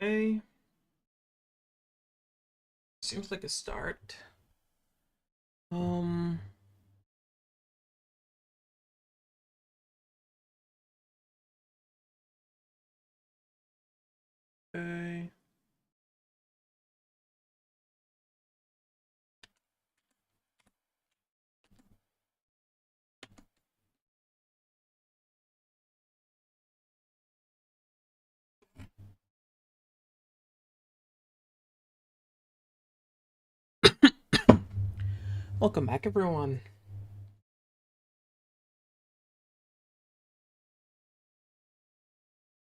Okay. Seems like a start. Okay. Welcome back, everyone.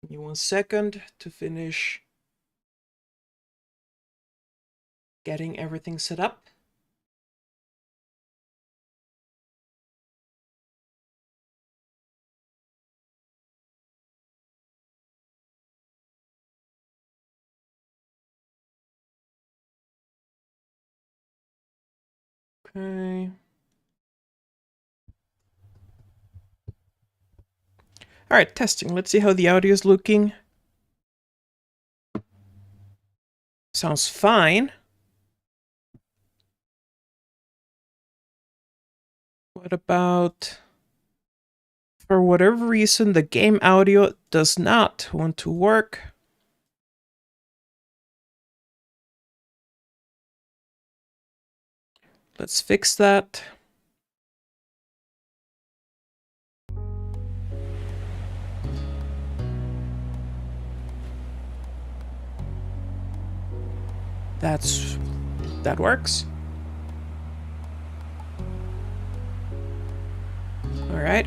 Give me 1 second to finish getting everything set up. Okay. All right, testing. Let's see how the audio is looking. Sounds fine. What about, for whatever reason, the game audio does not want to work? Let's fix that. That works. All right.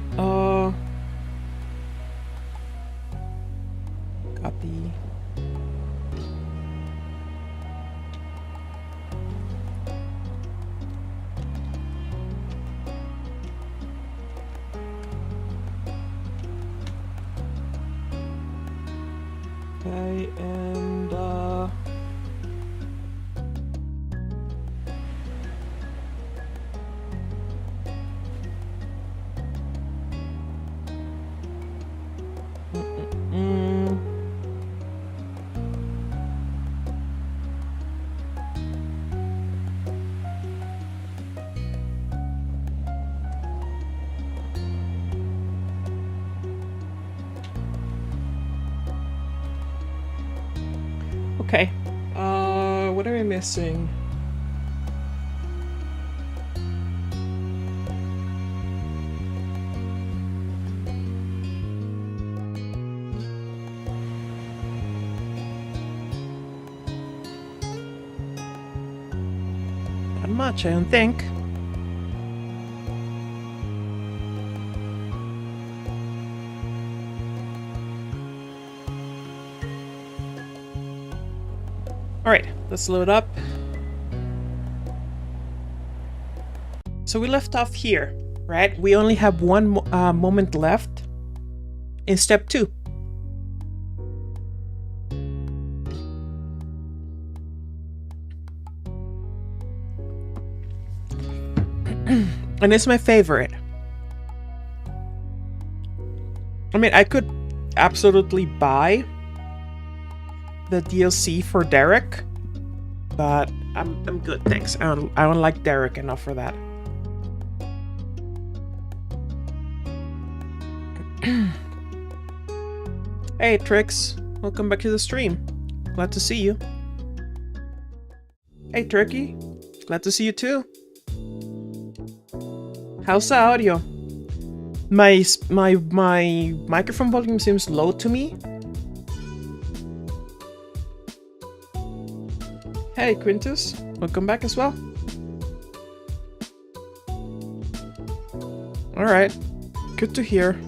Copy. Okay, and okay. What am I missing? Not much, I don't think. Alright, let's load up. So we left off here, right? We only have one moment left in step 2. And it's my favorite. I mean, I could absolutely buy the DLC for Derek, but I'm good, thanks. I don't like Derek enough for that. Hey Trix, welcome back to the stream. Glad to see you. Hey Tricky, glad to see you too. How's the audio? My microphone volume seems low to me. Hey Quintus, welcome back as well. Alright, good to hear.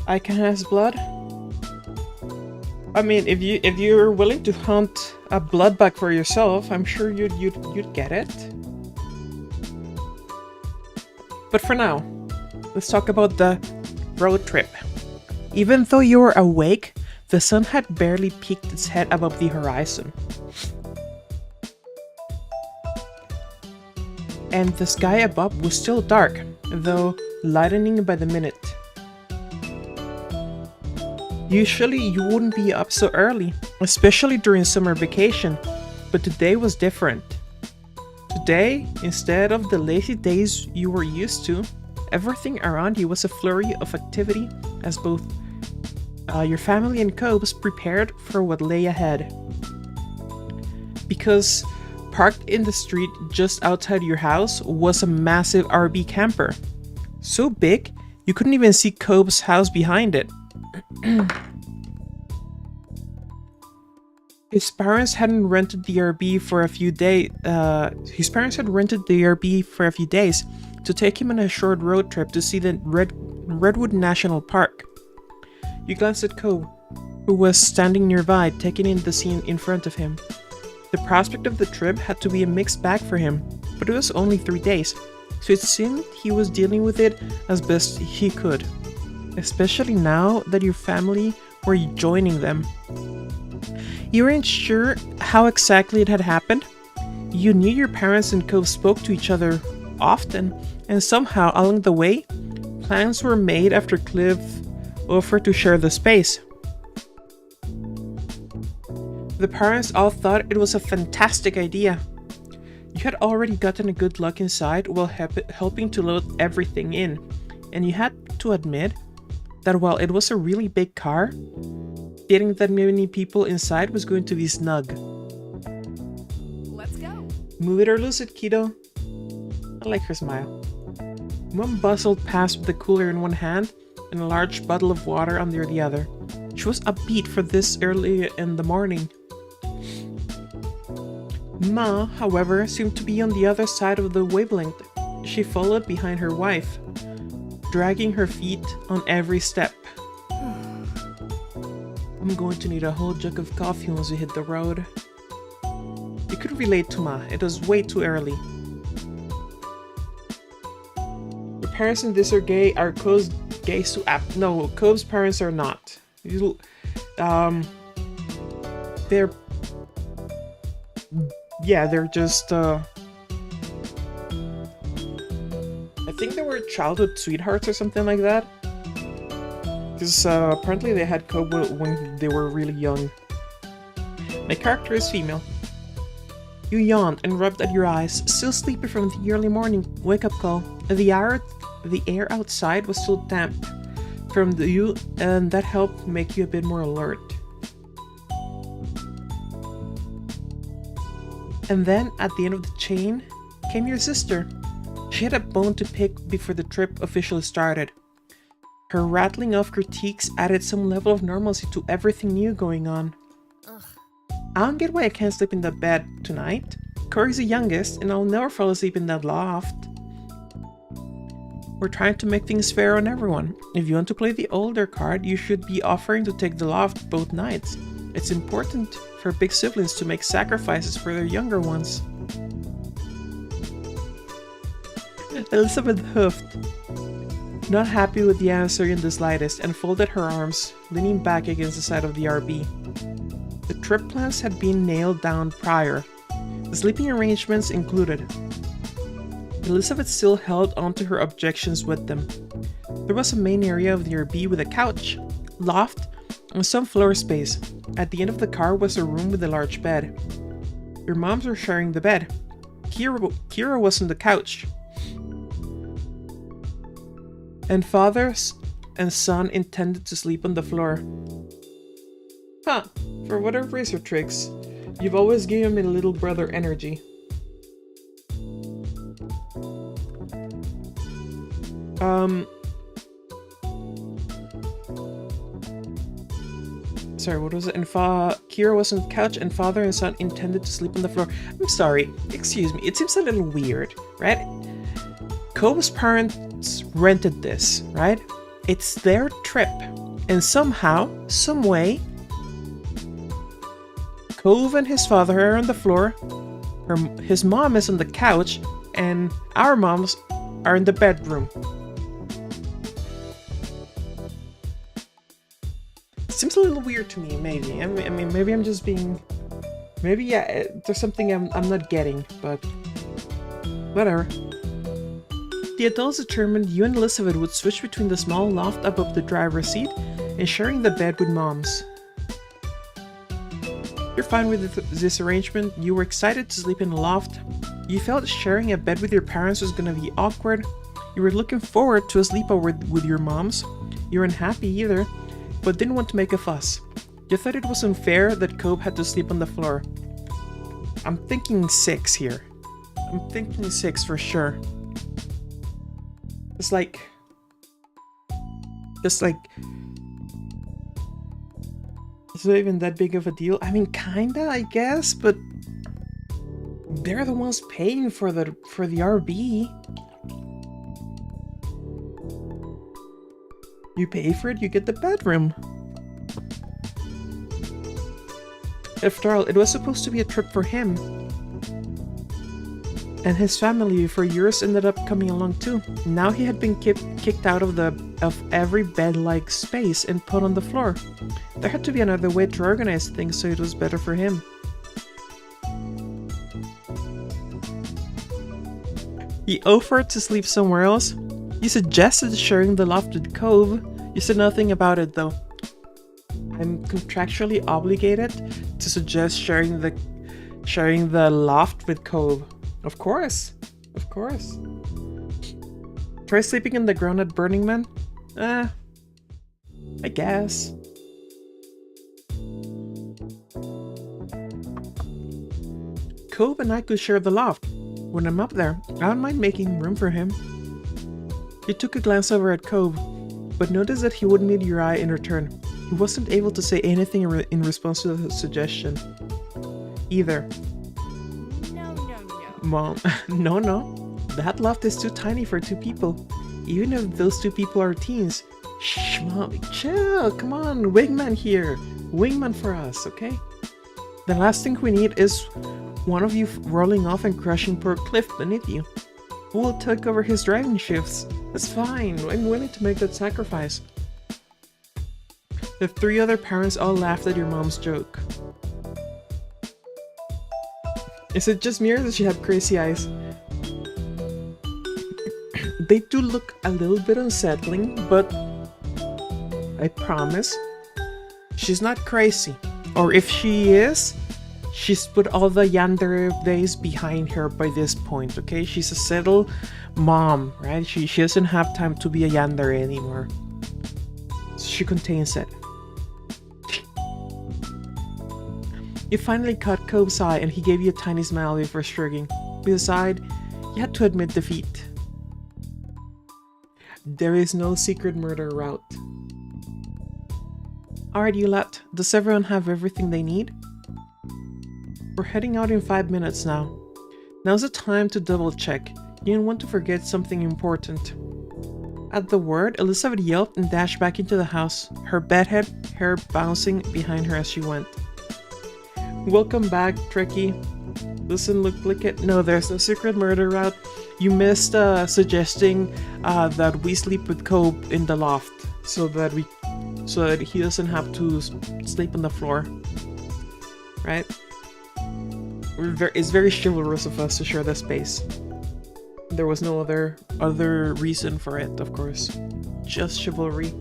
I can has blood. I mean, if you're willing to hunt a blood bag for yourself, I'm sure you'd get it. But for now, let's talk about the road trip. Even though you were awake, the sun had barely peeked its head above the horizon. And the sky above was still dark, though lightening by the minute. Usually you wouldn't be up so early, especially during summer vacation, but today was different. Today, instead of the lazy days you were used to, everything around you was a flurry of activity as both your family and Cobes prepared for what lay ahead. Because parked in the street just outside your house was a massive RV camper. So big, you couldn't even see Cobes' house behind it. His parents hadn't rented the RV for a few days. His parents had rented the RV for a few days to take him on a short road trip to see the Redwood National Park. You glanced at Cobe, who was standing nearby, taking in the scene in front of him. The prospect of the trip had to be a mixed bag for him, but it was only 3 days, so it seemed he was dealing with it as best he could. Especially now that your family were joining them. You weren't sure how exactly it had happened. You knew your parents and Cove spoke to each other often, and somehow along the way, plans were made after Cliff offered to share the space. The parents all thought it was a fantastic idea. You had already gotten a good look inside while helping to load everything in, and you had to admit that while it was a really big car, getting that many people inside was going to be snug. Let's go. Move it or lose it, kiddo. I like her smile. Mom bustled past with the cooler in one hand and a large bottle of water under the other. She was upbeat for this early in the morning. Ma, however, seemed to be on the other side of the wavelength. She followed behind her wife, dragging her feet on every step. I'm going to need a whole jug of coffee once we hit the road. You could relate to Ma, it was way too early. Your parents and this are gay, are Cove's gay no, Cove's parents are not. They're just I think they were childhood sweethearts or something like that. Because apparently they had Cobe when they were really young. My character is female. You yawned and rubbed at your eyes, still sleepy from the early morning wake-up call. The air outside was still damp from the dew, and that helped make you a bit more alert. And then, at the end of the chain, came your sister. She had a bone to pick before the trip officially started. Her rattling off critiques added some level of normalcy to everything new going on. Ugh. I don't get why I can't sleep in the bed tonight. Corey's the youngest, and I'll never fall asleep in that loft. We're trying to make things fair on everyone. If you want to play the older card, you should be offering to take the loft both nights. It's important for big siblings to make sacrifices for their younger ones. Elizabeth huffed, not happy with the answer in the slightest, and folded her arms, leaning back against the side of the RV. The trip plans had been nailed down prior, the sleeping arrangements included. Elizabeth still held onto her objections with them. There was a main area of the RV with a couch, loft, and some floor space. At the end of the car was a room with a large bed. Your moms were sharing the bed. Kira was on the couch. And father and son intended to sleep on the floor. Huh, for whatever is your tricks, you've always given me little brother energy. Sorry, what was it? And Kira was on the couch and father and son intended to sleep on the floor. I'm sorry, excuse me, it seems a little weird, right? Cove's parents rented this, right? It's their trip. And somehow, some way, Cove and his father are on the floor, his mom is on the couch, and our moms are in the bedroom. Seems a little weird to me, maybe. I mean, maybe I'm just being... Maybe, yeah, there's something I'm not getting, but... Whatever. The adults determined you and Elizabeth would switch between the small loft above the driver's seat and sharing the bed with moms. You're fine with this arrangement. You were excited to sleep in the loft. You felt sharing a bed with your parents was gonna be awkward. You were looking forward to a sleepover with your moms. You weren't happy either, but didn't want to make a fuss. You thought it was unfair that Cobb had to sleep on the floor. I'm thinking 6 here. I'm thinking 6 for sure. It's like... Is it even that big of a deal? I mean, kinda, I guess, but they're the ones paying for the RV. You pay for it, you get the bedroom. After all, it was supposed to be a trip for him. And his family for years ended up coming along too. Now he had been kicked out of every bed-like space and put on the floor. There had to be another way to organize things so it was better for him. He offered to sleep somewhere else. You suggested sharing the loft with Cobb. You said nothing about it though. I'm contractually obligated to suggest sharing the loft with Cobb. Of course. Of course. Try sleeping on the ground at Burning Man? I guess. Cobb and I could share the loft. When I'm up there, I don't mind making room for him. You took a glance over at Cobb, but noticed that he wouldn't meet your eye in return. He wasn't able to say anything in response to the suggestion. Either. Mom, no. That loft is too tiny for 2 people. Even if those 2 people are teens. Shh, Mom, chill, come on, wingman here. Wingman for us, okay? The last thing we need is one of you rolling off and crashing poor Cliff beneath you. We'll take over his driving shifts. That's fine, I'm willing to make that sacrifice. The 3 other parents all laughed at your mom's joke. Is it just me or does she have crazy eyes? They do look a little bit unsettling, but I promise she's not crazy. Or if she is, she's put all the yandere days behind her by this point, okay? She's a settled mom, right? She doesn't have time to be a yandere anymore. She contains it. You finally caught Cobb's eye and he gave you a tiny smile before shrugging. With a sigh, you had to admit defeat. There is no secret murder route. Alright, you lot. Does everyone have everything they need? We're heading out in 5 minutes now. Now's the time to double check. You don't want to forget something important. At the word, Elizabeth yelped and dashed back into the house, her bedhead hair bouncing behind her as she went. Welcome back, Trekkie. Doesn't look like it. No, there's no secret murder route. You missed suggesting that we sleep with Cobb in the loft so that he doesn't have to sleep on the floor. Right? It's very chivalrous of us to share the space. There was no other reason for it, of course. Just chivalry.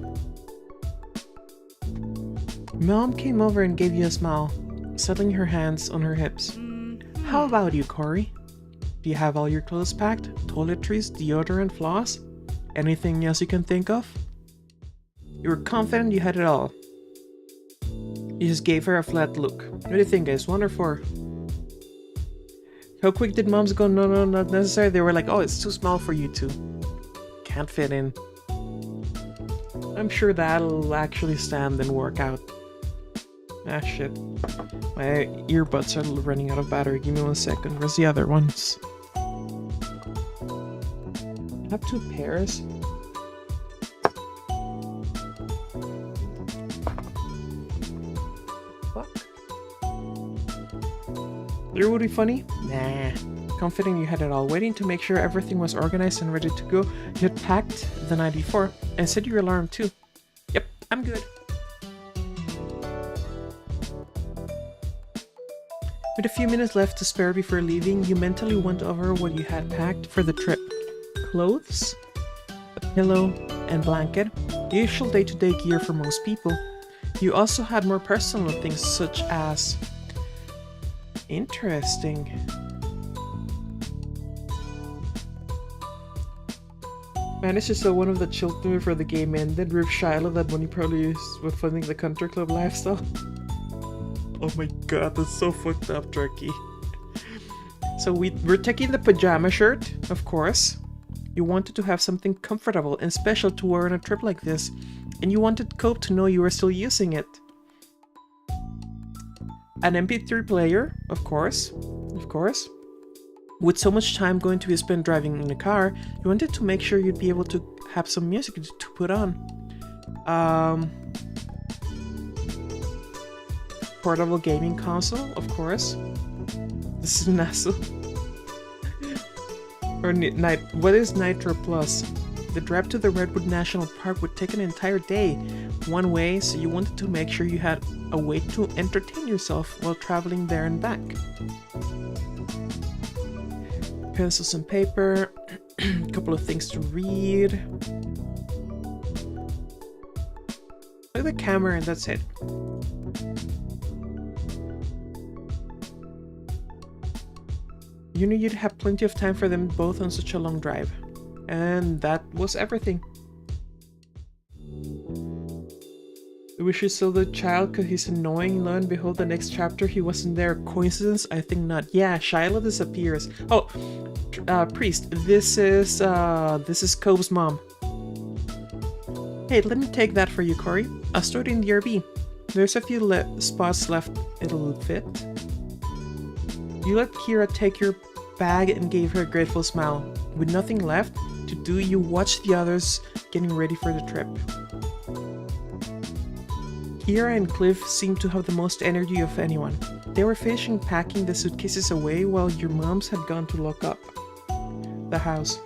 Mom came over and gave you a smile, settling her hands on her hips. How about you, Corey? Do you have all your clothes packed? Toiletries, deodorant, floss? Anything else you can think of? You were confident you had it all. You just gave her a flat look. What do you think, guys? 1 or 4? How quick did moms go, no, not necessary? They were like, oh, it's too small for you two. Can't fit in. I'm sure that'll actually stand and work out. Ah, shit. My earbuds are running out of battery. Give me 1 second. Where's the other ones? I have 2 pairs. Fuck. It would be funny? Nah. Confident you had it all. Waiting to make sure everything was organized and ready to go. You had packed the night before and set your alarm too. Yep, I'm good. With a few minutes left to spare before leaving, you mentally went over what you had packed for the trip. Clothes, a pillow, and blanket. usual day-to-day gear for most people. You also had more personal things such as... Interesting. Managed to sell one of the children for the game ended. Rip Shiloh that money probably used with funding the country club lifestyle. Oh my god, that's so fucked up, Turkey. So we're taking the pajama shirt, of course. You wanted to have something comfortable and special to wear on a trip like this, and you wanted Cope to know you were still using it. An MP3 player, of course. With so much time going to be spent driving in the car, you wanted to make sure you'd be able to have some music to put on. Portable gaming console, of course. This is NASA. Or what is Nitro Plus? The drive to the Redwood National Park would take an entire day one way, so you wanted to make sure you had a way to entertain yourself while traveling there and back. Pencils and paper, a couple of things to read. Look at the camera and that's it. You knew you'd have plenty of time for them both on such a long drive. And that was everything. We wish you saw the child because he's annoying. Lo and behold, the next chapter he wasn't there. Coincidence? I think not. Yeah, Shiloh disappears. Oh, Priest, this is Cove's mom. Hey, let me take that for you, Corey. I'll store it in the RV. There's a few spots left. It'll fit. You let Kira take your bag and gave her a grateful smile. With nothing left to do, you watched the others getting ready for the trip. Kira and Cliff seemed to have the most energy of anyone. They were finishing packing the suitcases away while your moms had gone to lock up the house.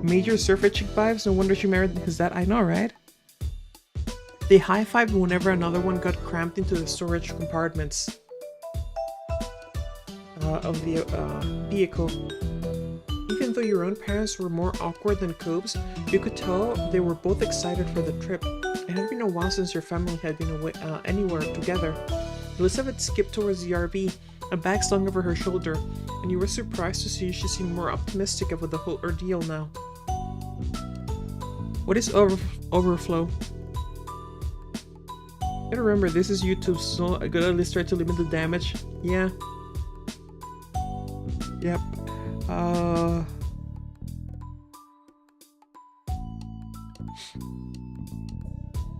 Major surfer chick vibes, no wonder she married his dad, I know, right? They high-fived whenever another one got cramped into the storage compartments of the vehicle. Even though your own parents were more awkward than Cope's, you could tell they were both excited for the trip. It had been a while since your family had been away, anywhere together. Elizabeth skipped towards the RV, a bag slung over her shoulder, and you were surprised to see she seemed more optimistic about the whole ordeal now. What is overflow? And remember, this is YouTube, so I gotta at least try to limit the damage. Yeah. Yep.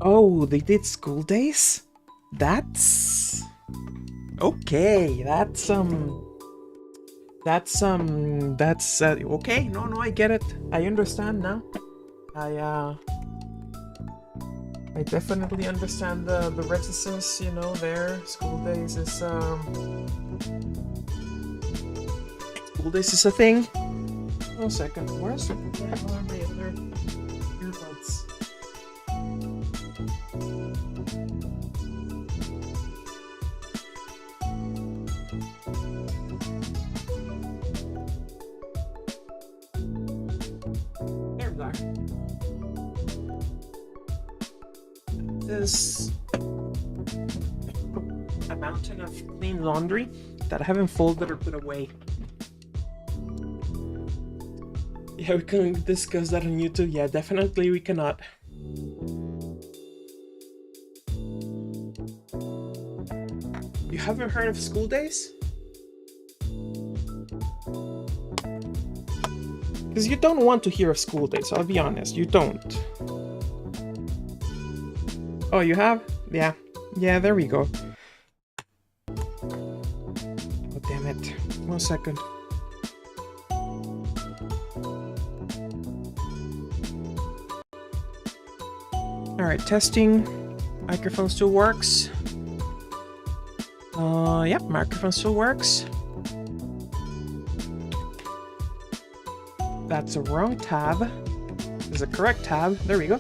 Oh, they did School Days? That's... Okay, that's okay, no, I get it. I understand now. I definitely understand the reticence, you know, there. School Days is, School Days is a thing. 1 second, where are my other earbuds? There we are. This a mountain of clean laundry that I haven't folded or put away. Yeah, we couldn't discuss that on YouTube. Yeah, definitely we cannot. You haven't heard of School Days? Because you don't want to hear of School Days, I'll be honest, you don't. Oh, you have? Yeah. Yeah, there we go. Oh, damn it. 1 second. Alright, testing. Microphone still works. Yep, microphone still works. That's a wrong tab. There's a correct tab. There we go.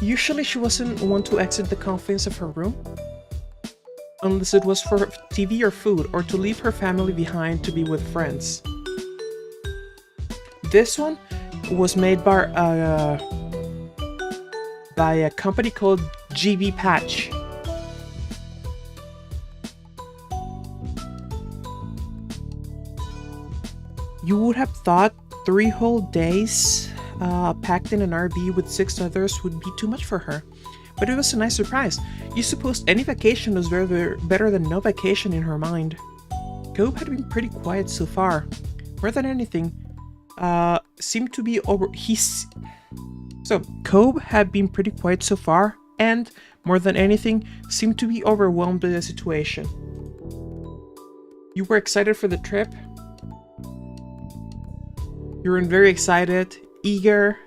Usually she wasn't one to exit the confines of her room, unless it was for TV or food, or to leave her family behind to be with friends. This one, was made by a company called GB Patch. You would have thought 3 whole days packed in an RB with 6 others would be too much for her, but it was a nice surprise. You supposed any vacation was better than no vacation in her mind. Cobb had been pretty quiet so far. More than anything, seemed to be over. Cobb had been pretty quiet so far, and more than anything, seemed to be overwhelmed by the situation. You were excited for the trip. You were very excited, eager,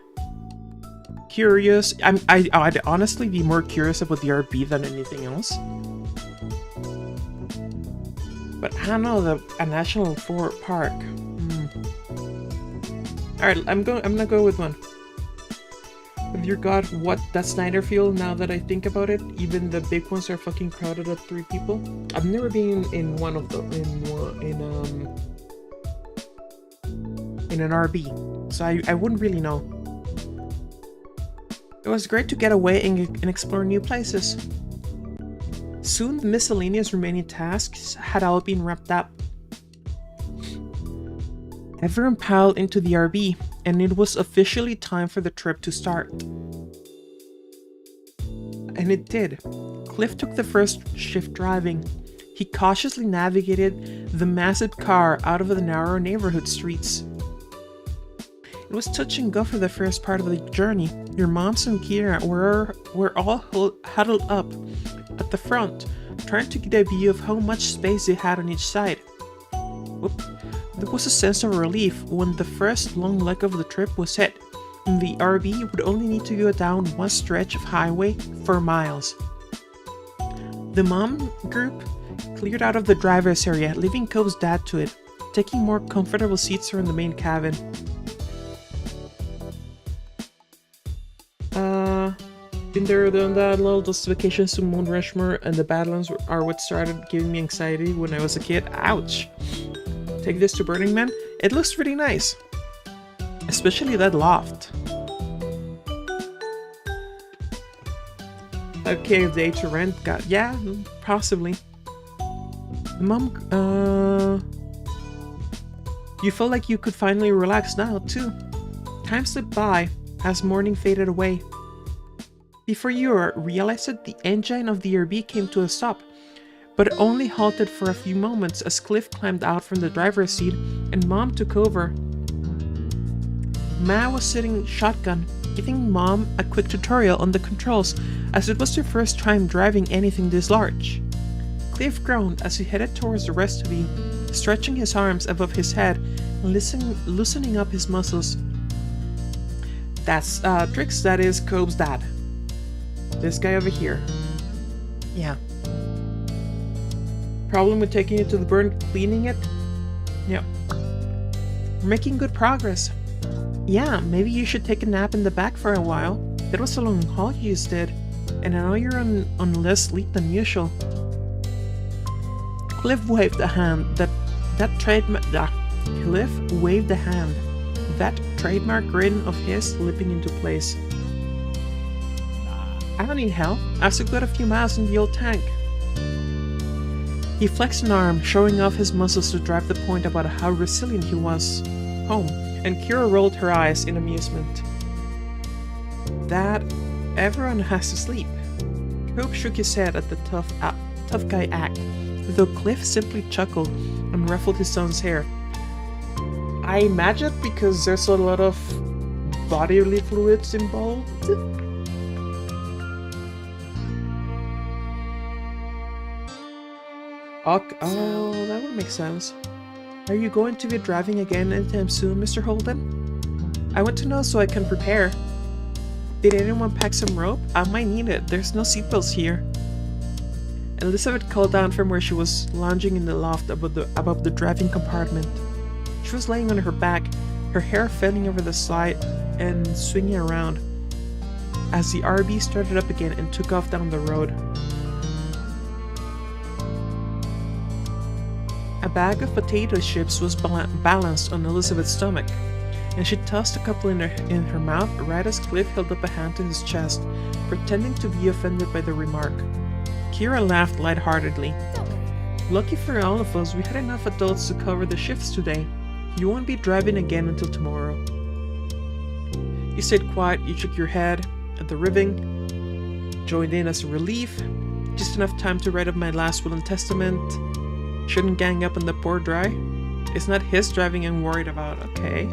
curious. I'd honestly be more curious about the RB than anything else. But I don't know, a national park. Alright, I'm gonna go with one. With your god, what does Snyder feel now that I think about it? Even the big ones are fucking crowded at 3 people. I've never been in one of them in an RB, so I wouldn't really know. It was great to get away and explore new places. Soon the miscellaneous remaining tasks had all been wrapped up. Everyone piled into the RB, and it was officially time for the trip to start. And it did. Cliff took the first shift driving. He cautiously navigated the massive car out of the narrow neighborhood streets. It was touch and go for the first part of the journey. Your moms and Kira were all huddled up at the front, trying to get a view of how much space they had on each side. Whoop. There was a sense of relief when the first long leg of the trip was hit, and the RB would only need to go down one stretch of highway for miles. The mom group cleared out of the driver's area, leaving Cobb's dad to it, taking more comfortable seats around the main cabin. Been there, done that. Little those vacations to Mount Rushmore and the Badlands are what started giving me anxiety when I was a kid. Ouch! Take this to Burning Man. It looks pretty nice, especially that loft. Okay, a day to rent. Yeah, possibly. Mom, you felt like you could finally relax now too. Time slipped by as morning faded away. Before you realized it, the engine of the RB came to a stop, but it only halted for a few moments as Cliff climbed out from the driver's seat and Mom took over. Ma was sitting shotgun, giving Mom a quick tutorial on the controls as it was their first time driving anything this large. Cliff groaned as he headed towards the rest of you, stretching his arms above his head and loosening up his muscles. That's Trix, that is Cobb's dad. This guy over here. Yeah. Problem with taking it to the burn, cleaning it? Yep. We're making good progress. Yeah, maybe you should take a nap in the back for a while. That was a long haul you just did, and I know you're on less sleep than usual. Cliff waved a hand. Cliff waved a hand. That trademark grin of his slipping into place. I don't need help. I've still got a few miles in the old tank. He flexed an arm, showing off his muscles to drive the point about how resilient he was. Home, and Kira rolled her eyes in amusement. That everyone has to sleep. Cobb shook his head at the tough guy act, though Cliff simply chuckled and ruffled his son's hair. I imagine because there's a lot of bodily fluids involved. Oh, that would make sense. Are you going to be driving again anytime soon, Mr. Holden? I want to know so I can prepare. Did anyone pack some rope? I might need it. There's no seatbelts here. Elizabeth called down from where she was lounging in the loft above the driving compartment. She was laying on her back, her hair falling over the side and swinging around as the RB started up again and took off down the road. A bag of potato chips was balanced on Elizabeth's stomach, and she tossed a couple in her mouth right as Cliff held up a hand to his chest, pretending to be offended by the remark. Kira laughed lightheartedly. Lucky for all of us, we had enough adults to cover the shifts today. You won't be driving again until tomorrow. You stayed quiet, you shook your head at the ribbing, joined in as a relief, just enough time to write up my last will and testament. Shouldn't gang up on the poor dry. It's not his driving I'm worried about. Okay.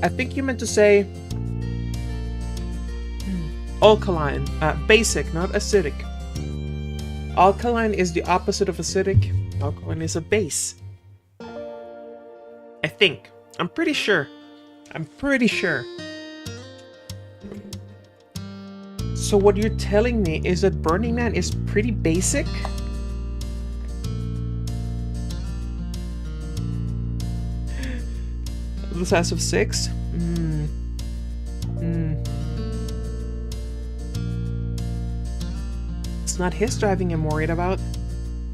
I think you meant to say alkaline, basic, not acidic. Alkaline is the opposite of acidic. Alkaline is a base. I think. I'm pretty sure. So what you're telling me is that Burning Man is pretty basic? The size of 6? It's not his driving I'm worried about.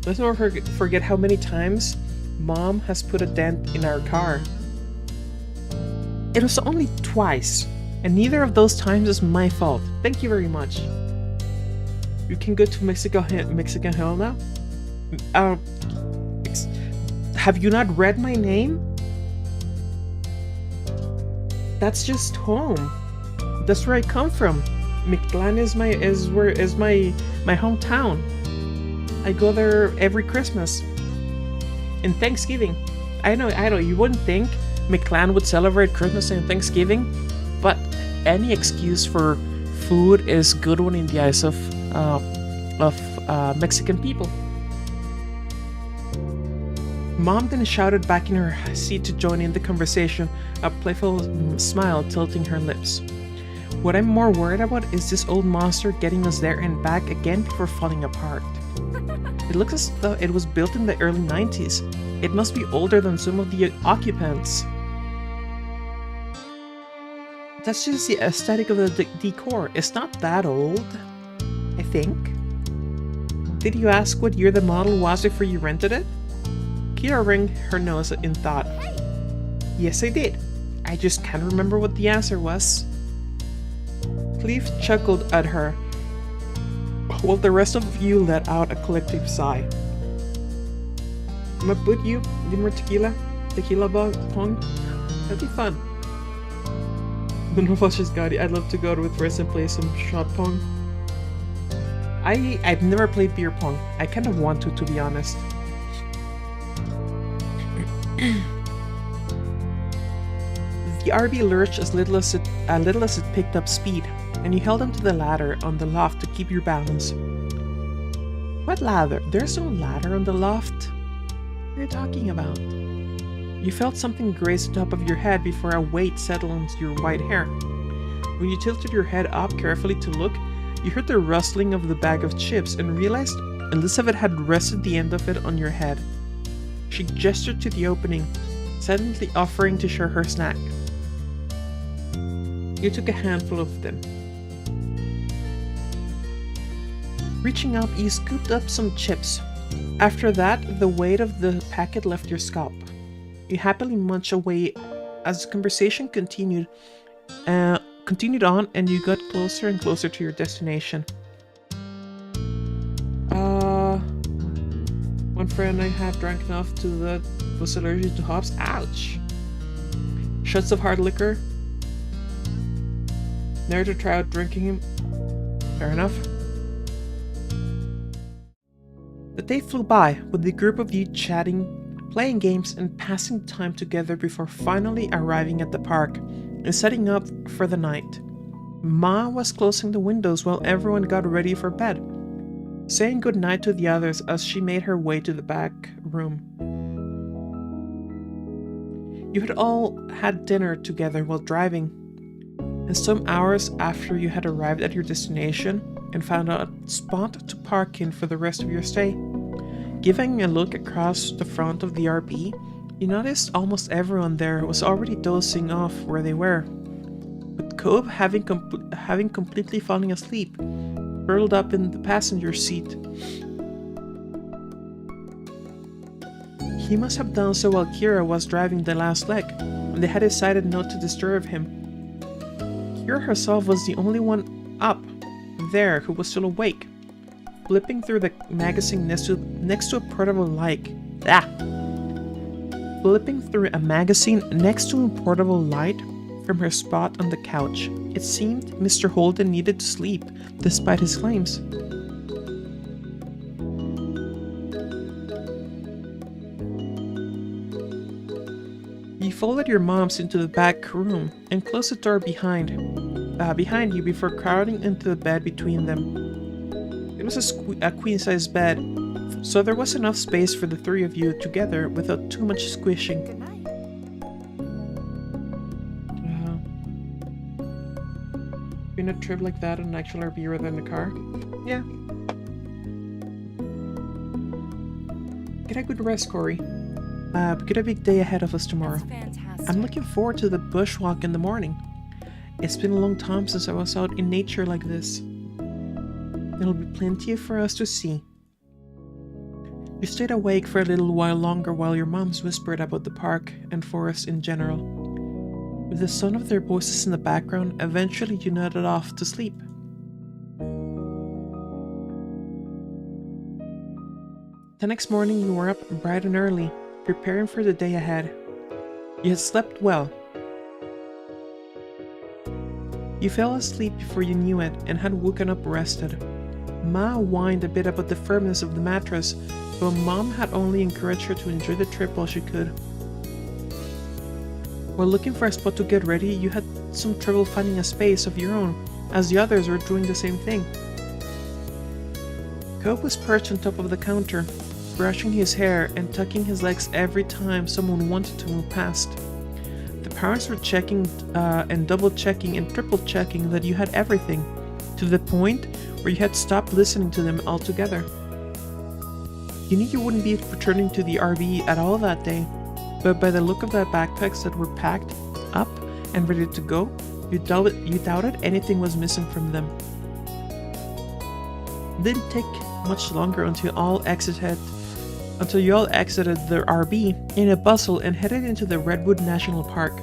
Let's not forget how many times Mom has put a dent in our car. It was only twice, and neither of those times is my fault. Thank you very much. You can go to Mexican Hill now? Have you not read my name? That's just home. That's where I come from. Mictlán is my hometown. I go there every Christmas and Thanksgiving. I know. You wouldn't think Mictlán would celebrate Christmas and Thanksgiving, but any excuse for food is good one in the eyes of Mexican people. Mom then shouted back in her seat to join in the conversation, a playful smile tilting her lips. What I'm more worried about is this old monster getting us there and back again before falling apart. It looks as though it was built in the early 90s. It must be older than some of the occupants. That's just the aesthetic of the decor. It's not that old, I think. Did you ask what year the model was before you rented it? Kira wrinkled her nose in thought. Yes, I did. I just can't remember what the answer was. Cliff chuckled at her, while the rest of you let out a collective sigh. I'ma put you in more tequila pong. That'd be fun. The Novosh's Gotti. I'd love to go with Riz and play some shot pong. I've never played beer pong. I kind of want to be honest. The RV lurched as little as it picked up speed, and you held onto the ladder on the loft to keep your balance. What ladder? There's no ladder on the loft. What are you talking about? You felt something graze the top of your head before a weight settled onto your white hair. When you tilted your head up carefully to look, you heard the rustling of the bag of chips and realized Elizabeth had rested the end of it on your head. She gestured to the opening, silently offering to share her snack. You took a handful of them. Reaching up, you scooped up some chips. After that, the weight of the packet left your scalp. You happily munched away as the conversation continued on, and you got closer and closer to your destination. One friend I have drank enough to that was allergic to hops. Ouch! Shots of hard liquor. Never to try out drinking him. Fair enough. The day flew by, with the group of you chatting, playing games, and passing time together before finally arriving at the park and setting up for the night. Ma was closing the windows while everyone got ready for bed, saying goodnight to the others as she made her way to the back room. You had all had dinner together while driving, and some hours after you had arrived at your destination and found a spot to park in for the rest of your stay. Giving a look across the front of the RV, you noticed almost everyone there was already dozing off where they were, with Cove having completely fallen asleep, curled up in the passenger seat. He must have done so while Kira was driving the last leg, and they had decided not to disturb him. Kira herself was the only one up there who was still awake, flipping through the magazine next to a portable light. Flipping through a magazine next to a portable light from her spot on the couch. It seemed Mr. Holden needed to sleep, despite his claims. You followed your moms into the back room and closed the door behind you before crowding into the bed between them. It was a queen-size bed, so there was enough space for the three of you together without too much squishing. Good night. Been a trip like that on an actual RV rather than a car? Yeah. Get a good rest, Corey. We've got a big day ahead of us tomorrow. That's fantastic. I'm looking forward to the bushwalk in the morning. It's been a long time since I was out in nature like this. There'll be plenty for us to see. You stayed awake for a little while longer while your moms whispered about the park and forest in general. With the sound of their voices in the background, eventually you nodded off to sleep. The next morning you were up bright and early, preparing for the day ahead. You had slept well. You fell asleep before you knew it and had woken up rested. Ma whined a bit about the firmness of the mattress, but Mom had only encouraged her to enjoy the trip while she could. While looking for a spot to get ready, you had some trouble finding a space of your own, as the others were doing the same thing. Cope was perched on top of the counter, brushing his hair and tucking his legs every time someone wanted to move past. The parents were checking and double-checking and triple-checking that you had everything, to the point where you had stopped listening to them altogether. You knew you wouldn't be returning to the RV at all that day, but by the look of the backpacks that were packed up and ready to go, you doubted anything was missing from them. It didn't take much longer until you all exited the RV in a bustle and headed into the Redwood National Park.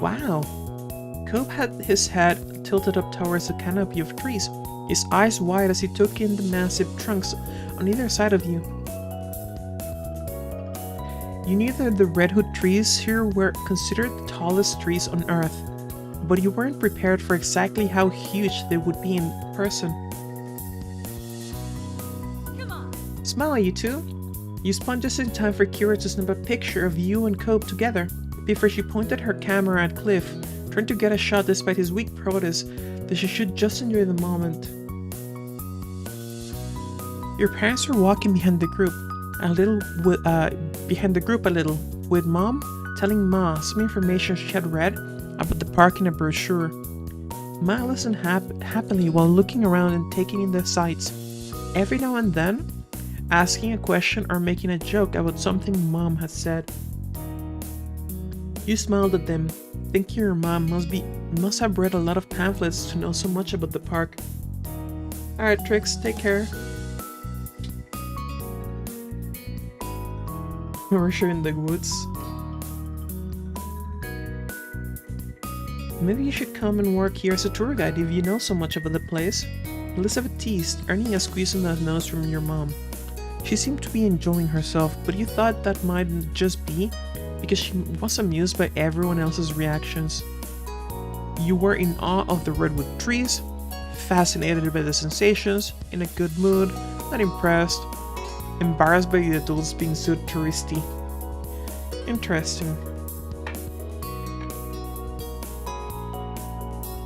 Wow! Cope had his head tilted up towards the canopy of trees, his eyes wide as he took in the massive trunks on either side of you. You knew that the redwood trees here were considered the tallest trees on Earth, but you weren't prepared for exactly how huge they would be in person. Come on. Smile, you two! You spun just in time for Kira to snap a picture of you and Cope together, before she pointed her camera at Cliff, trying to get a shot despite his weak protest that she should just enjoy the moment. Your parents were walking behind the group a little, with Mom telling Ma some information she had read about the park in a brochure. Ma listened happily while looking around and taking in the sights, every now and then asking a question or making a joke about something Mom had said. You smiled at them, thinking your mom must have read a lot of pamphlets to know so much about the park. Alright, Trix, take care. We're sure in the woods. Maybe you should come and work here as a tour guide if you know so much about the place. Elizabeth teased, earning a squeeze on the nose from your mom. She seemed to be enjoying herself, but you thought that might just be because she was amused by everyone else's reactions. You were in awe of the redwood trees, fascinated by the sensations, in a good mood, not impressed, embarrassed by the adults being so touristy. Interesting.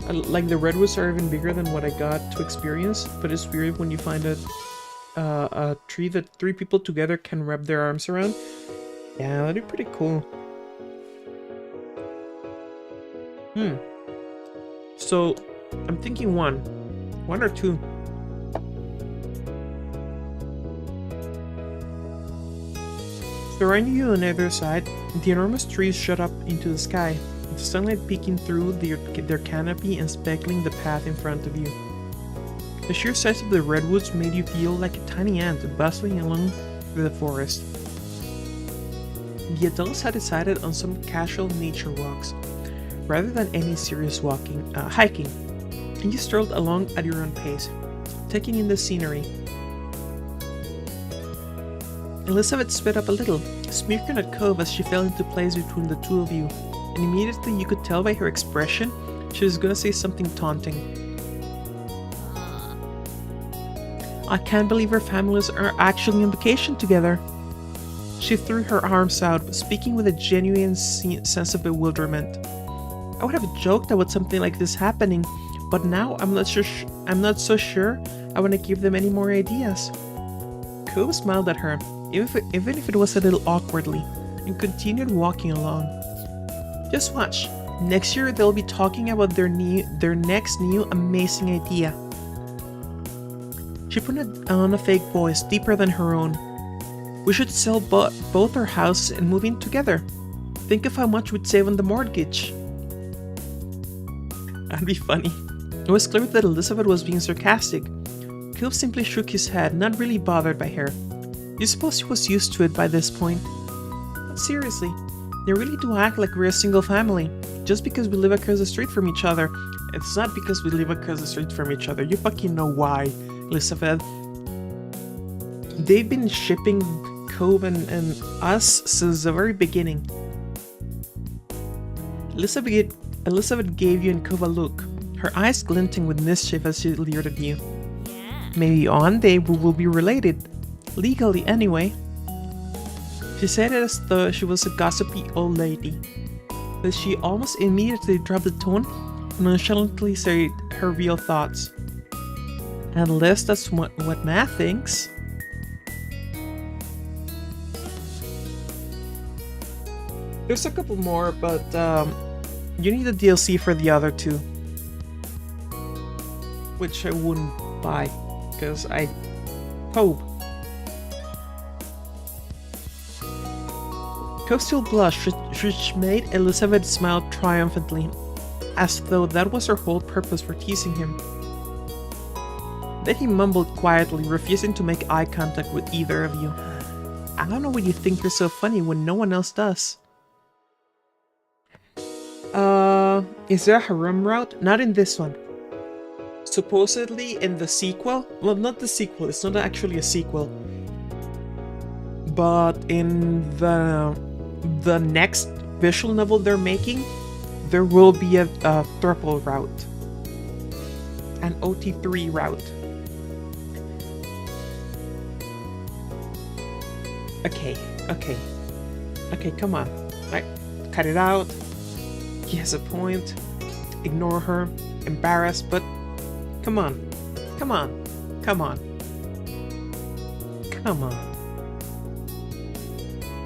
Like, the redwoods are even bigger than what I got to experience, but it's weird when you find a tree that 3 people together can wrap their arms around. Yeah, that'd be pretty cool. So, I'm thinking one or two. Surrounding you on either side, the enormous trees shot up into the sky, the sunlight peeking through their canopy and speckling the path in front of you. The sheer size of the redwoods made you feel like a tiny ant bustling along through the forest. The adults had decided on some casual nature walks, rather than any serious hiking, and you strolled along at your own pace, taking in the scenery. Elizabeth sped up a little, smirking at Cove as she fell into place between the two of you, and immediately you could tell by her expression she was gonna say something taunting. I can't believe our families are actually on vacation together. She threw her arms out, speaking with a genuine sense of bewilderment. I would have joked about something like this happening, but now I'm not so sure I want to give them any more ideas. Cove smiled at her, even if it was a little awkwardly, and continued walking along. Just watch. Next year they'll be talking about their next new amazing idea. She put on a fake voice deeper than her own. We should sell both our houses and move in together. Think of how much we'd save on the mortgage. That'd be funny. It was clear that Elizabeth was being sarcastic. Cove simply shook his head, not really bothered by her. You suppose he was used to it by this point. But seriously, they really do act like we're a single family, just because we live across the street from each other. It's not because we live across the street from each other. You fucking know why, Elizabeth. They've been shipping Cove and us since the very beginning. Elizabeth gave you and Cove a look, her eyes glinting with mischief as she leered at you. Yeah. Maybe one day we will be related. Legally, anyway. She said it as though she was a gossipy old lady. But she almost immediately dropped the tone and nonchalantly said her real thoughts. At least that's what Matt thinks. There's a couple more, but you need a DLC for the other two. Which I wouldn't buy, because I hope. Cove still blushed, which made Elizabeth smile triumphantly, as though that was her whole purpose for teasing him. Then he mumbled quietly, refusing to make eye contact with either of you. I don't know why you think you're so funny when no one else does. Is there a harem route? Not in this one. Supposedly in the sequel? Well, not the sequel, it's not actually a sequel. But in the next visual novel they're making, there will be a thruple route. An OT3 route. Okay, come on. Like, cut it out. He has a point. Ignore her. Embarrassed, but come on.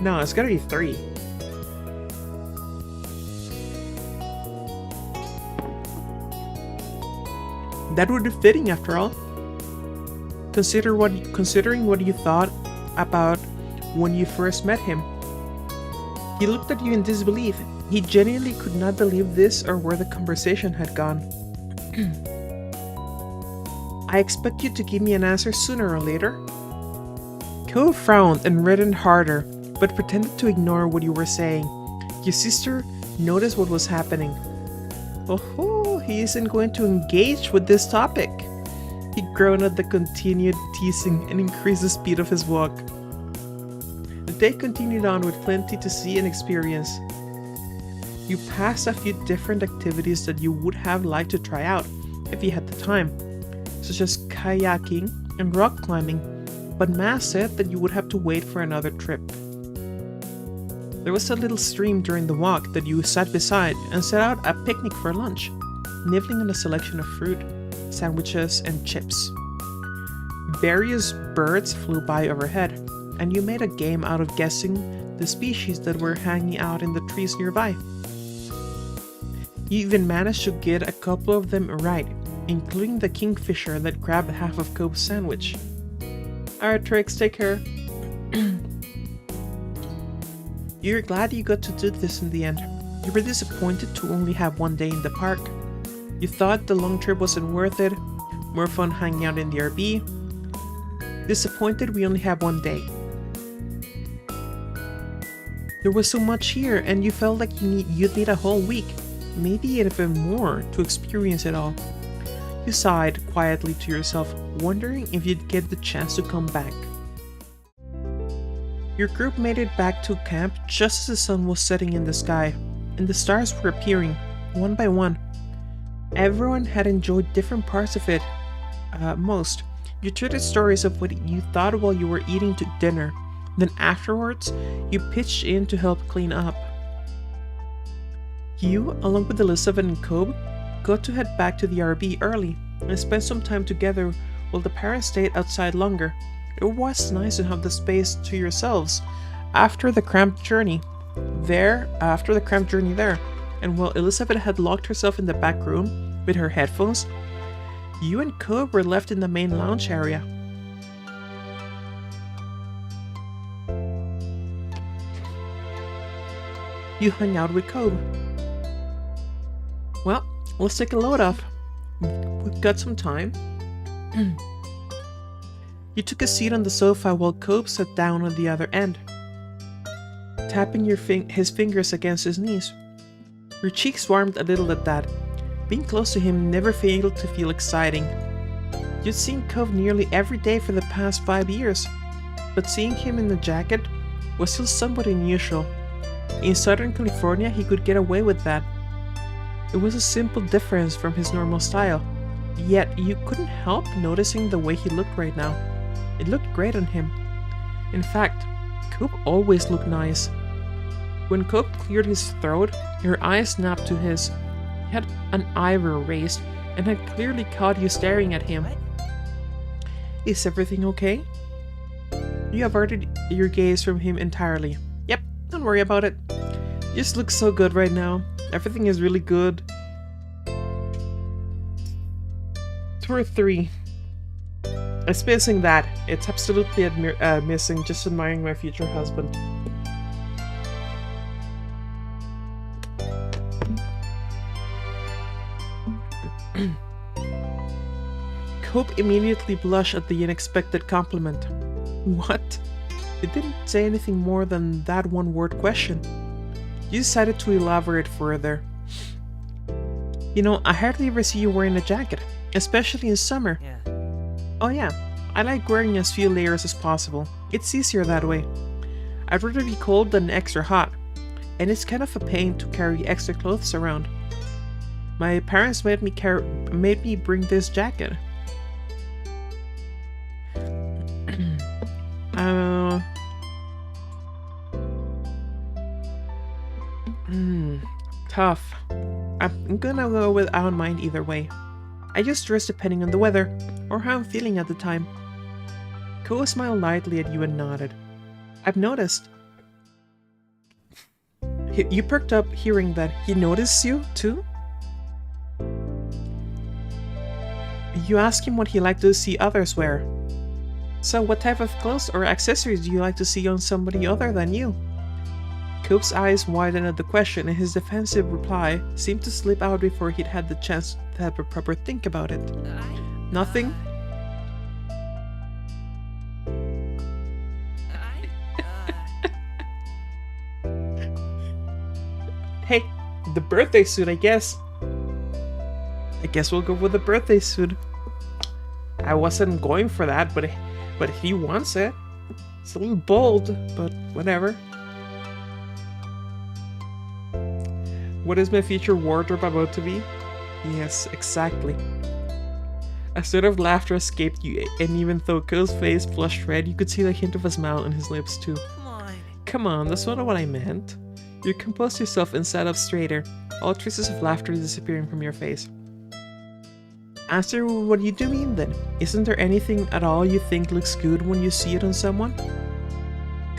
No, it's gotta be 3. That would be fitting after all. Considering what you thought about when you first met him. He looked at you in disbelief. He genuinely could not believe this or where the conversation had gone. I expect you to give me an answer sooner or later. Cove frowned and reddened harder, but pretended to ignore what you were saying. Your sister noticed what was happening. Oh, he isn't going to engage with this topic. He groaned at the continued teasing and increased the speed of his walk. The day continued on with plenty to see and experience. You passed a few different activities that you would have liked to try out if you had the time, such as kayaking and rock climbing, but Ma said that you would have to wait for another trip. There was a little stream during the walk that you sat beside and set out a picnic for lunch, nibbling on a selection of fruit, sandwiches, and chips. Various birds flew by overhead, and you made a game out of guessing the species that were hanging out in the trees nearby. You even managed to get a couple of them right, including the kingfisher that grabbed half of Cove's sandwich. Alright, Trix, take care. You're glad you got to do this in the end. You were disappointed to only have one day in the park. You thought the long trip wasn't worth it, more fun hanging out in the RV. Disappointed we only have one day. There was so much here and you felt like you'd need a whole week, maybe even more, to experience it all. You sighed quietly to yourself, wondering if you'd get the chance to come back. Your group made it back to camp just as the sun was setting in the sky, and the stars were appearing, one by one. Everyone had enjoyed different parts of it. Most. You traded stories of what you thought while you were eating to dinner. Then afterwards, you pitched in to help clean up. You, along with Elizabeth and Cobb, got to head back to the RV early and spend some time together while the parents stayed outside longer. It was nice to have the space to yourselves after the cramped journey there, and while Elizabeth had locked herself in the back room with her headphones, you and Cobb were left in the main lounge area. You hung out with Cobb. Well, let's take a load off. We've got some time. You took a seat on the sofa while Cobb sat down on the other end, tapping his fingers against his knees. Your cheeks warmed a little at that. Being close to him never failed to feel exciting. You'd seen Cobb nearly every day for the past 5 years, but seeing him in the jacket was still somewhat unusual. In Southern California, he could get away with that. It was a simple difference from his normal style, yet you couldn't help noticing the way he looked right now. It looked great on him. In fact, Cobb always looked nice. When Cobb cleared his throat, your eyes snapped to his. He had an eyebrow raised and had clearly caught you staring at him. Is everything okay? You averted your gaze from him entirely. Yep, don't worry about it. You just look so good right now. Everything is really good. 2 or 3. I'm spacing that. It's absolutely missing, just admiring my future husband. Cobb immediately blushed at the unexpected compliment. What? It didn't say anything more than that one-word question. You decided to elaborate further. You know, I hardly ever see you wearing a jacket, especially in summer. Yeah. Oh yeah, I like wearing as few layers as possible. It's easier that way. I'd rather be cold than extra hot, and it's kind of a pain to carry extra clothes around. My parents made me bring this jacket. Tough. I'm gonna go with I don't mind either way. I just dress depending on the weather, or how I'm feeling at the time. Ko smiled lightly at you and nodded. I've noticed. You perked up hearing that. He noticed you, too? You asked him what he liked to see others wear. So what type of clothes or accessories do you like to see on somebody other than you? Cobb's eyes widened at the question, and his defensive reply seemed to slip out before he'd had the chance to have a proper think about it. Nothing? Hey, the birthday suit, I guess. I guess we'll go with the birthday suit. I wasn't going for that, but he wants it. It's a little bold, but whatever. What is my future wardrobe about to be? Yes, exactly. A sort of laughter escaped you, and even though Cole's face flushed red, you could see the hint of a smile on his lips too. Come on, that's not what I meant. You composed yourself and sat up straighter, all traces of laughter disappearing from your face. Answer what you do mean then. Isn't there anything at all you think looks good when you see it on someone?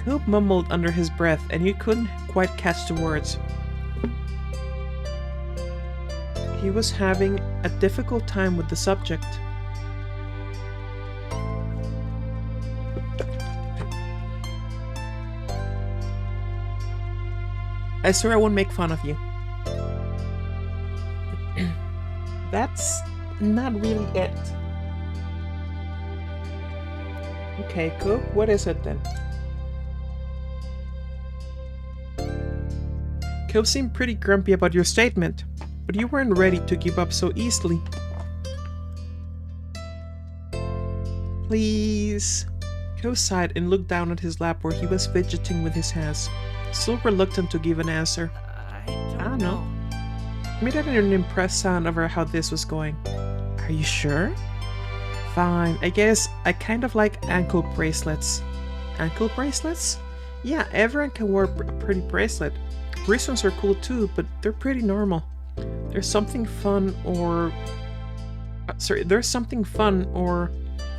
Cobb mumbled under his breath, and you couldn't quite catch the words. He was having a difficult time with the subject. I swear I won't make fun of you. that's not really it. Okay, cool. What is it then? Cobb seemed pretty grumpy about your statement, but you weren't ready to give up so easily. Please. Cobb sighed and looked down at his lap where he was fidgeting with his hands, still reluctant to give an answer. I don't know. He made an impressed sound over how this was going. Are you sure? Fine, I guess I kind of like ankle bracelets. Ankle bracelets? Yeah, everyone can wear a pretty bracelet. Wrist ones are cool too, but they're pretty normal. There's something fun or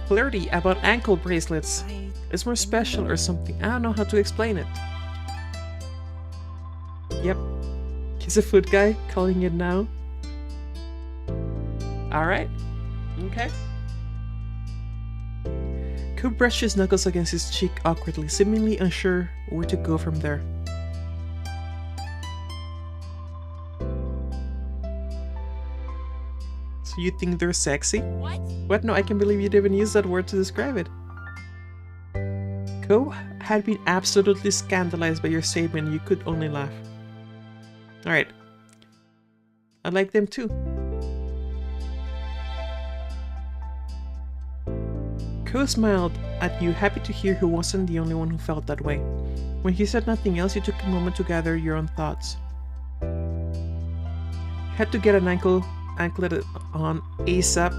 flirty about ankle bracelets. It's more special or something. I don't know how to explain it. Yep. He's a food guy, calling it now. Alright. Okay. Cobb brushed his knuckles against his cheek awkwardly, seemingly unsure where to go from there. So you think they're sexy? What? No, I can't believe you'd even use that word to describe it. Cobb had been absolutely scandalized by your statement. You could only laugh. Alright. I like them too. Cobb smiled at you, happy to hear he wasn't the only one who felt that way. When he said nothing else, you took a moment to gather your own thoughts. Had to get an anklet on ASAP.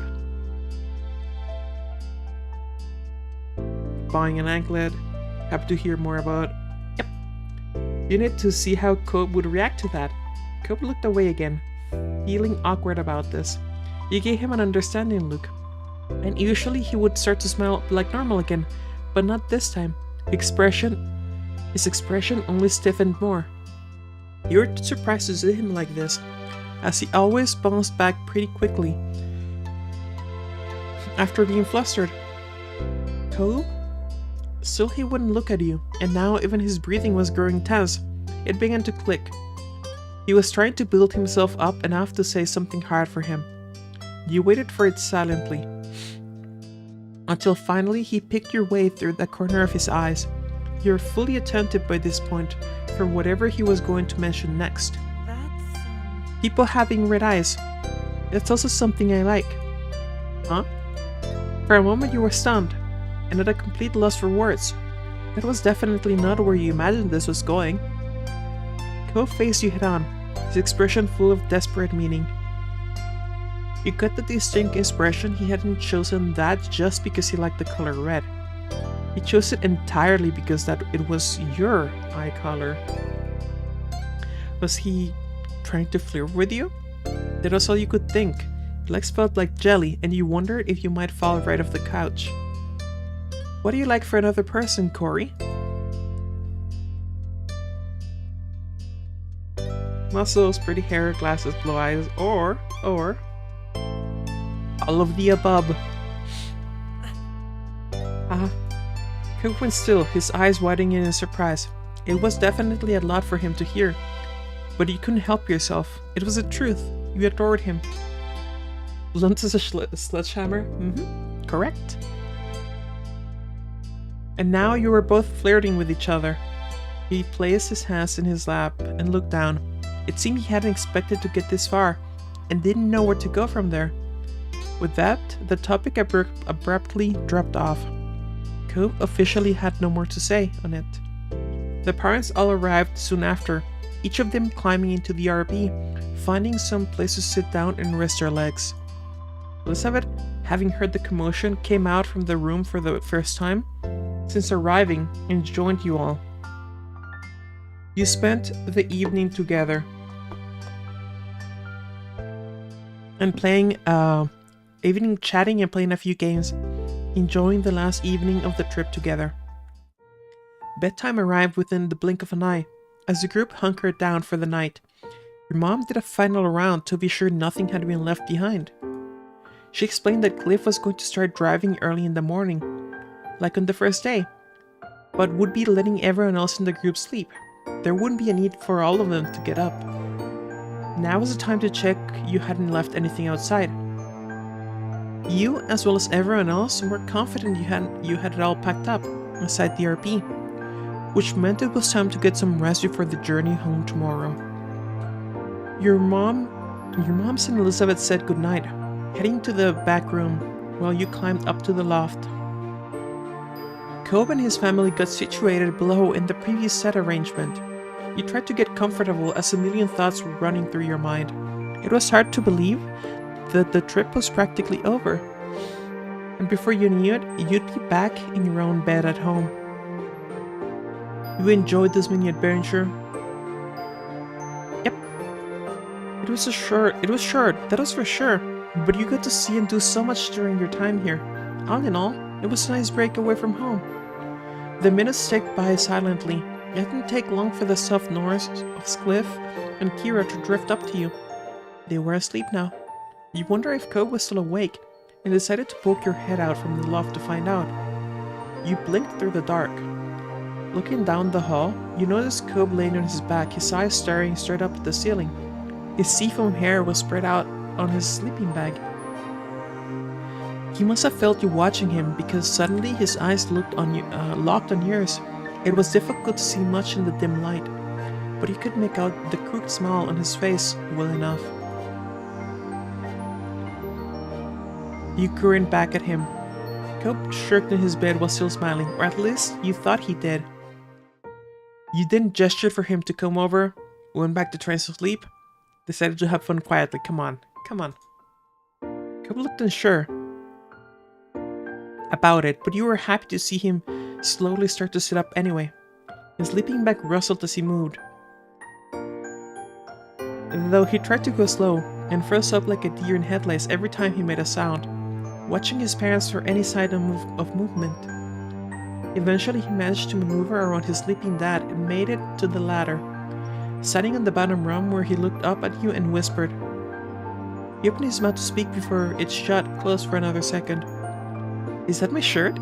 Buying an anklet. Happy to hear more about. Yep. You need to see how Cobb would react to that. Cobb looked away again, feeling awkward about this. You gave him an understanding look. And usually he would start to smile like normal again, but not this time. His expression only stiffened more. You were surprised to see him like this, as he always bounced back pretty quickly after being flustered. Cobb? Still he wouldn't look at you, and now even his breathing was growing tense. It began to click. He was trying to build himself up enough to say something hard for him. You waited for it silently, until finally he picked your way through the corner of his eyes. You were fully attentive by this point for whatever he was going to mention next. People having red eyes. It's also something I like. Huh? For a moment you were stunned, and at a complete loss for words. That was definitely not where you imagined this was going. Cobb faced you head on, his expression full of desperate meaning. You got the distinct impression he hadn't chosen that just because he liked the color red. He chose it entirely because that it was your eye color. Was he trying to flirt with you? That was all you could think. Your legs felt like jelly, and you wondered if you might fall right off the couch. What do you like for another person, Corey? Muscles, pretty hair, glasses, blue eyes, or all of the above. Cobb went still, his eyes widening in surprise. It was definitely a lot for him to hear, but you couldn't help yourself. It was the truth. You adored him. Blunt as a sledgehammer? Mm-hmm. Correct. And now you were both flirting with each other. He placed his hands in his lap and looked down. It seemed he hadn't expected to get this far, and didn't know where to go from there. With that, the topic abruptly dropped off. Cobb officially had no more to say on it. The parents all arrived soon after, each of them climbing into the RV, finding some place to sit down and rest their legs. Elizabeth, having heard the commotion, came out from the room for the first time since arriving and joined you all. You spent the evening together and chatting and playing a few games, enjoying the last evening of the trip together. Bedtime arrived within the blink of an eye. As the group hunkered down for the night, your mom did a final round to be sure nothing had been left behind. She explained that Cliff was going to start driving early in the morning, like on the first day, but would be letting everyone else in the group sleep. There wouldn't be a need for all of them to get up. Now was the time to check you hadn't left anything outside. You, as well as everyone else, were confident you had it all packed up, aside the RP, which meant it was time to get some rest before the journey home tomorrow. Your mom and Elizabeth said goodnight, heading to the back room while you climbed up to the loft. Cobb and his family got situated below in the previous set arrangement. You tried to get comfortable as a million thoughts were running through your mind. It was hard to believe that the trip was practically over. And before you knew it, you'd be back in your own bed at home. You enjoyed this mini adventure. Yep. It was short, that was for sure. But you got to see and do so much during your time here. All in all, it was a nice break away from home. The minutes ticked by silently. It didn't take long for the soft noise of Cliff and Kira to drift up to you. They were asleep now. You wonder if Cobb was still awake, and decided to poke your head out from the loft to find out. You blinked through the dark. Looking down the hall, you noticed Cobb laying on his back, his eyes staring straight up at the ceiling. His seafoam hair was spread out on his sleeping bag. He must have felt you watching him, because suddenly his eyes locked on yours. It was difficult to see much in the dim light, but you could make out the crooked smile on his face well enough. You grinned back at him. Cobb shirked in his bed while still smiling, or at least you thought he did. You didn't gesture for him to come over, went back to trying to sleep, decided to have fun quietly. Come on. Cobb looked unsure about it, but you were happy to see him slowly start to sit up anyway. His sleeping bag rustled as he moved, though he tried to go slow and froze up like a deer in headlights every time he made a sound, watching his parents for any sign of movement. Eventually he managed to maneuver around his sleeping dad and made it to the ladder, standing on the bottom rung where he looked up at you and whispered. He opened his mouth to speak before it shut closed for another second. Is that my shirt?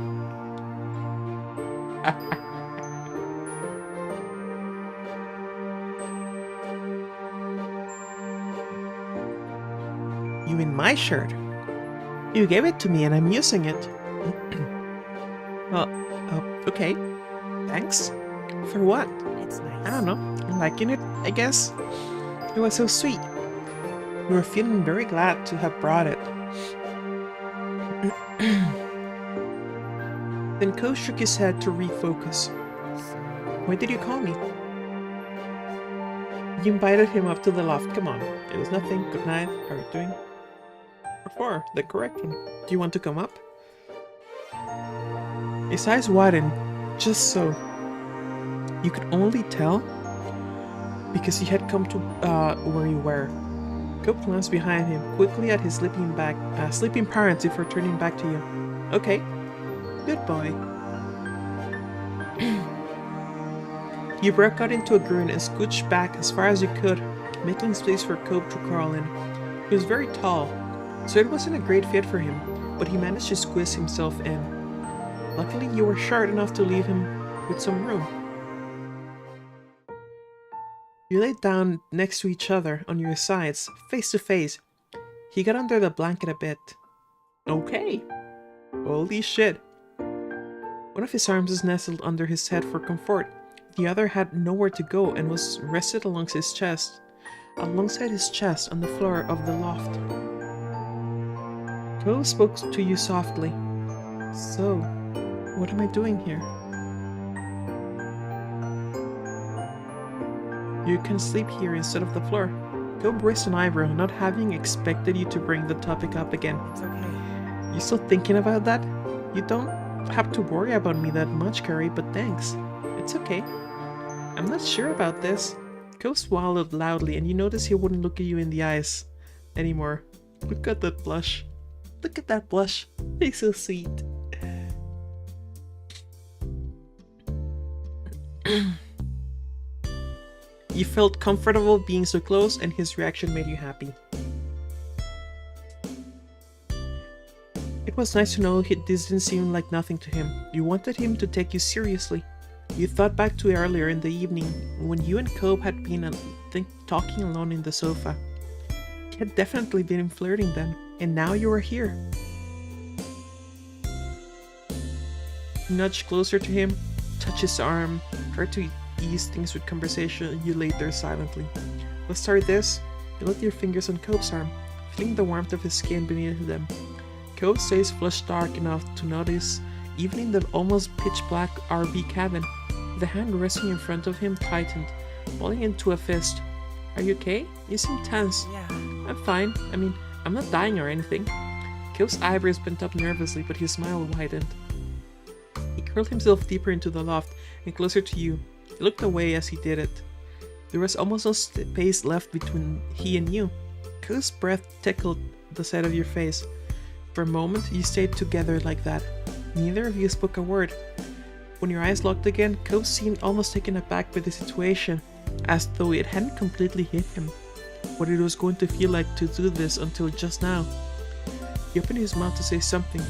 You mean my shirt? You gave it to me and I'm using it. Well, okay. Thanks. For what? It's nice. I don't know. I'm liking it, I guess. It was so sweet. You were feeling very glad to have brought it. Then Ko shook his head to refocus. Why did you call me? You invited him up to the loft. Come on. It was nothing. Good night. How are you doing? Or the correct one. Do you want to come up? His eyes widened, just so. You could only tell because he had come to where you were. Cobb glanced behind him, quickly at his sleeping parents before turning back to you. Okay. Good boy. You broke out into a grin and scooched back as far as you could, making space for Cobb to crawl in. He was very tall, so it wasn't a great fit for him, but he managed to squeeze himself in. Luckily, you were short enough to leave him with some room. You laid down next to each other on your sides, face to face. He got under the blanket a bit. Okay. Holy shit. One of his arms was nestled under his head for comfort. The other had nowhere to go and was rested alongside his chest on the floor of the loft. Cobb spoke to you softly. So, what am I doing here? You can sleep here instead of the floor. Cobb raised an eyebrow, not having expected you to bring the topic up again. It's okay. You still thinking about that? You don't have to worry about me that much, Carrie, but thanks. It's okay. I'm not sure about this. Cobb swallowed loudly, and you notice he wouldn't look at you in the eyes anymore. Look at that blush. Look at that blush. He's so sweet. You felt comfortable being so close, and his reaction made you happy. It was nice to know this didn't seem like nothing to him. You wanted him to take you seriously. You thought back to earlier in the evening when you and Cope had been talking alone in the sofa. You had definitely been flirting then, and now you were here. You nudged closer to him, touched his arm, tried to ease things with conversation, and you laid there silently. Let's start this. You let your fingers on Cope's arm, feeling the warmth of his skin beneath them. Cope's face flushed dark enough to notice, even in the almost pitch-black RV cabin. The hand resting in front of him tightened, balling into a fist. Are you okay? You seem tense. Yeah. I'm fine. I mean, I'm not dying or anything. Cope's eyebrows bent up nervously, but his smile widened. He curled himself deeper into the loft and closer to you. He looked away as he did it. There was almost no space left between he and you. Cope's breath tickled the side of your face. For a moment, you stayed together like that. Neither of you spoke a word. When your eyes locked again, Cope seemed almost taken aback by the situation, as though it hadn't completely hit him what it was going to feel like to do this until just now. He opened his mouth to say something,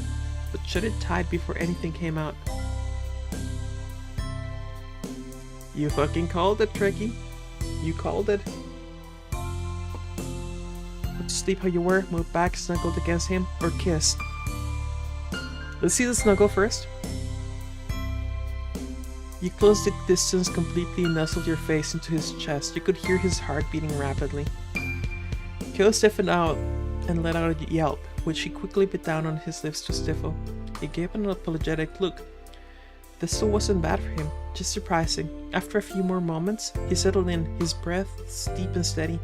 but shut it tight before anything came out. You fucking called it, Trekkie. You called it. Put to sleep how you were, moved back, snuggled against him, or kissed. Let's see the snuggle first. You closed the distance completely and nestled your face into his chest. You could hear his heart beating rapidly. Kyo stiffened out and let out a yelp, which he quickly bit down on his lips to stifle. He gave an apologetic look. This still wasn't bad for him, just surprising. After a few more moments, he settled in, his breath deep and steady.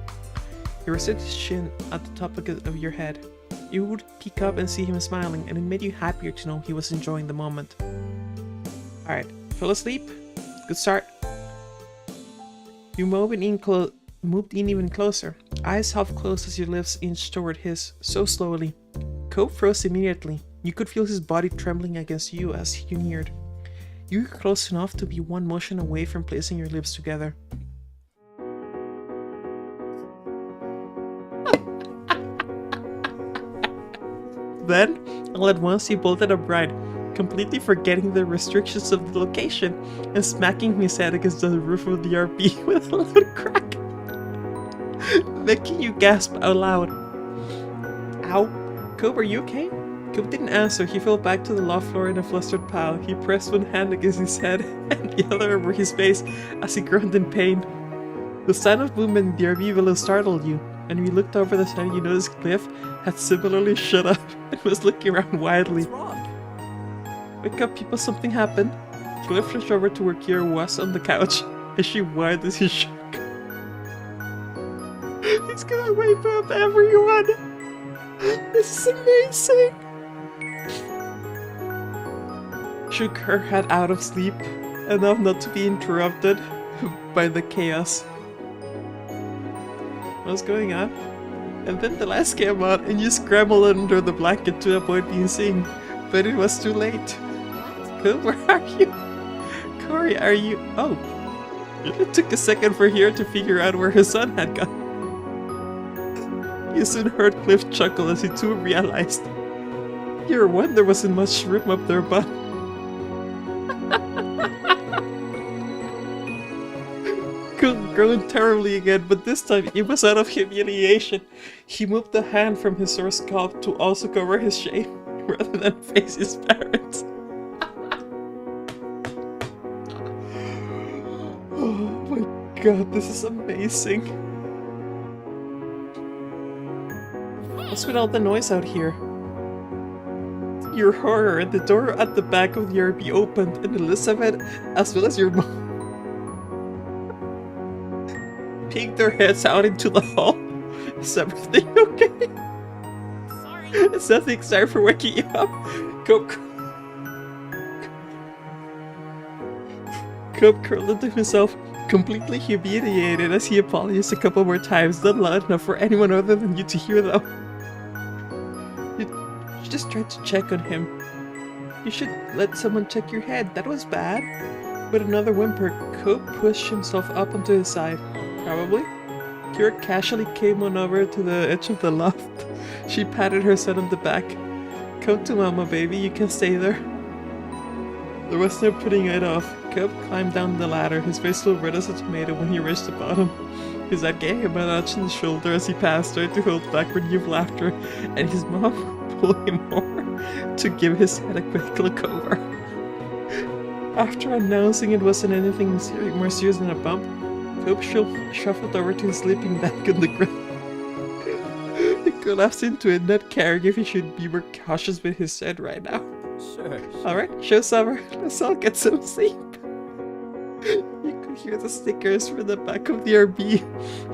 He rested his chin at the top of your head. You would peek up and see him smiling, and it made you happier to know he was enjoying the moment. Alright, fell asleep? Good start. You moved in even closer, eyes half closed as your lips inched toward his, so slowly. Cope froze immediately. You could feel his body trembling against you as you neared. You were close enough to be one motion away from placing your lips together. Then, all at once, he bolted upright, completely forgetting the restrictions of the location, and smacking his head against the roof of the RV with a loud crack, making you gasp out loud. Ow. Cope, are you okay? Cope didn't answer. He fell back to the loft floor in a flustered pile. He pressed one hand against his head and the other over his face as he groaned in pain. The sound of movement in the RV below startled you, and when you looked over the side, you noticed Cliff had similarly shut up and was looking around wildly. What's wrong? Wake up, people, something happened. Cliff rushed over to where Kira was on the couch, and she whined as he shook. He's gonna wake up everyone! This is amazing! Shook her head out of sleep, enough not to be interrupted by the chaos. What's going on? And then the lights came out and you scrambled under the blanket to avoid being seen, but it was too late. Cope, where are you? Corey, are you? Oh. It took a second for her to figure out where her son had gone. You soon heard Cliff chuckle as he too realized. Your wonder wasn't much room up there, but groaned terribly again, but this time it was out of humiliation. He moved the hand from his sore scalp to also cover his shame, rather than face his parents. Oh my god, this is amazing. What's with all the noise out here? To your horror, the door at the back of the RV opened, and Elizabeth, as well as your mom, peeked their heads out into the hall. Is everything okay? Sorry. Is nothing sorry for waking you up? Cope curled into himself, completely humiliated as he apologized a couple more times, not loud enough for anyone other than you to hear them. You just tried to check on him. You should let someone check your head. That was bad. With another whimper, Cope pushed himself up onto his side. Probably. Kira casually came on over to the edge of the loft. She patted her son on the back. Come to mama, baby. You can stay there. There was no putting it off. Cope climbed down the ladder, his face still red as a tomato when he reached the bottom. His dad gave him a nudge on the shoulder as he passed, trying to hold back renewed laughter, and his mom pulled him over to give his head a quick look over. After announcing it wasn't anything more serious than a bump, Cope shuffled over to his sleeping bag on the ground. He collapsed into it, not caring if he should be more cautious with his head right now. Sure. Alright, show's over. Let's all get some sleep. You could hear the stickers from the back of the RB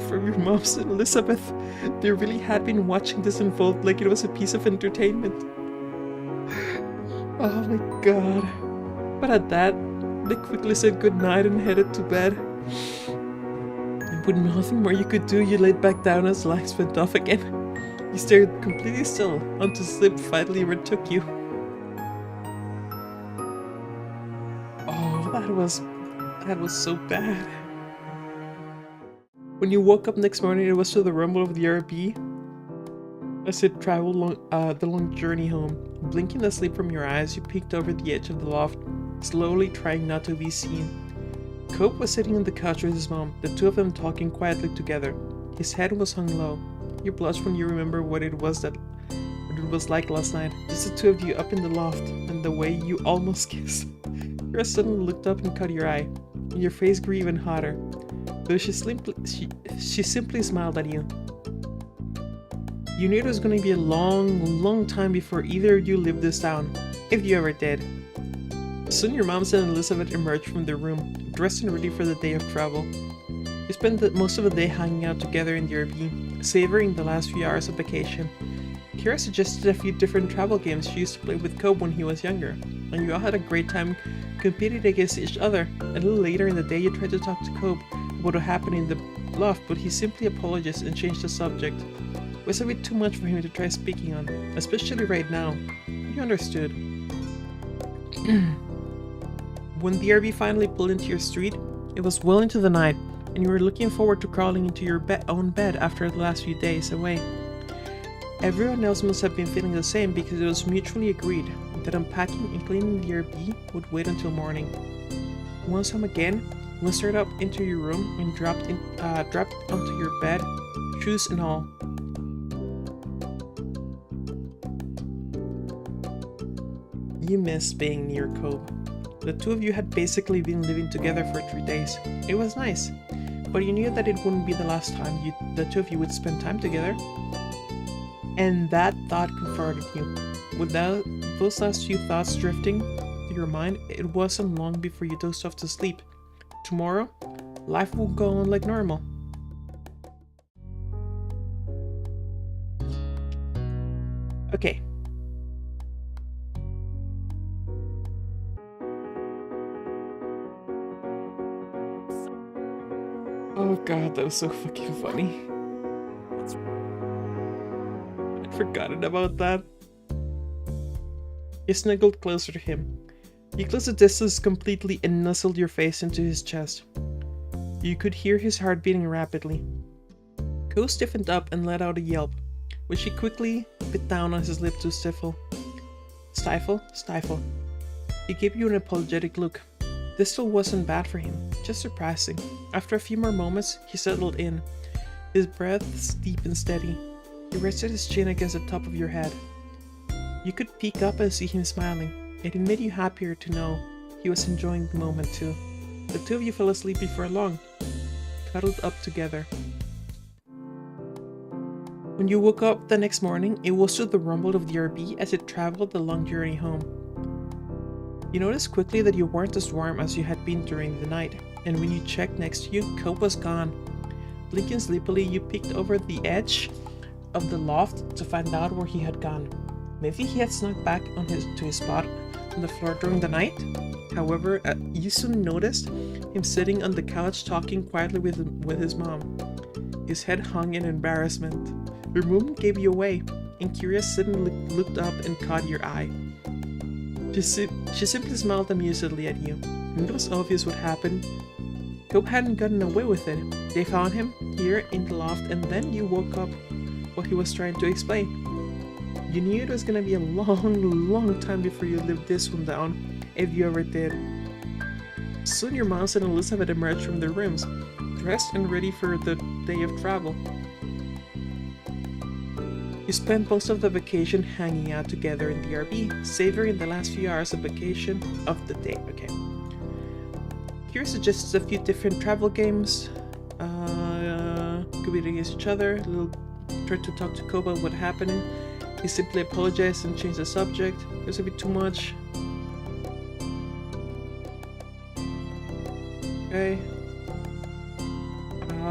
from your moms and Elizabeth. They really had been watching this unfold like it was a piece of entertainment. Oh my god. But at that, they quickly said goodnight and headed to bed. And with nothing more you could do, you laid back down as lights went off again. You stared completely still until sleep finally overtook you. Oh, that was so bad. When you woke up next morning, it was to the rumble of the RB as it traveled the long journey home. Blinking the sleep from your eyes, you peeked over the edge of the loft, slowly trying not to be seen. Cope was sitting on the couch with his mom, the two of them talking quietly together. His head was hung low. You blush when you remember what it was like last night, just the two of you up in the loft, and the way you almost kissed. Kira suddenly looked up and caught your eye, and your face grew even hotter, though she simply smiled at you. You knew it was going to be a long time before either of you lived this down, if you ever did. Soon your moms and Elizabeth emerged from their room, dressed and ready for the day of travel. You spent most of the day hanging out together in the RV, savoring the last few hours of vacation. Kira suggested a few different travel games she used to play with Cope when he was younger, and you all had a great time competing against each other. A little later in the day, you tried to talk to Cope about what happened in the loft, but he simply apologized and changed the subject. It was a bit too much for him to try speaking on, especially right now. You understood. When the RV finally pulled into your street, it was well into the night, and you were looking forward to crawling into your own bed after the last few days away. Everyone else must have been feeling the same because it was mutually agreed that unpacking and cleaning the RV would wait until morning. Once home again, you started up into your room and dropped onto your bed, shoes and all. You missed being near Cope. The two of you had basically been living together for 3 days. It was nice, but you knew that it wouldn't be the last time the two of you would spend time together. And that thought comforted you. Without those last few thoughts drifting through your mind, it wasn't long before you dozed off to sleep. Tomorrow, life will go on like normal. Okay. Oh god, that was so fucking funny. I'd forgotten about that. You snuggled closer to him. You closed the distance completely and nuzzled your face into his chest. You could hear his heart beating rapidly. Ko stiffened up and let out a yelp, which he quickly bit down on his lip to stifle. Stifle. He gave you an apologetic look. This still wasn't bad for him, just surprising. After a few more moments, he settled in, his breaths deep and steady. He rested his chin against the top of your head. You could peek up and see him smiling. It made you happier to know he was enjoying the moment too. The two of you fell asleep before long, cuddled up together. When you woke up the next morning, it was to the rumble of the RV as it traveled the long journey home. You noticed quickly that you weren't as warm as you had been during the night, and when you checked next to you, Cope was gone. Blinking sleepily, you peeked over the edge of the loft to find out where he had gone. Maybe he had snuck back to his spot on the floor during the night. However, you soon noticed him sitting on the couch talking quietly with his mom. His head hung in embarrassment. Your movement gave you away, and Curious suddenly looked up and caught your eye. She simply smiled amusedly at you, and it was obvious what happened. Cope hadn't gotten away with it. They found him here in the loft, and then you woke up what he was trying to explain. You knew it was gonna be a long time before you lived this one down, if you ever did. Soon your Miles and Elizabeth emerged from their rooms, dressed and ready for the day of travel. You spent most of the vacation hanging out together in the RV, savoring the last few hours of vacation of the day. Okay. Here suggests a few different travel games. Competing against each other. Little tried to talk to Koba about what happened. He simply apologized and changed the subject. It was a bit too much. Okay.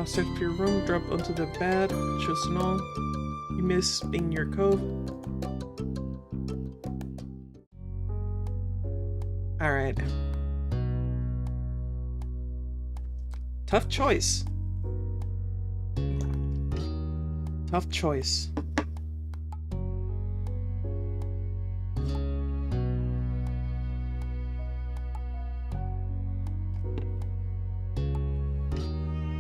Search for your room, drop onto the bed, choose all. You miss being near Cove. Alright. Tough choice. Tough choice.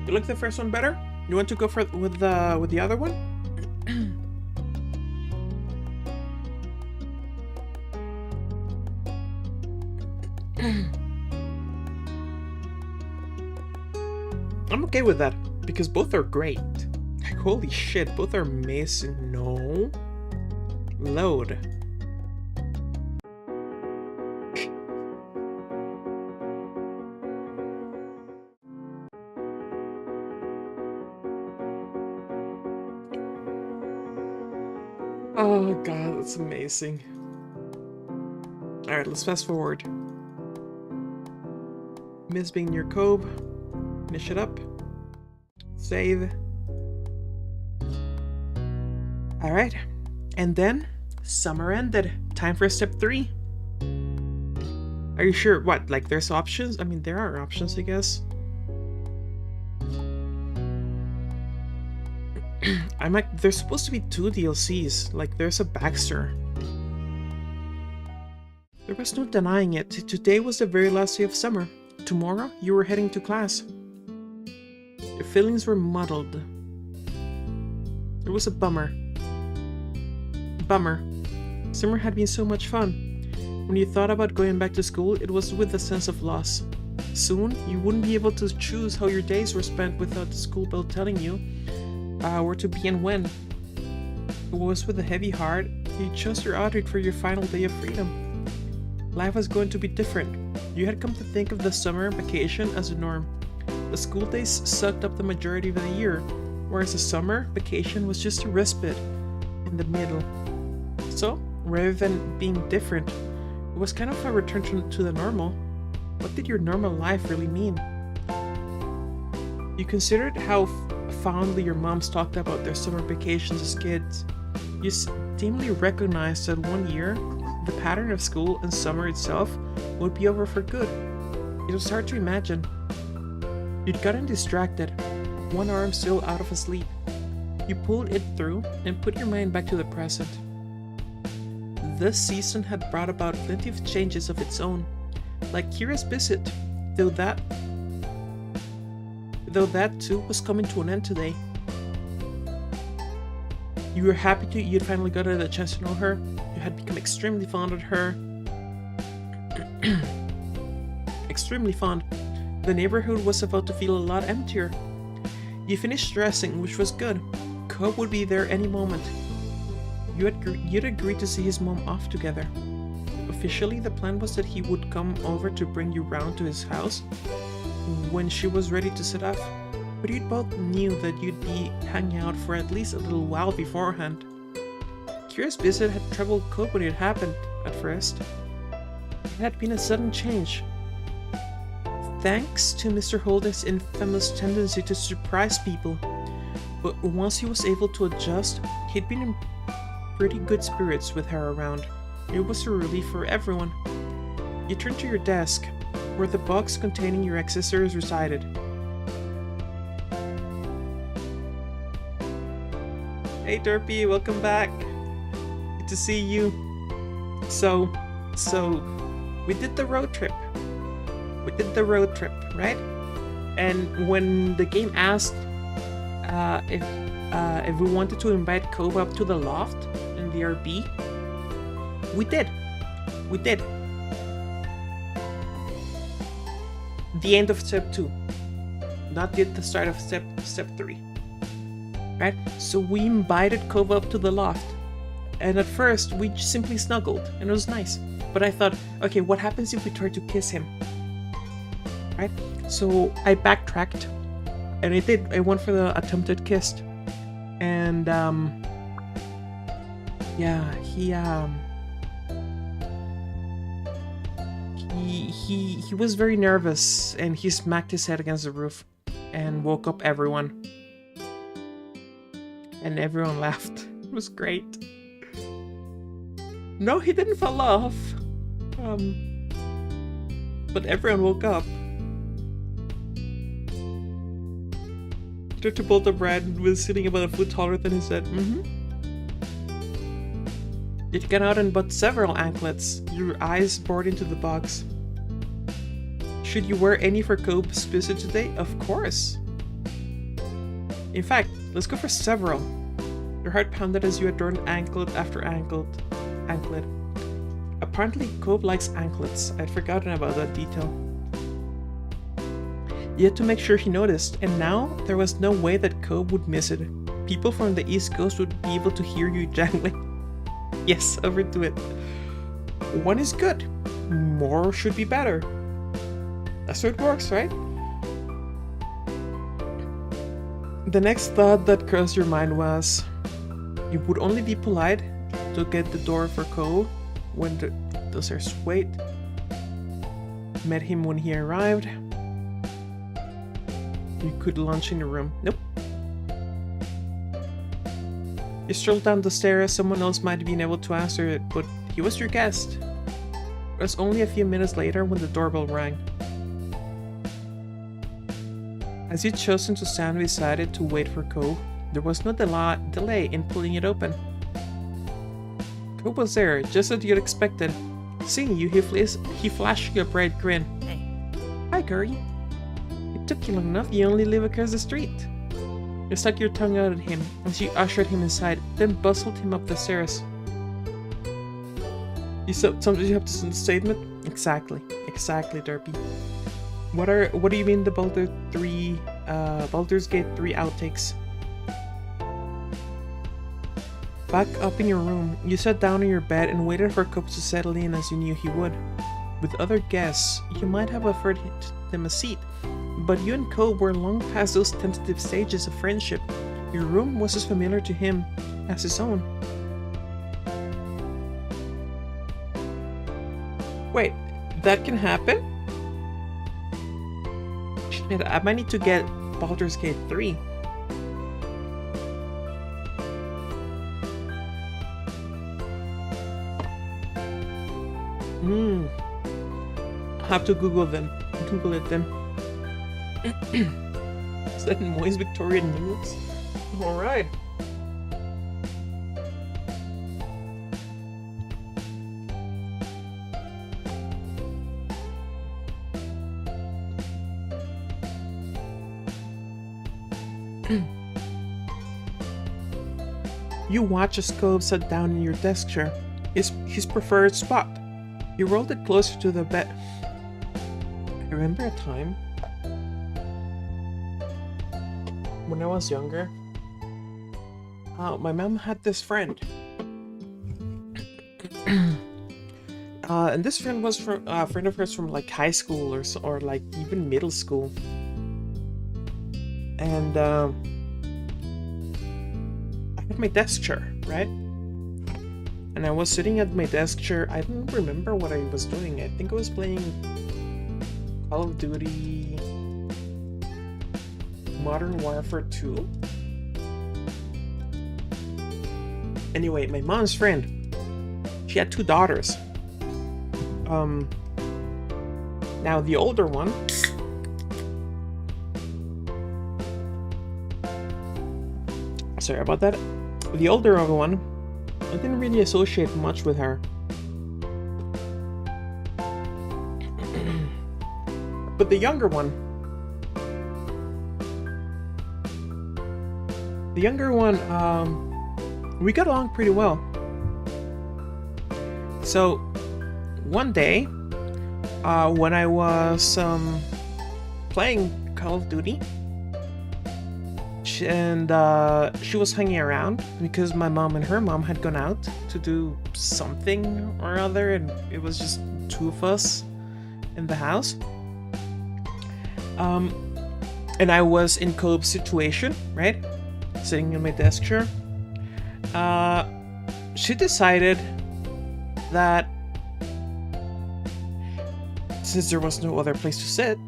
You like the first one better? You want to go for with the other one? I'm okay with that because both are great. Like, holy shit, both are amazing. No. Load. Oh god, that's amazing. Alright, let's fast forward. Miss being near Cove. Finish it up. Save. Alright. And then, summer ended. Time for step 3. Are you sure? What, like there's options? I mean, there are options, I guess. I'm like, there's supposed to be 2 DLCs. Like, there's a Baxter. There was no denying it. Today was the very last day of summer. Tomorrow, you were heading to class. Your feelings were muddled. It was a bummer. Summer had been so much fun. When you thought about going back to school, it was with a sense of loss. Soon, you wouldn't be able to choose how your days were spent without the school bell telling you where to be and when. It was with a heavy heart you chose your outfit for your final day of freedom. Life was going to be different. You had come to think of the summer vacation as the norm. The school days sucked up the majority of the year, whereas the summer vacation was just a respite in the middle. So, rather than being different, it was kind of a return to the normal. What did your normal life really mean? You considered how fondly your moms talked about their summer vacations as kids. You dimly recognized that one year, the pattern of school and summer itself would be over for good. It was hard to imagine. You'd gotten distracted, one arm still out of asleep. You pulled it through and put your mind back to the present. This season had brought about plenty of changes of its own, like Kira's visit, though that too was coming to an end today. You were happy you'd finally gotten a chance to know her. You had become extremely fond of her. Extremely fond. The neighborhood was about to feel a lot emptier. You finished dressing, which was good. Cobb would be there any moment. You'd agreed to see his mom off together. Officially, the plan was that he would come over to bring you round to his house when she was ready to set off, but you both knew that you'd be hanging out for at least a little while beforehand. Kira's visit had troubled Cobb when it happened at first. It had been a sudden change. Thanks to Mr. Holden's infamous tendency to surprise people, but once he was able to adjust, he'd been in pretty good spirits with her around. It was a relief for everyone. You turned to your desk, where the box containing your accessories resided. Hey Derpy, welcome back. Good to see you. So we did the road trip. Right? And when the game asked if we wanted to invite Koba up to the loft in the RB, we did. the end of step 2, not yet the start of step 3. Right? So we invited Cove up to the loft, and at first we just simply snuggled, and it was nice. But I thought, okay, what happens if we try to kiss him? Right? So I backtracked, and I did. I went for the attempted kiss, and yeah, he was very nervous, and he smacked his head against the roof and woke up everyone. And everyone laughed. It was great. No, he didn't fall off. But everyone woke up. Dr. Bolter Brad was sitting about a foot taller than his head. You'd gone out and bought several anklets, your eyes bored into the box. Should you wear any for Cove's visit today? Of course. In fact, let's go for several. Your heart pounded as you adorned anklet after anklet. Apparently, Cove likes anklets. I'd forgotten about that detail. You had to make sure he noticed, and now there was no way that Cove would miss it. People from the East Coast would be able to hear you jangling. Yes, overdo it. One is good. More should be better. That's how it works, right? The next thought that crossed your mind was, it would only be polite to get the door for Cove when the stairs wait. Met him when he arrived. You could lunch in your room. Nope. You strolled down the stairs. Someone else might have been able to answer it, but he was your guest. It was only a few minutes later when the doorbell rang. As you'd chosen to stand beside it to wait for Cove, there was no delay in pulling it open. Cove was there, just as you'd expected. Seeing you, he flashed you a bright grin. Hey. Hi, Curry. It took you long enough, you only live across the street. You stuck your tongue out at him as you ushered him inside, then bustled him up the stairs. Sometimes you have to send a statement? Exactly, Derpy. What do you mean the Baldur's Gate 3 outtakes? Back up in your room, you sat down in your bed and waited for Cove to settle in as you knew he would. With other guests, you might have offered them a seat, but you and Cove were long past those tentative stages of friendship. Your room was as familiar to him as his own. Wait, that can happen? Shit, I might need to get Baldur's Gate 3. I'll have to Google it then. Is that in Moist Victorian noodles? Alright. You watch as Cove sat down in your desk chair, his preferred spot. You rolled it closer to the bed. I remember a time when I was younger. My mom had this friend. And this friend was from a friend of hers from like high school or like even middle school. And I had my desk chair, right? And I was sitting at my desk chair. I don't remember what I was doing. I think I was playing Call of Duty Modern Warfare 2. Anyway, my mom's friend, she had 2 daughters. Now the older one, sorry about that. The older one, I didn't really associate much with her. But the younger one, we got along pretty well. So one day, when I was playing Call of Duty. And she was hanging around because my mom and her mom had gone out to do something or other, and it was just two of us in the house. And I was in Cope's situation, right? Sitting in my desk chair. She decided that since there was no other place to sit,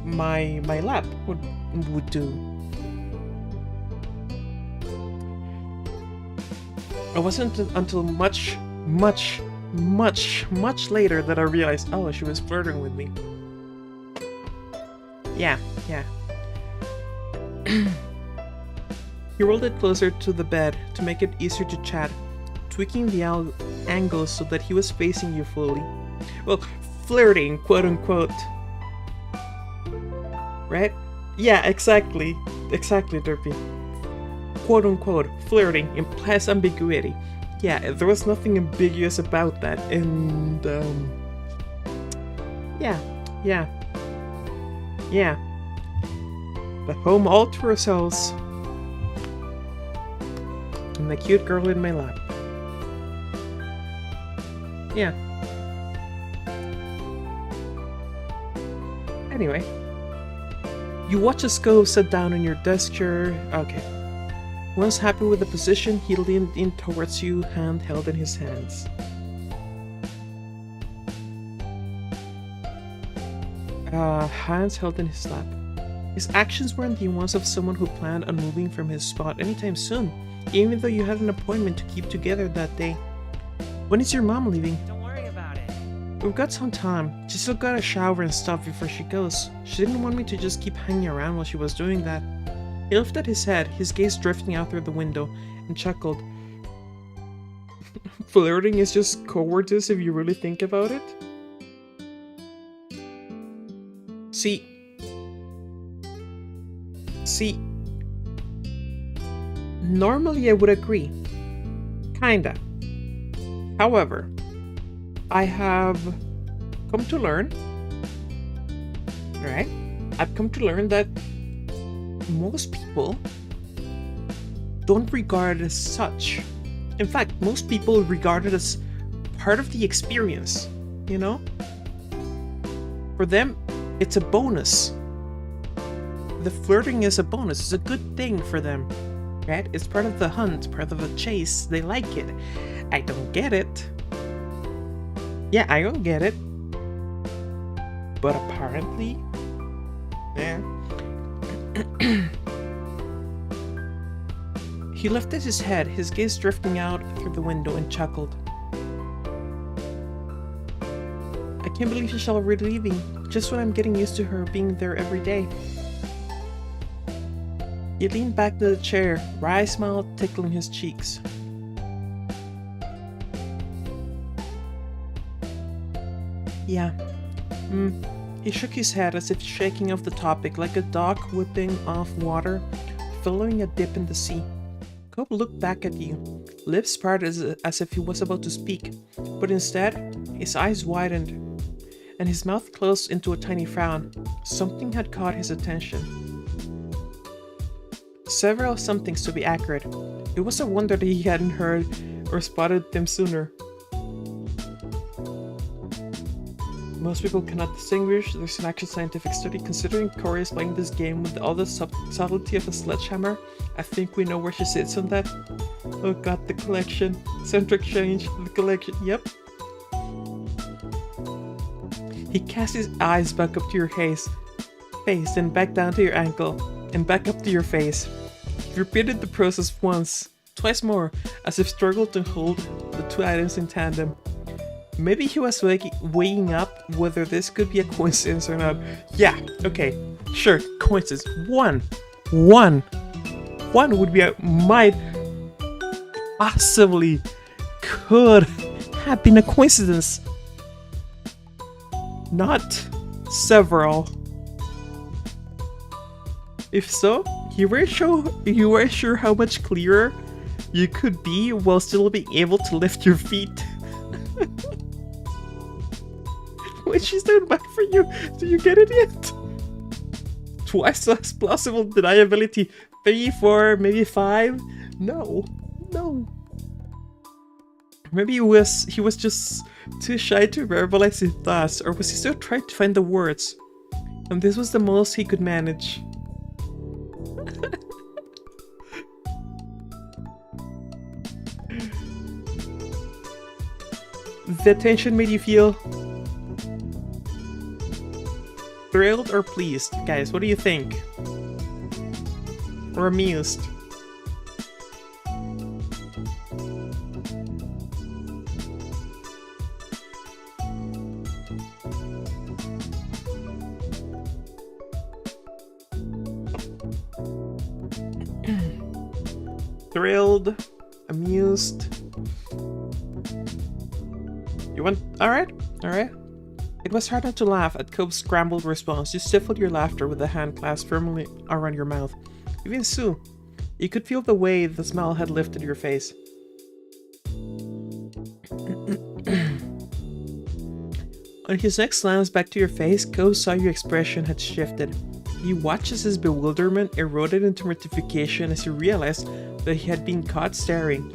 my lap would do. It wasn't until much later that I realized, oh, she was flirting with me. Yeah. He rolled it closer to the bed to make it easier to chat, tweaking the angle so that he was facing you fully. Well, flirting, quote unquote. Right? Yeah, exactly, Derpy. Quote unquote, flirting implies ambiguity. Yeah, there was nothing ambiguous about that, and yeah. The home all to ourselves, and the cute girl in my lap. Yeah. Anyway. You watch as Cove sat down in your desk chair. Okay. Once happy with the position, he leaned in towards you, hand held in his hands. Hands held in his lap. His actions weren't the ones of someone who planned on moving from his spot anytime soon, even though you had an appointment to keep together that day. When is your mom leaving? Don't worry about it. We've got some time. She still got a shower and stuff before she goes. She didn't want me to just keep hanging around while she was doing that. He lifted his head, his gaze drifting out through the window, and chuckled. Flirting is just cowardice if you really think about it. See, normally I would agree. Kinda. However, I have come to learn, right? I've come to learn that most people don't regard it as such. In fact, most people regard it as part of the experience, you know? For them, it's a bonus. The flirting is a bonus. It's a good thing for them, right? It's part of the hunt, part of the chase. They like it. I don't get it. Yeah, I don't get it. But apparently, yeah. He lifted his head, his gaze drifting out through the window, and chuckled. I can't believe she's already leaving, just when I'm getting used to her being there every day. He leaned back to the chair, wry smile tickling his cheeks. Yeah. He shook his head as if shaking off the topic, like a dog whipping off water, following a dip in the sea. Cope looked back at you, lips parted as if he was about to speak, but instead, his eyes widened, and his mouth closed into a tiny frown. Something had caught his attention. Several somethings, to be accurate. It was a wonder that he hadn't heard or spotted them sooner. Most people cannot distinguish. There's an actual scientific study considering Corey is playing this game with all the subtlety of a sledgehammer. I think we know where she sits on that. Oh god, the collection. Centric change, the collection, yep. He cast his eyes back up to your face, then back down to your ankle, and back up to your face. He repeated the process once, twice more, as if struggled to hold the two items in tandem. Maybe he was weighing up whether this could be a coincidence or not. Yeah, okay, sure, coincidence. One would be might possibly could have been a coincidence. Not several. If so, you were sure how much clearer you could be while still being able to lift your feet. Wait, she's doing bad for you. Do you get it yet? Twice as plausible deniability. 3, 4, maybe 5? No. No. Maybe he was just too shy to verbalize his thoughts, or was he still trying to find the words? And this was the most he could manage. The tension made you feel thrilled or pleased? Guys, what do you think? Or amused? Thrilled, amused. You want? Alright, alright. It was hard not to laugh at Cope's scrambled response. You stifled your laughter with a hand clasped firmly around your mouth. Even Sue, you could feel the way the smile had lifted your face. On his next glance back to your face, Cope saw your expression had shifted. He watched as his bewilderment eroded into mortification as he realized that he had been caught staring.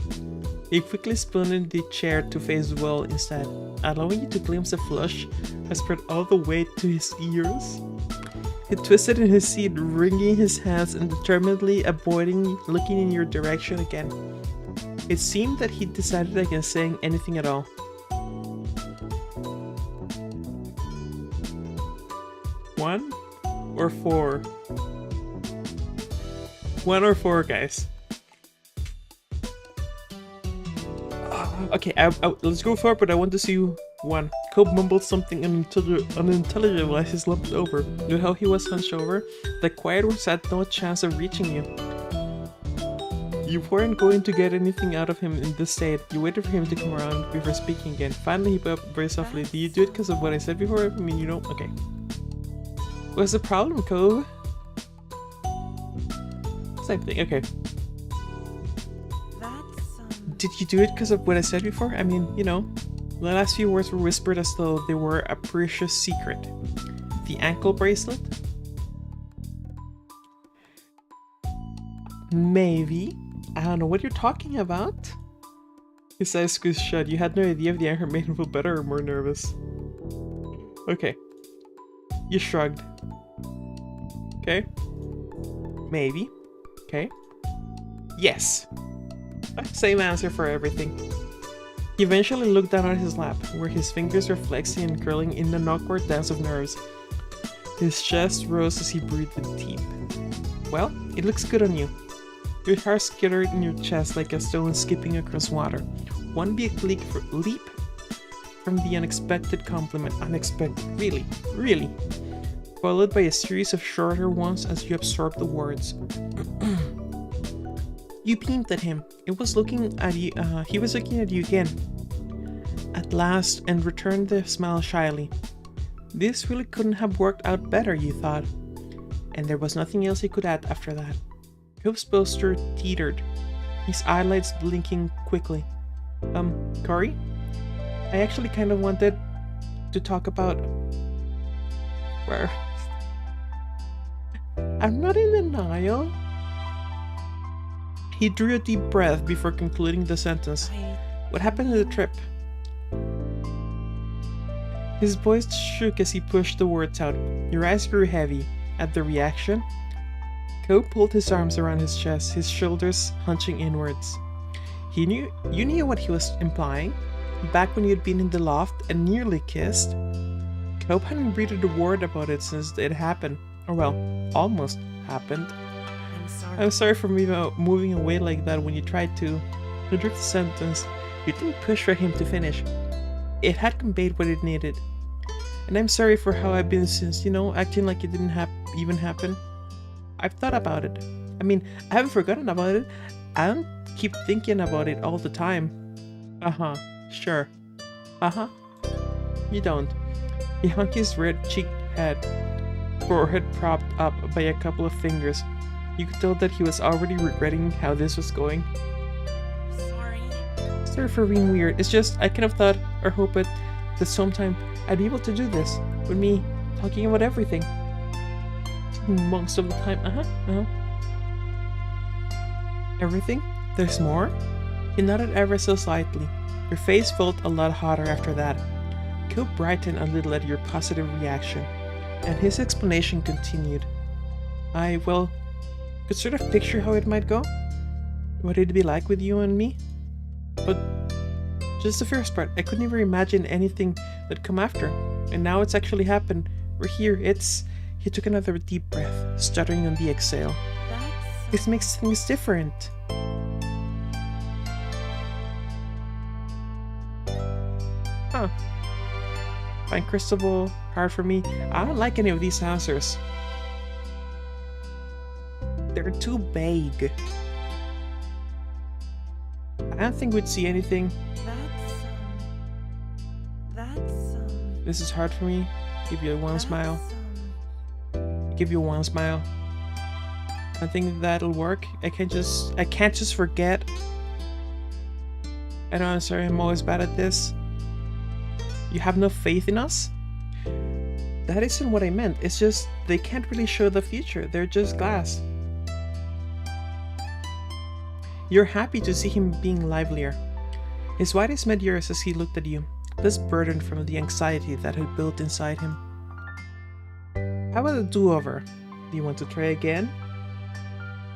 He quickly spun in the chair to face Will instead, allowing you to glimpse a flush that spread all the way to his ears. He twisted in his seat, wringing his hands and determinedly avoiding looking in your direction again. It seemed that he decided against saying anything at all. One or four? 1 or 4, guys. Okay, let's go for it, but I want to see 1. Cope mumbled something unintelligible as he slumped over. Knew how he was hunched over? The quiet ones had no chance of reaching you. You weren't going to get anything out of him in this state. You waited for him to come around before speaking again. Finally, he put up very softly. Did you do it because of what I said before? I mean, you don't? Okay. What's the problem, Cope? Same thing, okay. Did you do it because of what I said before? I mean, you know, the last few words were whispered as though they were a precious secret. The ankle bracelet? Maybe. I don't know what you're talking about. His eyes squeezed shut. You had no idea if the anchor made him feel better or more nervous. Okay. You shrugged. Okay. Maybe. Okay. Yes. Same answer for everything. He eventually looked down at his lap, where his fingers were flexing and curling in an awkward dance of nerves. His chest rose as he breathed deep. Well, it looks good on you. Your heart skittered in your chest like a stone skipping across water. One big leap from the unexpected compliment. Unexpected, really, really. Followed by a series of shorter ones as you absorbed the words. You beamed at him. It was looking at you. He was looking at you again. At last, and returned the smile shyly. This really couldn't have worked out better, you thought. And there was nothing else he could add after that. Cope's posture teetered, his eyelids blinking quickly. Corey? I actually kind of wanted to talk about... Where? I'm not in denial. He drew a deep breath before concluding the sentence. What happened to the trip? His voice shook as he pushed the words out. Your eyes grew heavy. At the reaction, Cope pulled his arms around his chest, his shoulders hunching inwards. You knew what he was implying. Back when you'd been in the loft and nearly kissed. Cope hadn't breathed a word about it since it happened. Or well, almost happened. I'm sorry for moving away like that when you tried to. To drift the sentence, you didn't push for him to finish. It had conveyed what it needed. And I'm sorry for how I've been since, acting like it didn't even happen. I've thought about it. I mean, I haven't forgotten about it. I don't keep thinking about it all the time. Uh-huh, sure. Uh-huh. You don't. He hung his red-cheeked head, forehead propped up by a couple of fingers. You could tell that he was already regretting how this was going. Sorry. Sorry for being weird. It's just, I kind of thought or hoped that sometime I'd be able to do this, with me talking about everything. Most of the time, Everything? There's more? He nodded ever so slightly. Your face felt a lot hotter after that. Cope brightened a little at your positive reaction, and his explanation continued. I, well, could sort of picture how it might go. What it'd be like with you and me. But just the first part, I couldn't even imagine anything that'd come after. And now it's actually happened. We're here, He took another deep breath, stuttering on the exhale. This makes things different. Huh. Fine, Cristobal, hard for me. I don't like any of these answers. They're too vague. I don't think we'd see anything. This is hard for me. Give you one smile. Give you one smile. I think that'll work. I can't just forget. I know, I'm sorry, I'm always bad at this. You have no faith in us? That isn't what I meant. It's just they can't really show the future. They're just glass. You're happy to see him being livelier. His white eyes met yours as he looked at you, less burdened from the anxiety that had built inside him. How about a do-over? Do you want to try again?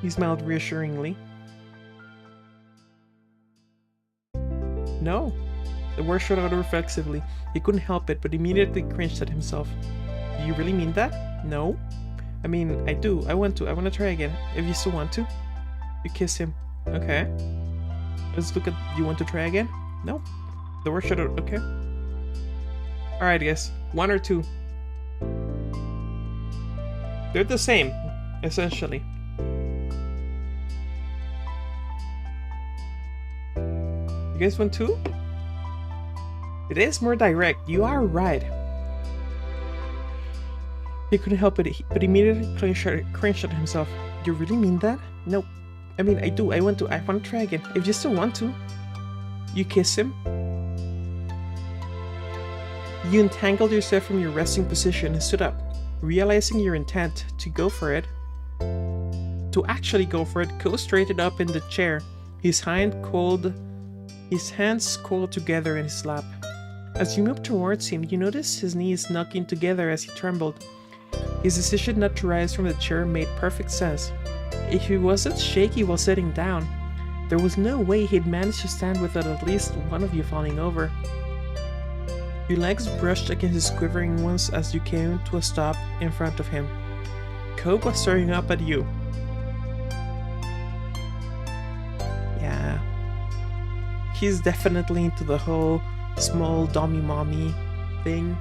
He smiled reassuringly. No. The word shot out reflexively. He couldn't help it, but immediately cringed at himself. Do you really mean that? No. I mean, I do. I want to try again. If you still want to. You kiss him. Okay. Let's look at... Do you want to try again? No. The word shot out. Okay. Alright, guys. 1 or 2. They're the same, essentially. You guys want 2? It is more direct. You are right. He couldn't help it, but immediately cringed at himself. You really mean that? No. I mean, I do. I want to try again. If you still want to. You kiss him. You entangled yourself from your resting position and stood up, realizing your intent to go for it. To actually go for it, Ko straightened up in the chair, his hands coiled together in his lap. As you moved towards him, you noticed his knees knocking together as he trembled. His decision not to rise from the chair made perfect sense. If he wasn't shaky while sitting down, there was no way he'd manage to stand without at least one of you falling over. Your legs brushed against his quivering ones as you came to a stop in front of him. Cope was staring up at you. Yeah. He's definitely into the whole small dummy mommy thing.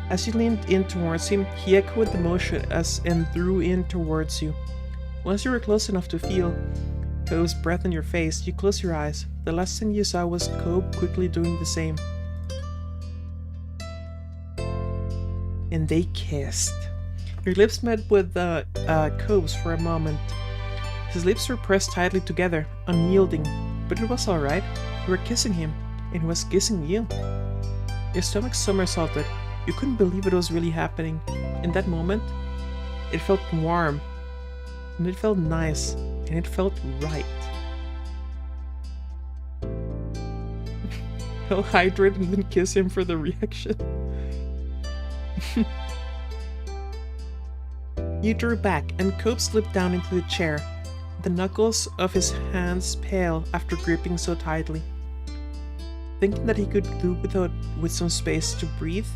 As you leaned in towards him, he echoed the motion and drew in towards you. Once you were close enough to feel Cope's breath on your face, you closed your eyes. The last thing you saw was Cope quickly doing the same. And they kissed. Your lips met with Cope's for a moment. His lips were pressed tightly together, unyielding, but it was alright. You were kissing him, and he was kissing you. Your stomach somersaulted. You couldn't believe it was really happening. In that moment, it felt warm, and it felt nice, and it felt right. He'll hydrate and then kiss him for the reaction. You drew back, and Cope slipped down into the chair, the knuckles of his hands pale after gripping so tightly. Thinking that he could do with some space to breathe,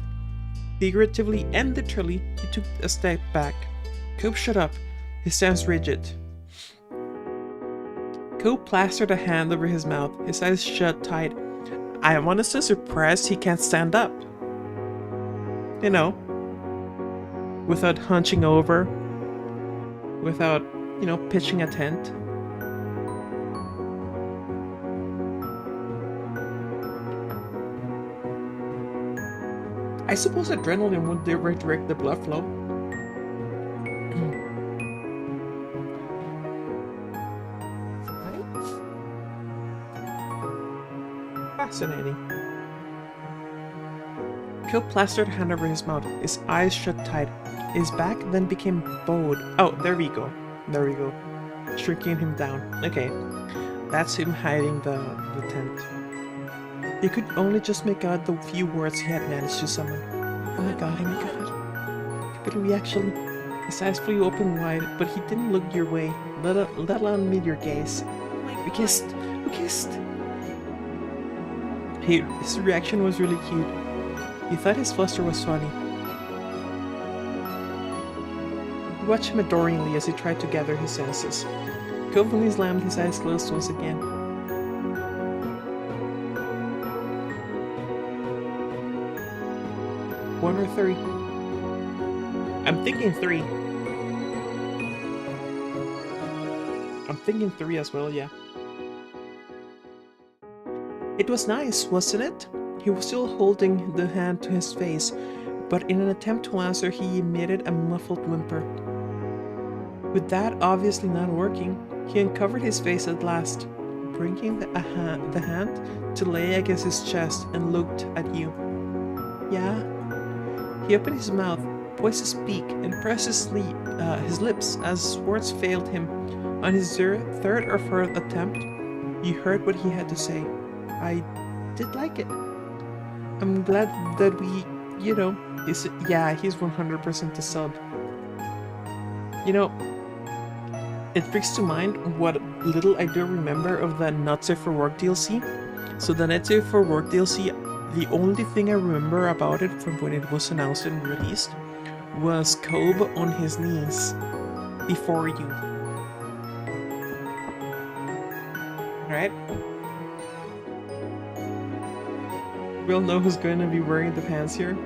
figuratively and literally, he took a step back. Cope shut up, his stance rigid. Cope plastered a hand over his mouth, his eyes shut tight. I am honestly surprised he can't stand up. You know, without hunching over, without, pitching a tent. I suppose adrenaline would redirect the blood flow. Fascinating. Kel plastered a hand over his mouth. His eyes shut tight. His back then became bowed. Oh, there we go. There we go. Shrinking him down. Okay. That's him hiding the tent. He could only just make out the few words he had managed to summon. Oh my god, oh my god. But we actually... His eyes flew open wide, but he didn't look your way, let alone meet your gaze. We kissed. We kissed. His reaction was really cute. He thought his fluster was funny. He watched him adoringly as he tried to gather his senses. Covenly slammed his eyes closed once again. One or three? I'm thinking three. I'm thinking three as well, yeah. It was nice, wasn't it? He was still holding the hand to his face, but in an attempt to answer, he emitted a muffled whimper. With that obviously not working, he uncovered his face at last, bringing the hand to lay against his chest and looked at you. Yeah? He opened his mouth, poised to speak, and pressed his lips as words failed him. On his third or fourth attempt, you heard what he had to say. I did like it. I'm glad that we, you know, he's 100% a sub. You know, it brings to mind what little I do remember of the Not Safe for Work DLC. So the Not Safe for Work DLC, the only thing I remember about it from when it was announced and released was Cobb on his knees before you. Right? We'll know who's going to be wearing the pants here.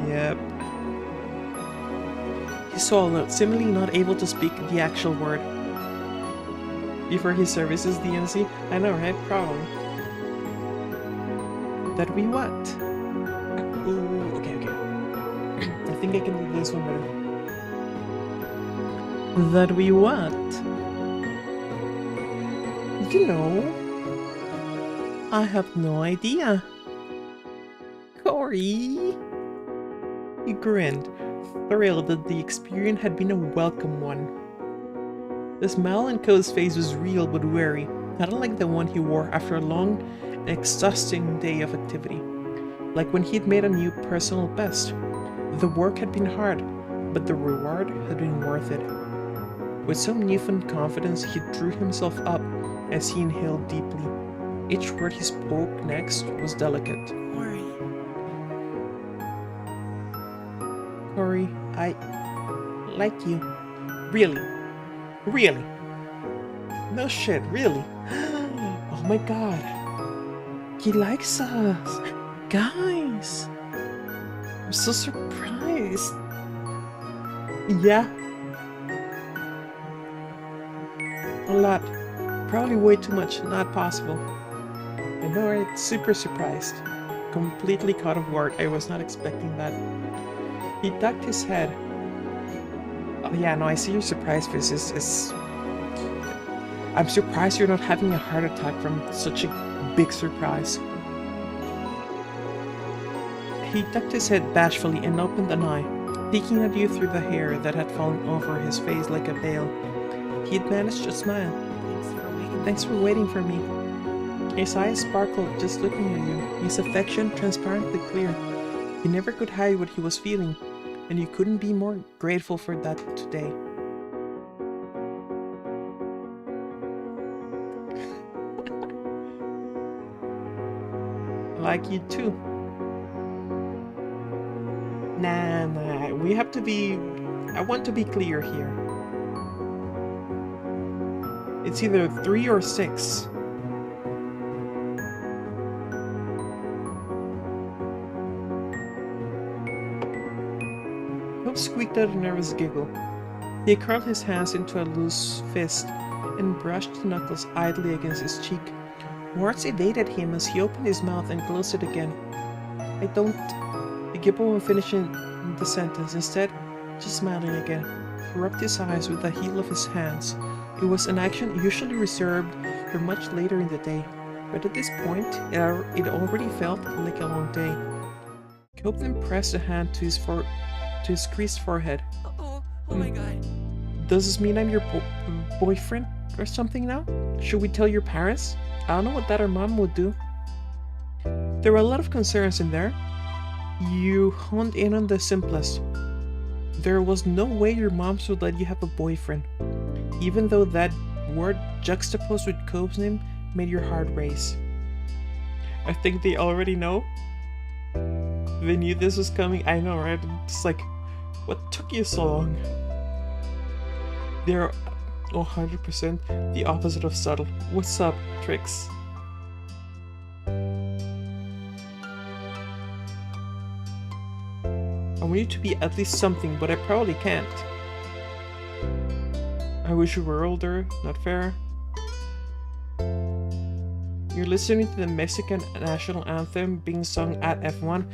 Yep. He swallowed, seemingly not able to speak the actual word. Before his services, DNC? I know, right? Probably. That we what? Ooh, okay. I think I can do this one better. That we what? You know, I have no idea. Corey! He grinned, thrilled that the experience had been a welcome one. The smile on Co's face was real but wary, not unlike the one he wore after a long and exhausting day of activity. Like when he'd made a new personal best. The work had been hard, but the reward had been worth it. With some newfound confidence, he drew himself up as he inhaled deeply. Each word he spoke next was delicate. Corey, I like you. Really? Really? No shit, really? Oh my god. He likes us. Guys. I'm so surprised. Yeah. A lot. Probably way too much. Not possible. I know, right? Super surprised. Completely caught off guard. I was not expecting that. He ducked his head. Oh yeah, no, I see your surprise face. I'm surprised you're not having a heart attack from such a big surprise. He ducked his head bashfully and opened an eye, peeking at you through the hair that had fallen over his face like a veil. He'd managed to smile. Thanks for waiting for me. His eyes sparkled just looking at you, his affection transparently clear. He never could hide what he was feeling, and you couldn't be more grateful for that today. Like you too. Nah, we have to be... I want to be clear here. It's either 3 or 6. Hope squeaked out a nervous giggle. He curled his hands into a loose fist and brushed the knuckles idly against his cheek. Words evaded him as he opened his mouth and closed it again. I don't... He giggled when finishing the sentence, instead just smiling again. He rubbed his eyes with the heel of his hands. It was an action usually reserved for much later in the day. but at this point, it already felt like a long day. Cope then pressed a hand to his creased forehead. Oh my god. Does this mean I'm your boyfriend or something now? Should we tell your parents? I don't know what Dad or Mom would do. There were a lot of concerns in there. You honed in on the simplest. There was no way your moms would let you have a boyfriend, even though that word juxtaposed with Cope's name made your heart race. I think they already know. They knew this was coming. I know, right? It's like, what took you so long? They're 100% the opposite of subtle. What's up, Trix? I want you to be at least something, but I probably can't. I wish you were older, not fair. You're listening to the Mexican national anthem being sung at F1.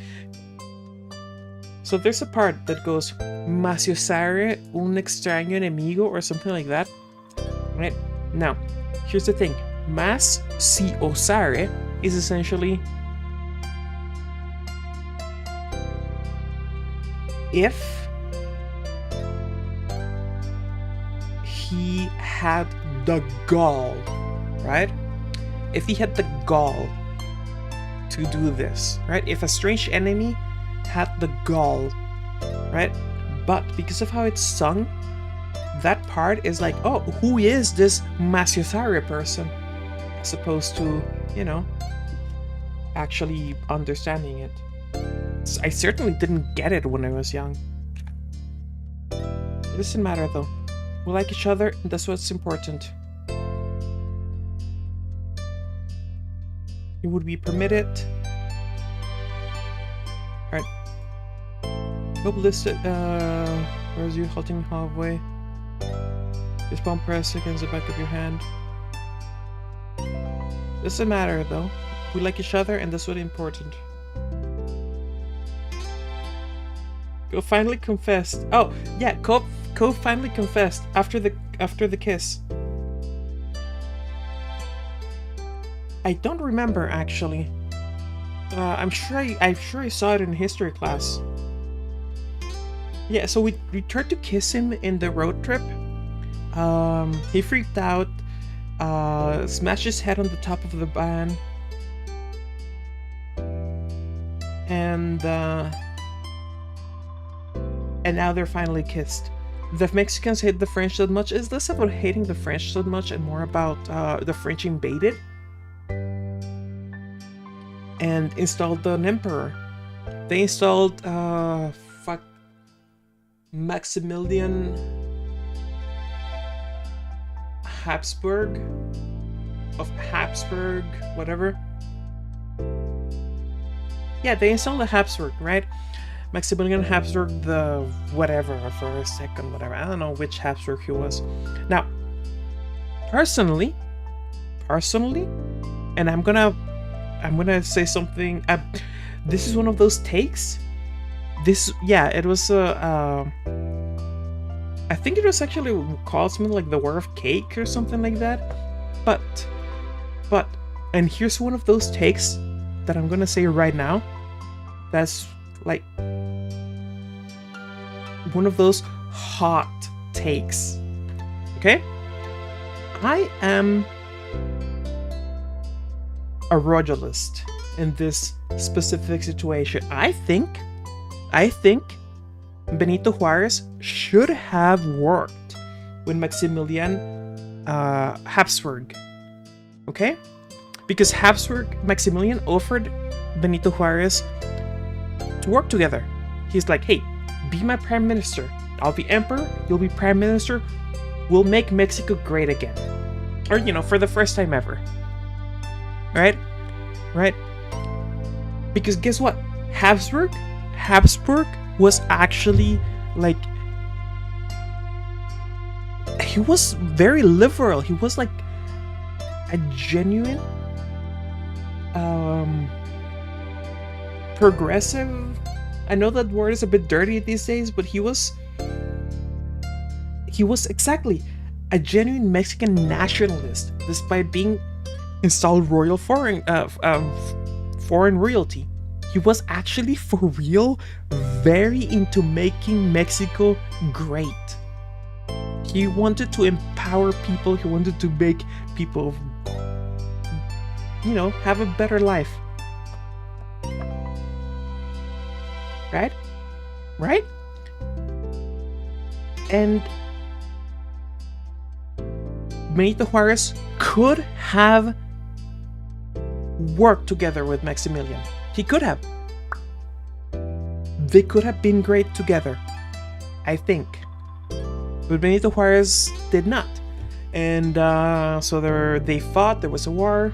So there's a part that goes, "Mas yo usare un extraño enemigo," or something like that. Right? Now, here's the thing. Mas si usare is essentially if he had the gall, right? If he had the gall to do this, right? If a strange enemy had the gall, right? But because of how it's sung, that part is like, oh, who is this Masiosare person? As opposed to, you know, actually understanding it. I certainly didn't get it when I was young. It doesn't matter though. We like each other, and that's what's important. It would be permitted. Alright. Hope listed, where is you halting halfway? Just palm press against the back of your hand. Doesn't matter though. We like each other, and that's what's important. Cope finally confessed. Oh, yeah, Cope finally confessed after the kiss. I don't remember actually. I'm sure I saw it in history class. Yeah, so we tried to kiss him in the road trip. He freaked out, smashed his head on the top of the van, and now they're finally kissed. The Mexicans hate the French that much. It's less about hating the French so much and more about the French invaded and installed an emperor. They installed Maximilian Habsburg of Habsburg, whatever. Yeah, they installed a Habsburg, right? Maximilian Habsburg, the whatever, for a second, whatever. I don't know which Habsburg he was. Now, personally, and I'm gonna say something. This is one of those takes. It was I think it was actually called something like the War of Cake or something like that. But, and here's one of those takes that I'm gonna say right now. That's like one of those hot takes. Okay? I am a royalist in this specific situation. I think Benito Juarez should have worked with Maximilian Habsburg. Okay? Because Maximilian offered Benito Juarez to work together. He's like, hey, be my prime minister. I'll be emperor, you'll be prime minister. We'll make Mexico great again. Or, you know, for the first time ever. Right? Because guess what? Habsburg was actually like, he was very liberal. He was like a genuine progressive. I know that word is a bit dirty these days, but he was exactly a genuine Mexican nationalist, despite being installed royal foreign royalty. He was actually, for real, very into making Mexico great. He wanted to empower people. He wanted to make people, have a better life. Right? Right? And Benito Juarez could have worked together with Maximilian. He could have. They could have been great together, I think. But Benito Juarez did not. And so they fought, there was a war,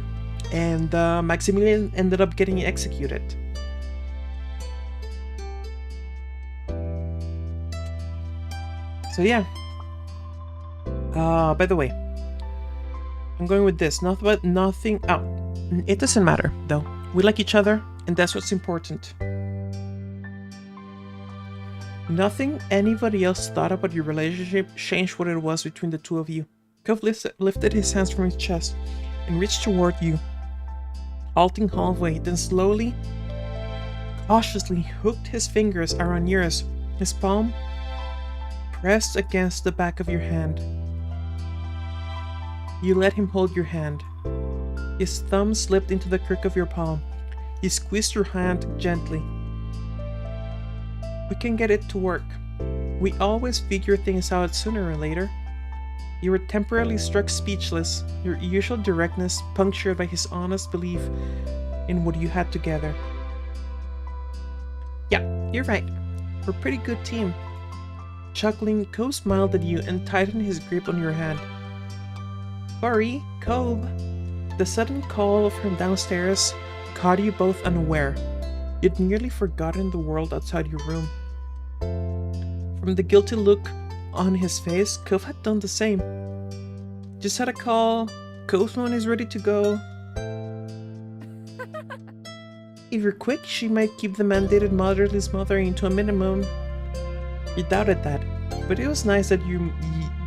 and Maximilian ended up getting executed. So yeah. By the way, I'm going with this. Nothing. Oh, it doesn't matter though. We like each other, and that's what's important. Nothing anybody else thought about your relationship changed what it was between the two of you. Cove lifted his hands from his chest and reached toward you, halting halfway, then slowly, cautiously hooked his fingers around yours, his palm pressed against the back of your hand. You let him hold your hand. His thumb slipped into the crook of your palm. He squeezed your hand gently. We can get it to work. We always figure things out sooner or later. You were temporarily struck speechless, your usual directness punctured by his honest belief in what you had together. Yeah, you're right. We're a pretty good team. Chuckling, Cove smiled at you and tightened his grip on your hand. Sorry, Cove. The sudden call from downstairs caught you both unaware. You'd nearly forgotten the world outside your room. From the guilty look on his face, Cove had done the same. Just had a call. Cove's phone is ready to go. If you're quick, she might keep the mandated motherly smothering to a minimum. You doubted that, but it was nice that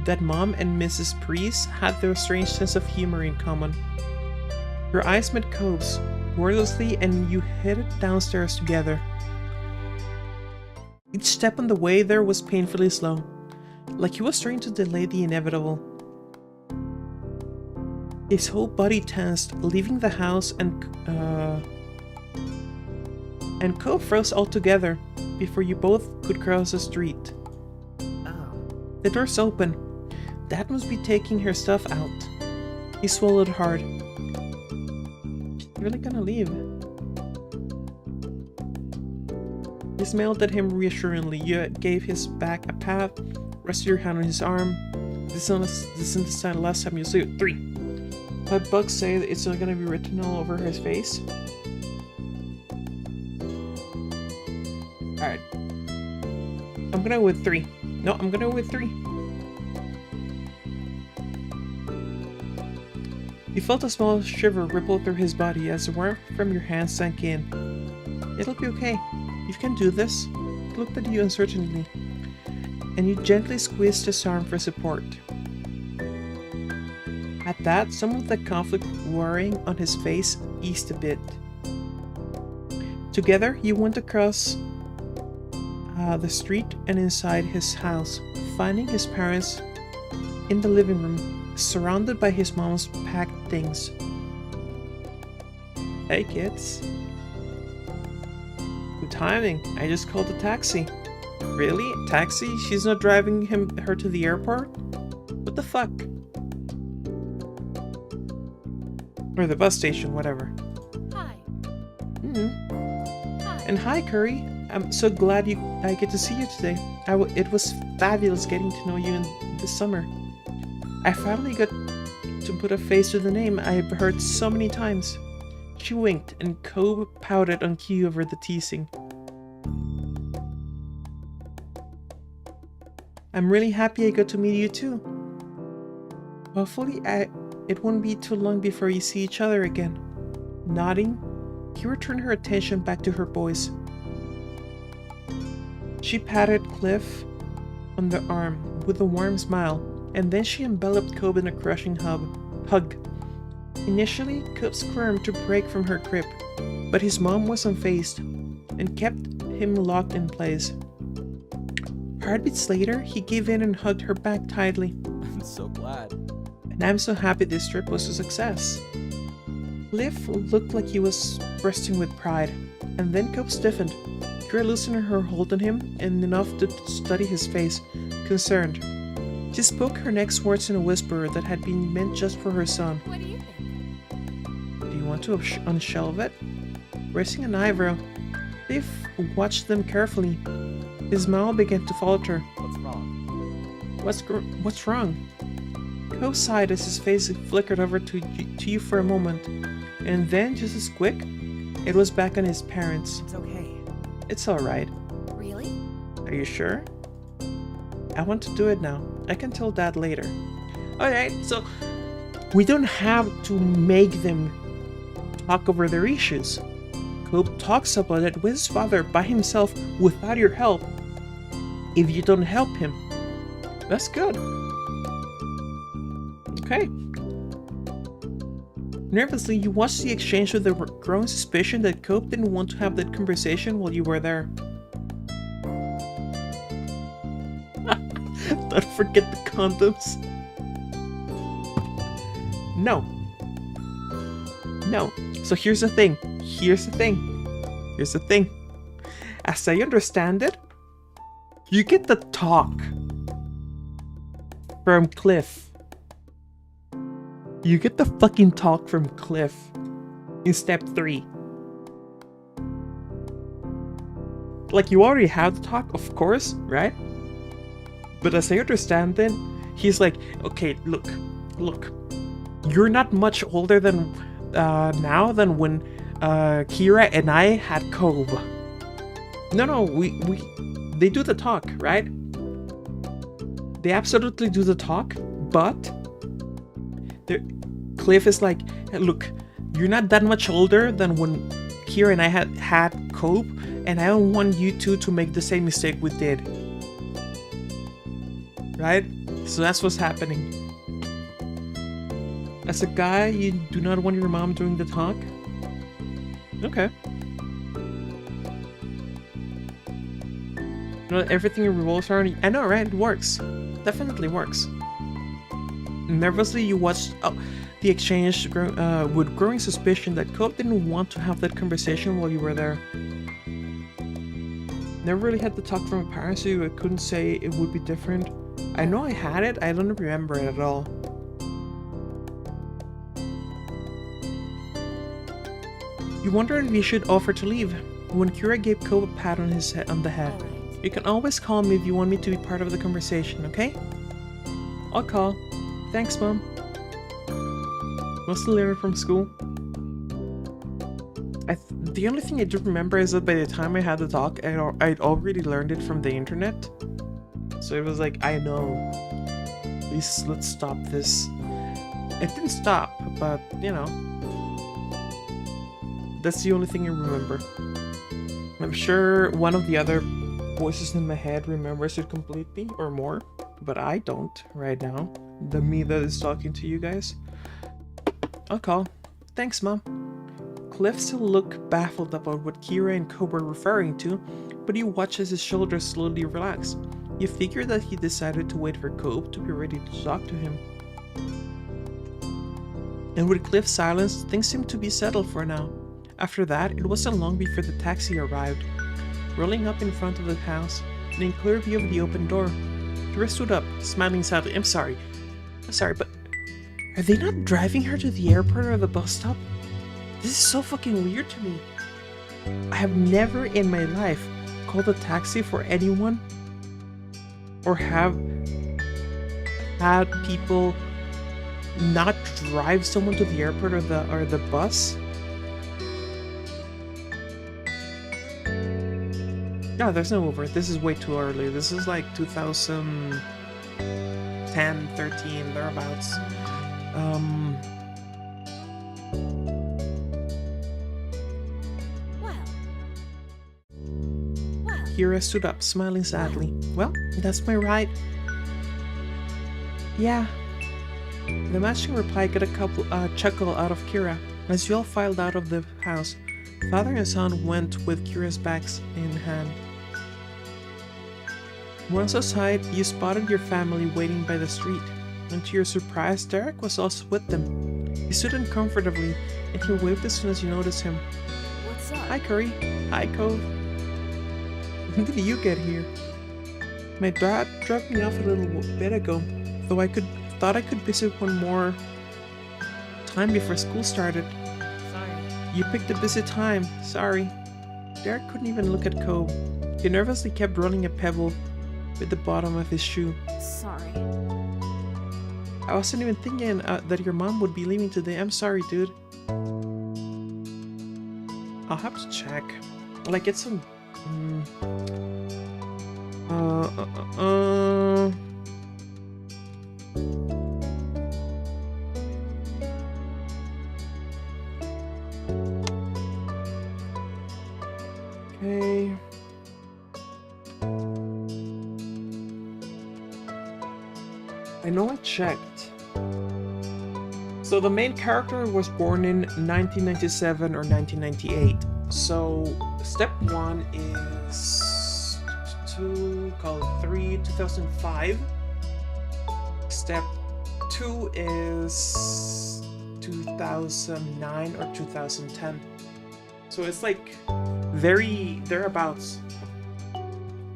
that Mom and Mrs. Priest had their strange sense of humor in common. Your eyes met Cove's wordlessly, and you headed downstairs together. Each step on the way there was painfully slow, like he was trying to delay the inevitable. His whole body tensed, leaving the house, and Cove froze altogether before you both could cross the street. Oh. The door's open. Dad must be taking her stuff out. He swallowed hard. Really gonna leave? You smiled at him reassuringly. You gave his back a pat, rested your hand on his arm. This isn't the last time you'll see it. 3. But bugs say that it's not gonna be written all over his face. Alright. I'm gonna go with 3. No, I'm gonna go with 3. You felt a small shiver ripple through his body as the warmth from your hands sank in. It'll be okay. You can do this. He looked at you uncertainly, and you gently squeezed his arm for support. At that, some of the conflict worrying on his face eased a bit. Together, you went across the street and inside his house, finding his parents in the living room, surrounded by his mom's packed things. Hey kids. Good timing. I just called a taxi. Really? Taxi? She's not driving her to the airport? What the fuck? Or the bus station, whatever. Hi. Hi. And hi, Curry. I'm so glad I get to see you today. It was fabulous getting to know you this summer. I finally got to put a face to the name I've heard so many times. She winked, and Cove pouted on cue over the teasing. I'm really happy I got to meet you too. Hopefully it won't be too long before you see each other again. Nodding, he returned her attention back to her boys. She patted Cliff on the arm with a warm smile, and then she enveloped Cove in a crushing hug. Initially, Cope squirmed to break from her grip, but his mom was unfazed and kept him locked in place. Heartbeats later, he gave in and hugged her back tightly. I'm so glad. And I'm so happy this trip was a success. Cliff looked like he was bursting with pride, and then Cope stiffened. Kira loosened her hold on him and enough to study his face, concerned. She spoke her next words in a whisper that had been meant just for her son. What do you think? Do you want to unshelve it? Raising an eyebrow, Cliff watched them carefully. His mouth began to falter. What's wrong? What's wrong? Cope sighed as his face flickered over to you for a moment, and then, just as quick, it was back on his parents. It's okay. It's alright. Really? Are you sure? I want to do it now. I can tell Dad later. Alright, so we don't have to make them talk over their issues. Cope talks about it with his father by himself without your help. If you don't help him, that's good. Okay. Nervously, you watched the exchange with the growing suspicion that Cope didn't want to have that conversation while you were there. Don't forget the condoms. No. No. So here's the thing. Here's the thing. As I understand it, you get the talk from Cliff. You get the fucking talk from Cliff in step 3. Like, you already have the talk, of course, right? But as I understand it, he's like, okay, look, you're not much older than now than when Kira and I had Cope. No, they do the talk, right? They absolutely do the talk, but Cliff is like, hey, look, you're not that much older than when Kira and I had Cope, and I don't want you two to make the same mistake we did. Right? So that's what's happening. As a guy, you do not want your mom doing the talk? Okay. Everything revolves around... I know, right? It works. Definitely works. Nervously, you watched the exchange with growing suspicion that Cope didn't want to have that conversation while you were there. Never really had the talk from a parent, so I couldn't say it would be different. I know I had it, I don't remember it at all. You wondered if you should offer to leave, when Kira gave Cope a pat on the head. All right. You can always call me if you want me to be part of the conversation, okay? I'll call. Thanks, Mom. Mostly learned from school. The only thing I do remember is that by the time I had the talk, I'd already learned it from the internet. So it was like, I know. Please, let's stop this. It didn't stop, but, you know. That's the only thing I remember. I'm sure one of the other voices in my head remembers it completely or more, but I don't right now. The me that is talking to you guys. I'll call. Thanks, Mom. Cliff still looked baffled about what Kira and Cope were referring to, but you watch as his shoulders slowly relax. You figure that he decided to wait for Cope to be ready to talk to him. And with Cliff's silence, things seemed to be settled for now. After that, it wasn't long before the taxi arrived, rolling up in front of the house and in clear view of the open door. Kira stood up, smiling sadly. I'm sorry, but are they not driving her to the airport or the bus stop? This is so fucking weird to me. I have never in my life called a taxi for anyone or have had people not drive someone to the airport or the bus. No, there's no Uber. This is way too early. This is like 2010, 13, thereabouts. Kira stood up, smiling sadly. Well, that's my ride. Yeah. The matching reply got a chuckle out of Kira as you all filed out of the house. Father and son went with Kira's bags in hand. Once outside, you spotted your family waiting by the street, and to your surprise, Derek was also with them. He stood uncomfortably, and he waved as soon as you noticed him. What's up? Hi, Curry. Hi, Cove. When did you get here? My dad dropped me off a little bit ago, though thought I could visit one more time before school started. Sorry. You picked a busy time. Sorry. Derek couldn't even look at Cove. He nervously kept running a pebble with the bottom of his shoe. Sorry. I wasn't even thinking that your mom would be leaving today. I'm sorry, dude. I'll have to check. Like, get some... Okay. I know I checked. So the main character was born in 1997 or 1998. So step 1 is 2005. Step 2 is 2009 or 2010. So it's like very thereabouts.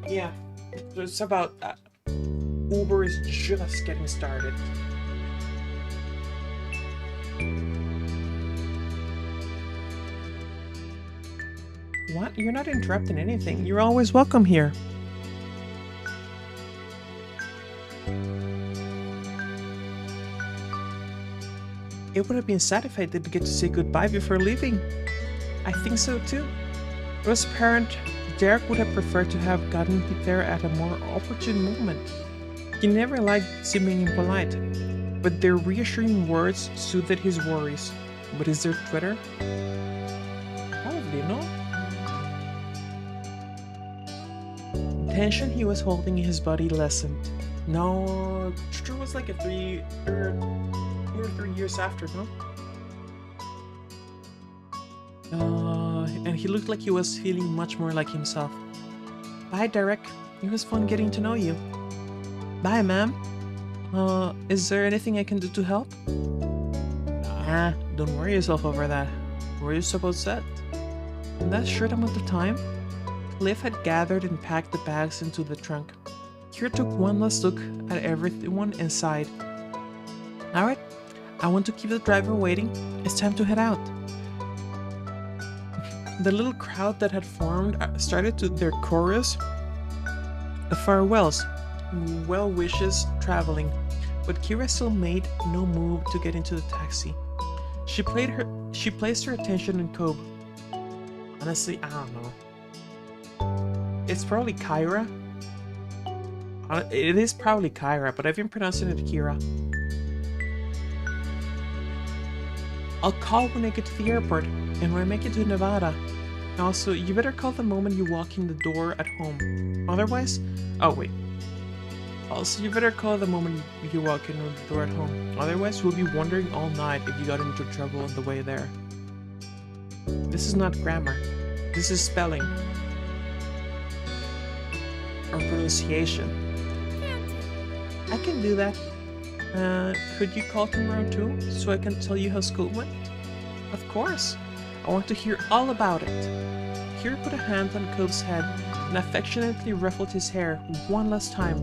Yeah, so it's about Uber is just getting started. What? You're not interrupting anything. You're always welcome here. It would have been sad if I didn't get to say goodbye before leaving. I think so too. It was apparent Derek would have preferred to have gotten there at a more opportune moment. He never liked seeming impolite, but their reassuring words soothed his worries. But is there Twitter? Probably not. The tension he was holding in his body lessened. No, Twitter was like 2 or 3 years after, no? And he looked like he was feeling much more like himself. Bye, Derek. It was fun getting to know you. Bye, ma'am. Is there anything I can do to help? Nah, don't worry yourself over that. Were you supposed set? In that short amount of time, Cliff had gathered and packed the bags into the trunk. Kira took one last look at everyone inside. Alright, I want to keep the driver waiting. It's time to head out. The little crowd that had formed started to their chorus of farewells, well wishes traveling, but Kira still made no move to get into the taxi. She placed her attention on Cove. Honestly, I don't know. It's probably Kyra. It is probably Kyra, but I've been pronouncing it Kira. I'll call when I get to the airport and when I make it to Nevada. Also, you better call the moment you walk in the door at home. Otherwise... Oh, wait. Also, you better call the moment you walk in the door at home. Otherwise, we'll be wondering all night if you got into trouble on the way there. This is not grammar. This is spelling. Or pronunciation. I can do that. Could you call tomorrow too, so I can tell you how school went? Of course. I want to hear all about it. Kira put a hand on Cove's head and affectionately ruffled his hair one last time.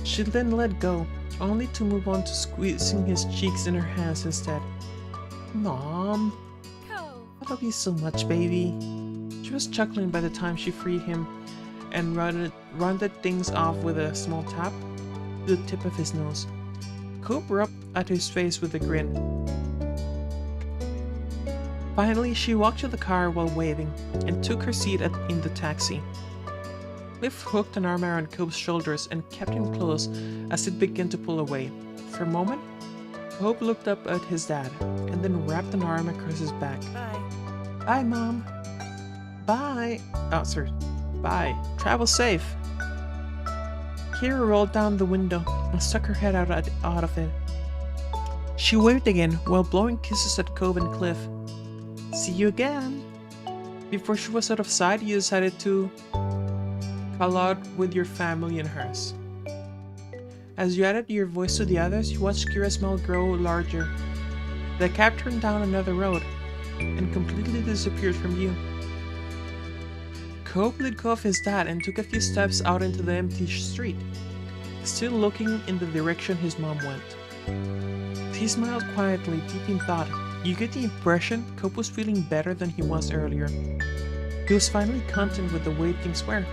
She then let go, only to move on to squeezing his cheeks in her hands instead. Mom, Cove. I love you so much, baby. She was chuckling by the time she freed him and rounded things off with a small tap to the tip of his nose. Cove rubbed at his face with a grin. Finally, she walked to the car while waving and took her seat in the taxi. Cliff hooked an arm around Cove's shoulders and kept him close as it began to pull away. For a moment, Cove looked up at his dad and then wrapped an arm across his back. Bye. Bye, Mom. Bye. Oh, sorry. Bye. Travel safe. Kira rolled down the window and stuck her head out of it. She waved again while blowing kisses at Cove and Cliff. See you again. Before she was out of sight, you decided to call out with your family and hers. As you added your voice to the others, you watched Kira's smile grow larger. The cab turned down another road and completely disappeared from view. Cope let go of his dad and took a few steps out into the empty street, still looking in the direction his mom went. He smiled quietly, deep in thought. You get the impression Cope was feeling better than he was earlier. He was finally content with the way things were.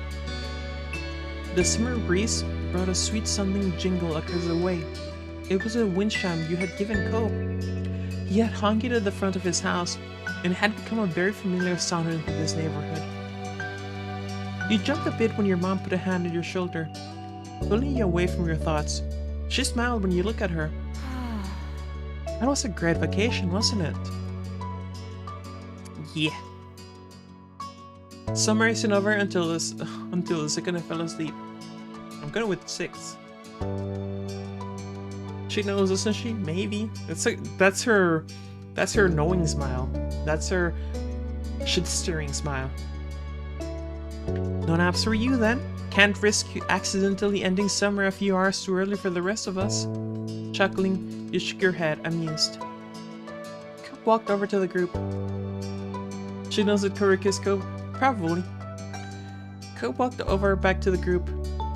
The summer breeze brought a sweet-sounding jingle across the way. It was a wind chime you had given Cope. He had hung it at the front of his house, and it had become a very familiar sound in this neighborhood. You jumped a bit when your mom put a hand on your shoulder, pulling you away from your thoughts. She smiled when you looked at her. That was a great vacation, wasn't it? Yeah. Summer isn't over until the second I fell asleep. I'm going with 6. She knows, doesn't she? Maybe. That's her knowing smile. That's her shit-stirring smile. No naps for you then. Can't risk you accidentally ending summer a few hours too early for the rest of us. Chuckling, you shook your head, amused. Cope walked over to the group. She knows that Cope kissed Cope? Probably. Cope walked over back to the group,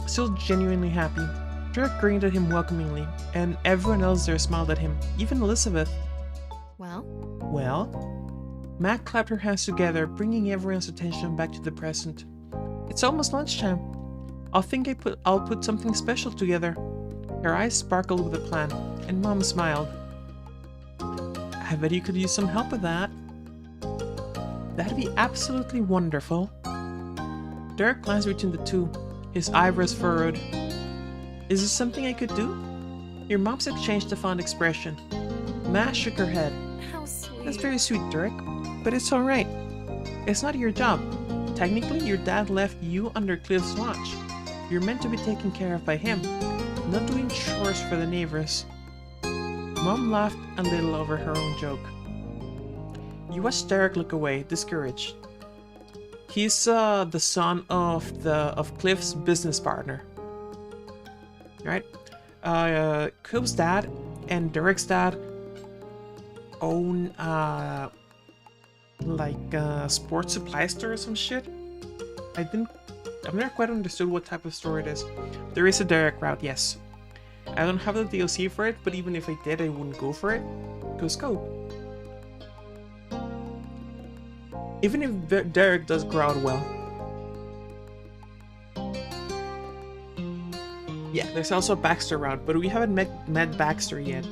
still genuinely happy. Derek grinned at him welcomingly, and everyone else there smiled at him, even Elizabeth. Well? Well? Mac clapped her hands together, bringing everyone's attention back to the present. It's almost lunchtime. I'll put something special together. Her eyes sparkled with a plan, and Mom smiled. I bet you could use some help with that. That'd be absolutely wonderful. Derek glanced between the two, his eyebrows furrowed. Is this something I could do? Your mom's exchanged a fond expression. Ma shook her head. How sweet. That's very sweet, Derek, but it's alright. It's not your job. Technically, your dad left you under Cliff's watch. You're meant to be taken care of by him, not doing chores for the neighbors. Mom laughed a little over her own joke. You watched Derek look away, discouraged. He's the son of Cliff's business partner. Right? Cope's dad and Derek's dad own like a sports supply store or some shit. I've never quite understood what type of store it is. There is a Derek route, yes. I don't have the DLC for it, but even if I did, I wouldn't go for it. Because Cope. Even if Derek does grow out well. Yeah, there's also a Baxter route, but we haven't met Baxter yet.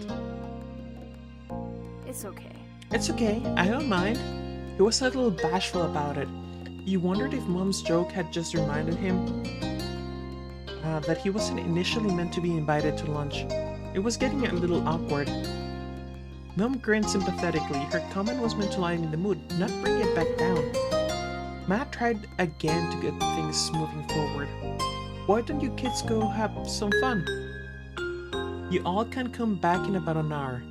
It's okay. It's okay, I don't mind. He was a little bashful about it. You wondered if Mom's joke had just reminded him that he wasn't initially meant to be invited to lunch. It was getting a little awkward. Mom grinned sympathetically. Her comment was meant to lighten the mood, not bring it back down. Matt tried again to get things moving forward. Why don't you kids go have some fun? You all can come back in about an hour.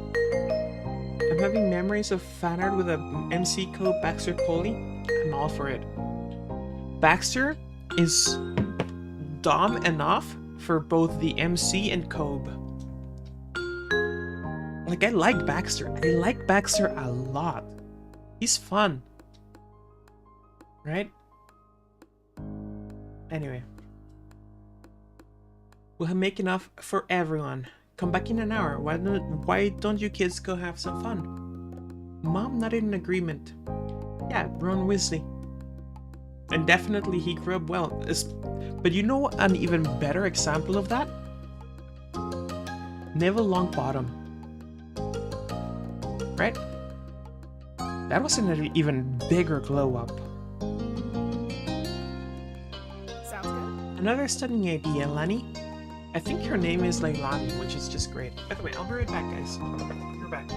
I'm having memories of fan art with a MC code Baxter Coley. I'm all for it. Baxter is dumb enough for both the MC and Cobe. Like, I like Baxter. I like Baxter a lot. He's fun. Right? Anyway. We'll make enough for everyone. Come back in an hour. Why don't you kids go have some fun? Mom nodded in agreement. Yeah, Ron Weasley. And definitely he grew up well. But you know an even better example of that? Neville Longbottom. Right? That was an even bigger glow up. Sounds good. Another stunning idea, Lenny. I think her name is Leilani, which is just great. By the way, I'll be right back, guys. We're back.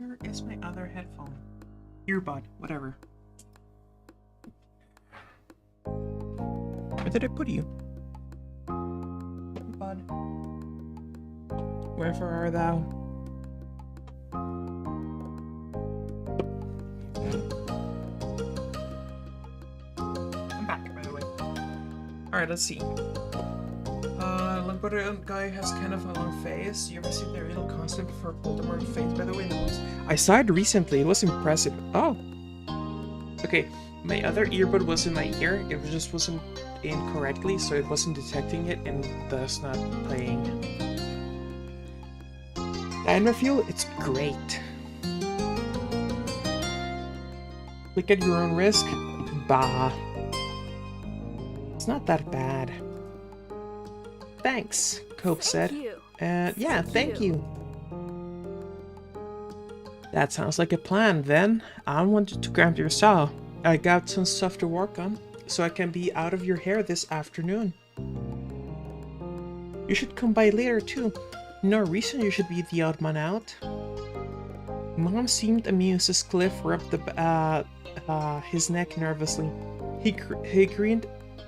Where is my other headphone? Earbud, whatever. Where did I put you? Bud. Wherefore art thou? I'm back, by the way. Alright, let's see. Lamborghini guy has kind of a long face. You ever see the real concept for Voldemort face, by the way? I saw it recently. It was impressive. Oh. Okay, my other earbud was in my ear. It just wasn't in correctly, so it wasn't detecting it and thus not playing. Dino Fuel, it's great. Click at your own risk. Bah. It's not that bad. Thanks, Cope said. Yeah, thank you. That sounds like a plan, then. I wanted to grab your saw. I got some stuff to work on, so I can be out of your hair this afternoon. You should come by later, too. No reason you should be the odd man out. Mom seemed amused as Cliff rubbed his neck nervously. He grinned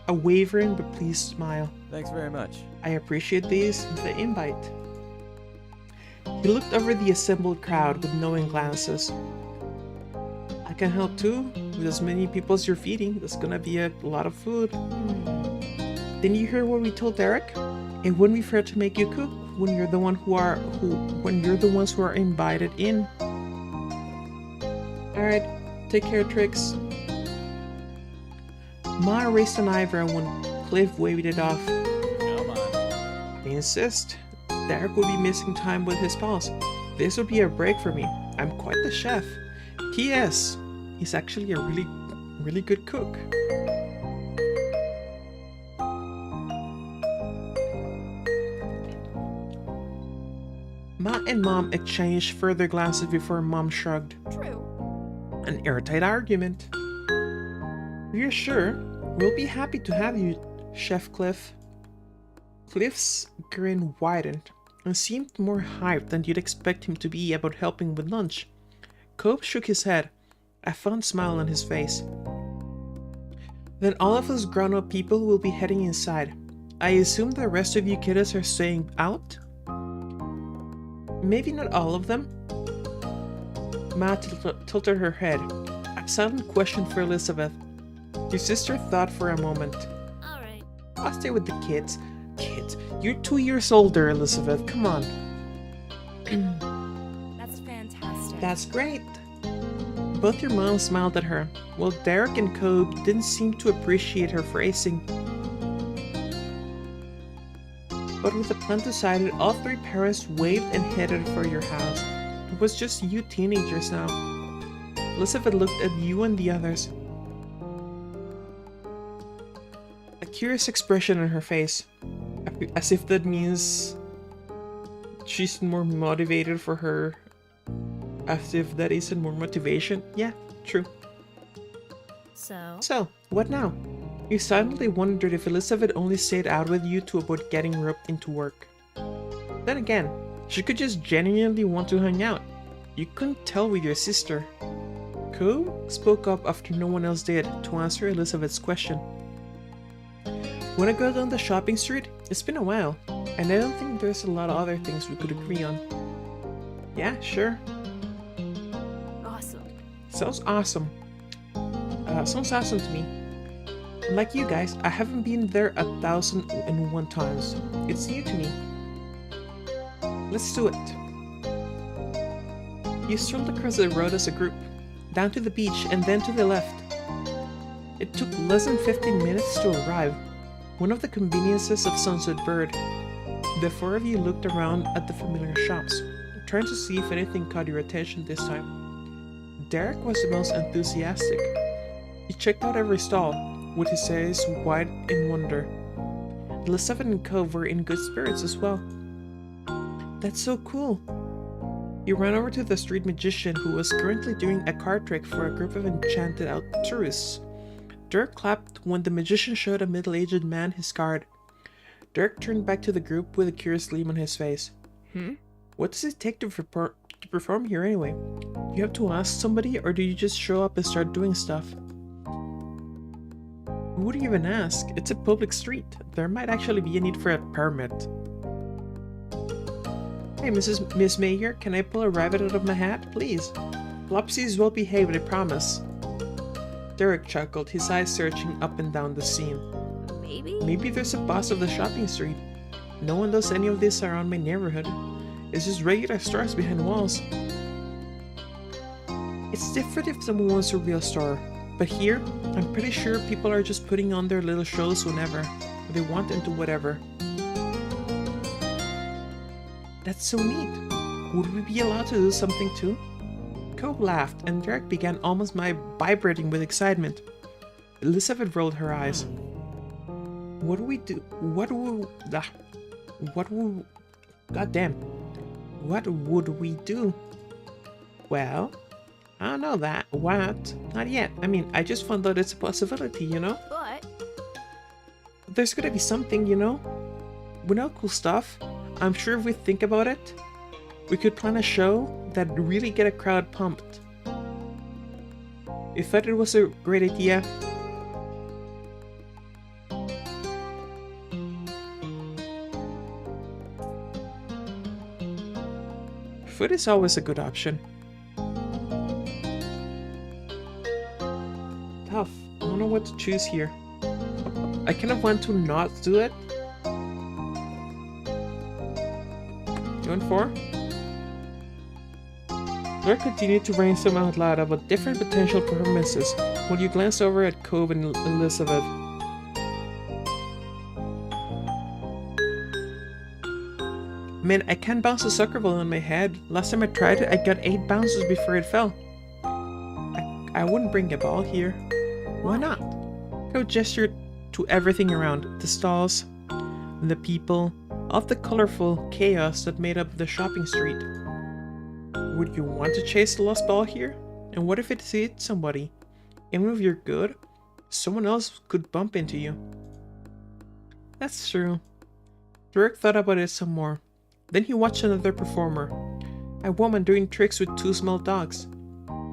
a wavering but pleased smile. Thanks very much. I appreciate the invite. He looked over the assembled crowd with knowing glances. I can help too, with as many people as you're feeding. There's gonna be a lot of food. Didn't you hear what we told Derek? It wouldn't be fair to make you cook when you're the ones who are invited in. Alright, take care, Trix. Ma raised an eyebrow when Cliff waved it off. Come on. I insist. Derek will be missing time with his pals. This would be a break for me. I'm quite the chef. P.S. He's actually a really good cook. Ma and Mom exchanged further glances before Mom shrugged. True. An airtight argument. You're sure? We'll be happy to have you, Chef Cliff. Cliff's grin widened and seemed more hyped than you'd expect him to be about helping with lunch. Cope shook his head, a fun smile on his face. Then all of us grown-up people will be heading inside. I assume the rest of you kiddos are staying out? Maybe not all of them. Ma tilted her head, a silent question for Elizabeth. Your sister thought for a moment. Alright. I'll stay with the kids. Kids, you're 2 years older, Elizabeth. Come on. That's fantastic. That's great. Both your moms smiled at her, while Derek and Cope didn't seem to appreciate her phrasing. But with the plan decided, all three parents waved and headed for your house. It was just you teenagers now. Elizabeth looked at you and the others. A curious expression on her face, as if that means she's more motivated for her. As if that isn't more motivation. Yeah, true. So, what now? You silently wondered if Elizabeth only stayed out with you to avoid getting roped into work. Then again, she could just genuinely want to hang out. You couldn't tell with your sister. Ko spoke up after no one else did to answer Elizabeth's question. Wanna go down the shopping street? It's been a while, and I don't think there's a lot of other things we could agree on. Yeah, sure. Awesome. Sounds awesome. Sounds awesome to me. Like you guys, I haven't been there 1,001 times. It's new to me. Let's do it. You strolled across the road as a group, down to the beach and then to the left. It took less than 15 minutes to arrive, one of the conveniences of Sunset Bird. The four of you looked around at the familiar shops, trying to see if anything caught your attention this time. Derek was the most enthusiastic. He checked out every stall, with his eyes wide in wonder. Elizabeth and Cove were in good spirits as well. That's so cool. He ran over to the street magician who was currently doing a card trick for a group of enchanted out tourists. Dirk clapped when the magician showed a middle-aged man his card. Dirk turned back to the group with a curious gleam on his face. What does it take to to perform here anyway? Do you have to ask somebody, or do you just show up and start doing stuff? Who would you even ask? It's a public street. There might actually be a need for a permit. Hey, Miss Mayor, can I pull a rabbit out of my hat, please? Flopsy is well behaved, I promise. Derek chuckled, his eyes searching up and down the scene. Maybe? Maybe there's a boss of the shopping street. No one does any of this around my neighborhood. It's just regular stores behind walls. It's different if someone wants a real store, but here, I'm pretty sure people are just putting on their little shows whenever they want and do whatever. That's so neat. Would we be allowed to do something too? Cope laughed, and Derek began almost vibrating with excitement. Elizabeth rolled her eyes. What do we do? What would we do? Well, I don't know that. What? Not yet. I mean, I just found out it's a possibility, you know? But There's gonna be something, you know? We know cool stuff. I'm sure if we think about it, we could plan a show that really get a crowd pumped. You thought it was a great idea? Food is always a good option. Tough. I don't know what to choose here. I kind of want to not do it. 2 and 4. Laura continued to brainstorm out loud about different potential performances while you glanced over at Cove and Elizabeth. Man, I can't bounce a soccer ball on my head. Last time I tried it, I got 8 bounces before it fell. I wouldn't bring a ball here. Why not? Cove gestured to everything around, the stalls, the people, of the colorful chaos that made up the shopping street. Would you want to chase the lost ball here? And what if it hits somebody? Even if you're good, someone else could bump into you. That's true. Derek thought about it some more. Then he watched another performer. A woman doing tricks with 2 small dogs.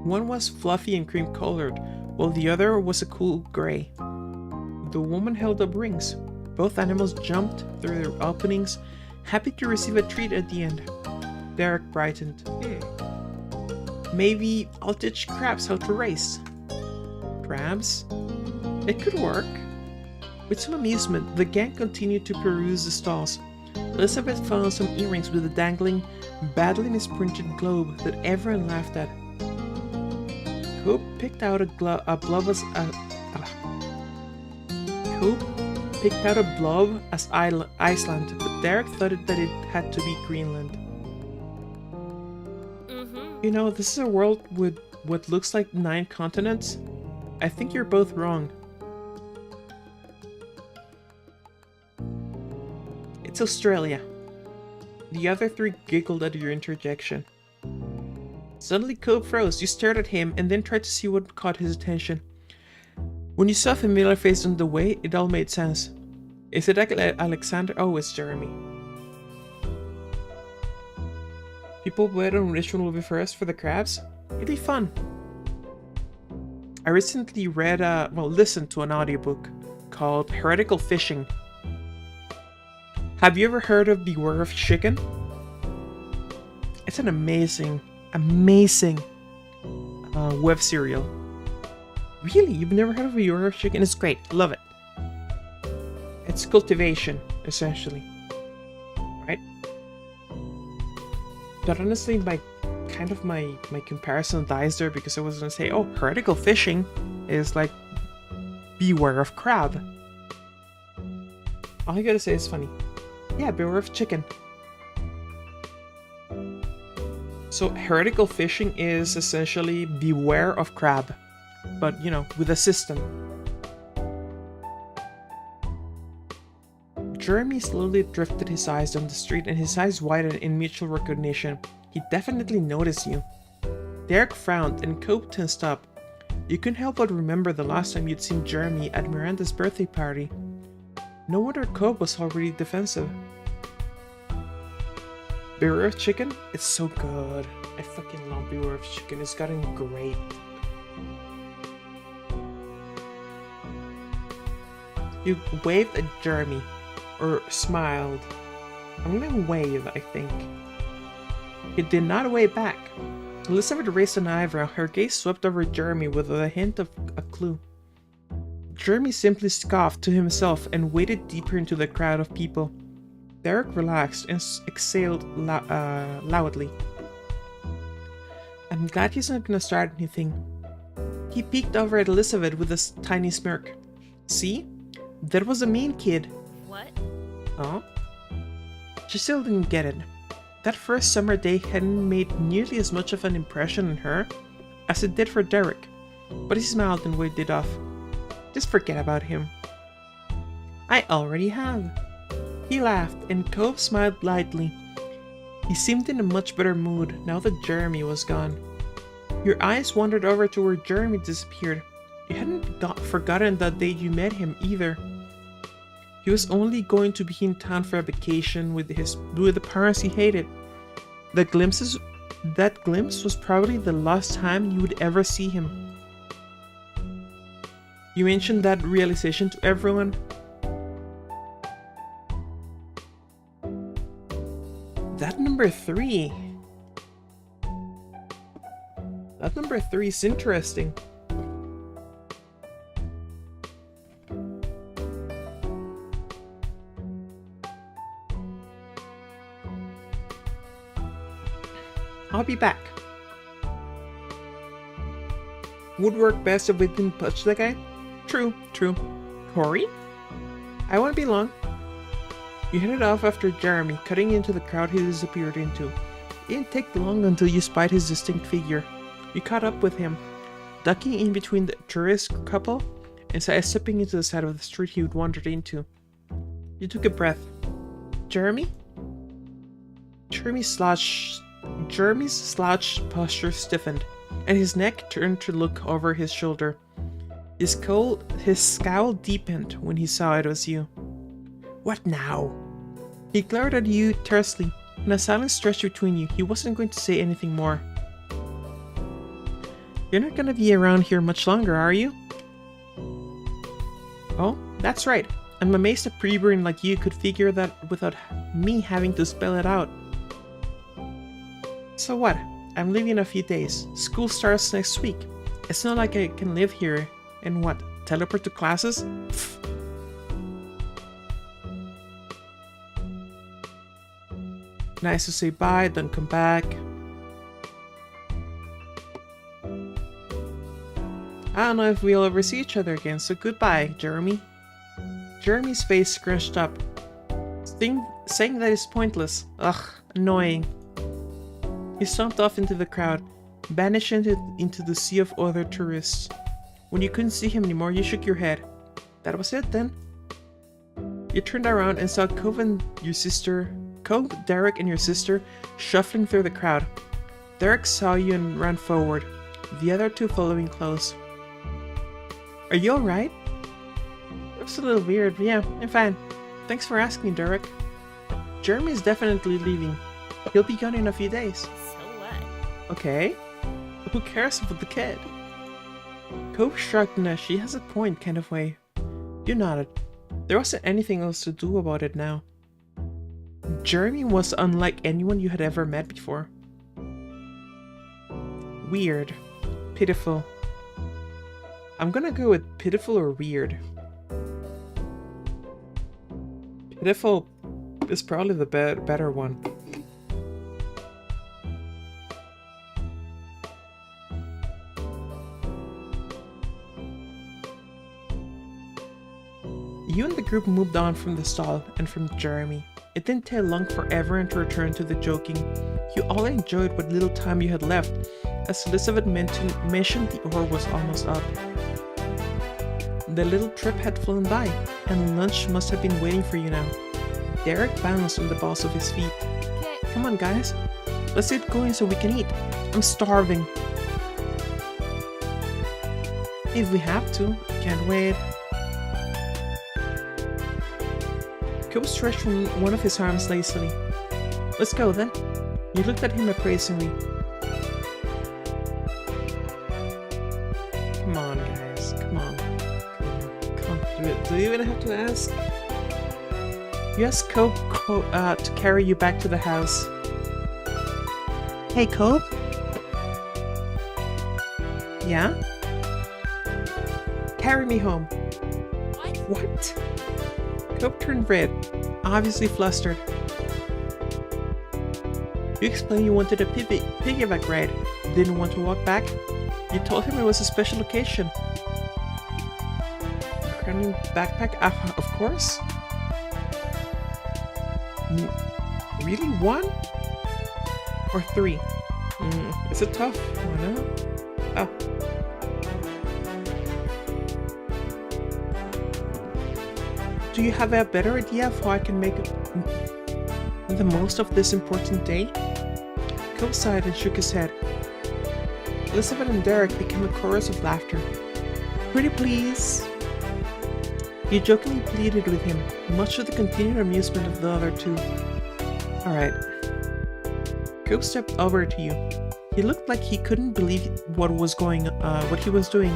One was fluffy and cream colored, while the other was a cool gray. The woman held up rings. Both animals jumped through their openings, happy to receive a treat at the end. Derek brightened. Maybe I'll teach crabs how to race. Crabs? It could work. With some amusement, the gang continued to peruse the stalls. Elizabeth found some earrings with a dangling, badly misprinted globe that everyone laughed at. Cope picked out a glove as Iceland, but Derek thought that it had to be Greenland. You know, this is a world with what looks like 9 continents. I think you're both wrong. It's Australia. The other 3 giggled at your interjection. Suddenly Cope froze. You stared at him and then tried to see what caught his attention. When you saw a familiar face on the way, it all made sense. Is it Alexander? Oh, it's Jeremy. People wait on Richmond will be first for the crabs? It'd be fun. I recently listened to an audiobook called Heretical Fishing. Have you ever heard of Beware of Chicken? It's an amazing web serial. Really? You've never heard of Beware of Chicken? It's great. Love it. It's cultivation, essentially. Right? But honestly, my comparison dies there because I was gonna say, oh, heretical fishing is like Beware of Crab. All I gotta say is funny. Yeah, Beware of Chicken. So heretical fishing is essentially Beware of Crab, but you know, with a system. Jeremy slowly drifted his eyes down the street and his eyes widened in mutual recognition. He definitely noticed you. Derek frowned and Cope tensed up. You couldn't help but remember the last time you'd seen Jeremy at Miranda's birthday party. No wonder Cope was already defensive. Beerworth chicken? It's so good. I fucking love Beerworth chicken. It's gotten great. You waved at Jeremy. Or smiled. I'm gonna wave, I think. He did not wave back. Elizabeth raised an eyebrow. Her gaze swept over Jeremy with a hint of a clue. Jeremy simply scoffed to himself and waded deeper into the crowd of people. Derek relaxed and exhaled loudly. I'm glad he's not gonna start anything. He peeked over at Elizabeth with a tiny smirk. See? That was a mean kid. What? Oh? She still didn't get it. That first summer day hadn't made nearly as much of an impression on her as it did for Derek, but he smiled and waved it off. Just forget about him. I already have. He laughed, and Cove smiled lightly. He seemed in a much better mood now that Jeremy was gone. Your eyes wandered over to where Jeremy disappeared. You hadn't forgotten that day you met him either. He was only going to be in town for a vacation with the parents he hated. That glimpse was probably the last time you would ever see him. You mentioned that realization to everyone. That number 3. That number 3 is interesting. I'll be back. Would work best if we didn't touch the guy? True. Corey? I won't be long. You headed off after Jeremy, cutting into the crowd he disappeared into. It didn't take long until you spied his distinct figure. You caught up with him, ducking in between the tourist couple and sidestepping into the side of the street he had wandered into. You took a breath. Jeremy? Jeremy's slouched posture stiffened, and his neck turned to look over his shoulder. His scowl deepened when he saw it was you. What now? He glared at you tersely, and a silence stretched between you. He wasn't going to say anything more. You're not gonna be around here much longer, are you? Oh, that's right. I'm amazed a pre-brain like you could figure that without me having to spell it out. So what? I'm leaving in a few days. School starts next week. It's not like I can live here and what? Teleport to classes? Pfft. Nice to say bye, don't come back. I don't know if we'll ever see each other again, so goodbye, Jeremy. Jeremy's face scrunched up. Saying that is pointless. Ugh, annoying. He stomped off into the crowd, vanished into the sea of other tourists. When you couldn't see him anymore, you shook your head. That was it then. You turned around and saw Cove, Derek, and your sister shuffling through the crowd. Derek saw you and ran forward, the other two following close. Are you alright? It was a little weird, but yeah, I'm fine. Thanks for asking, Derek. Jeremy's definitely leaving. He'll be gone in a few days. So what? Okay. Who cares about the kid? Cove shrugged in a she has a point kind of way. You nodded. There wasn't anything else to do about it now. Jeremy was unlike anyone you had ever met before. Weird. Pitiful. I'm gonna go with pitiful or weird. Pitiful is probably the better one. You and the group moved on from the stall and from Jeremy. It didn't take long for everyone to return to the joking. You all enjoyed what little time you had left, as Elizabeth mentioned the hour was almost up. The little trip had flown by, and lunch must have been waiting for you now. Derek bounced on the balls of his feet. Okay. Come on, guys. Let's get going so we can eat. I'm starving. If we have to. Can't wait. Cove stretched from one of his arms lazily. Let's go then. You looked at him appraisingly. Come on, guys. Come on. Come on. Do you even have to ask? You asked Cope to carry you back to the house. Hey, Cope? Yeah? Carry me home. What? Cope turned red, obviously flustered. You explained you wanted a piggyback ride. Didn't want to walk back? You told him it was a special occasion. Carrying backpack? Of course. Really? 1? Or 3? It's a tough one, huh? Oh. Do you have a better idea of how I can make the most of this important day? Cope sighed and shook his head. Elizabeth and Derek became a chorus of laughter. Pretty please. You jokingly pleaded with him, much to the continued amusement of the other two. Alright. Cope stepped over to you. He looked like he couldn't believe what he was doing.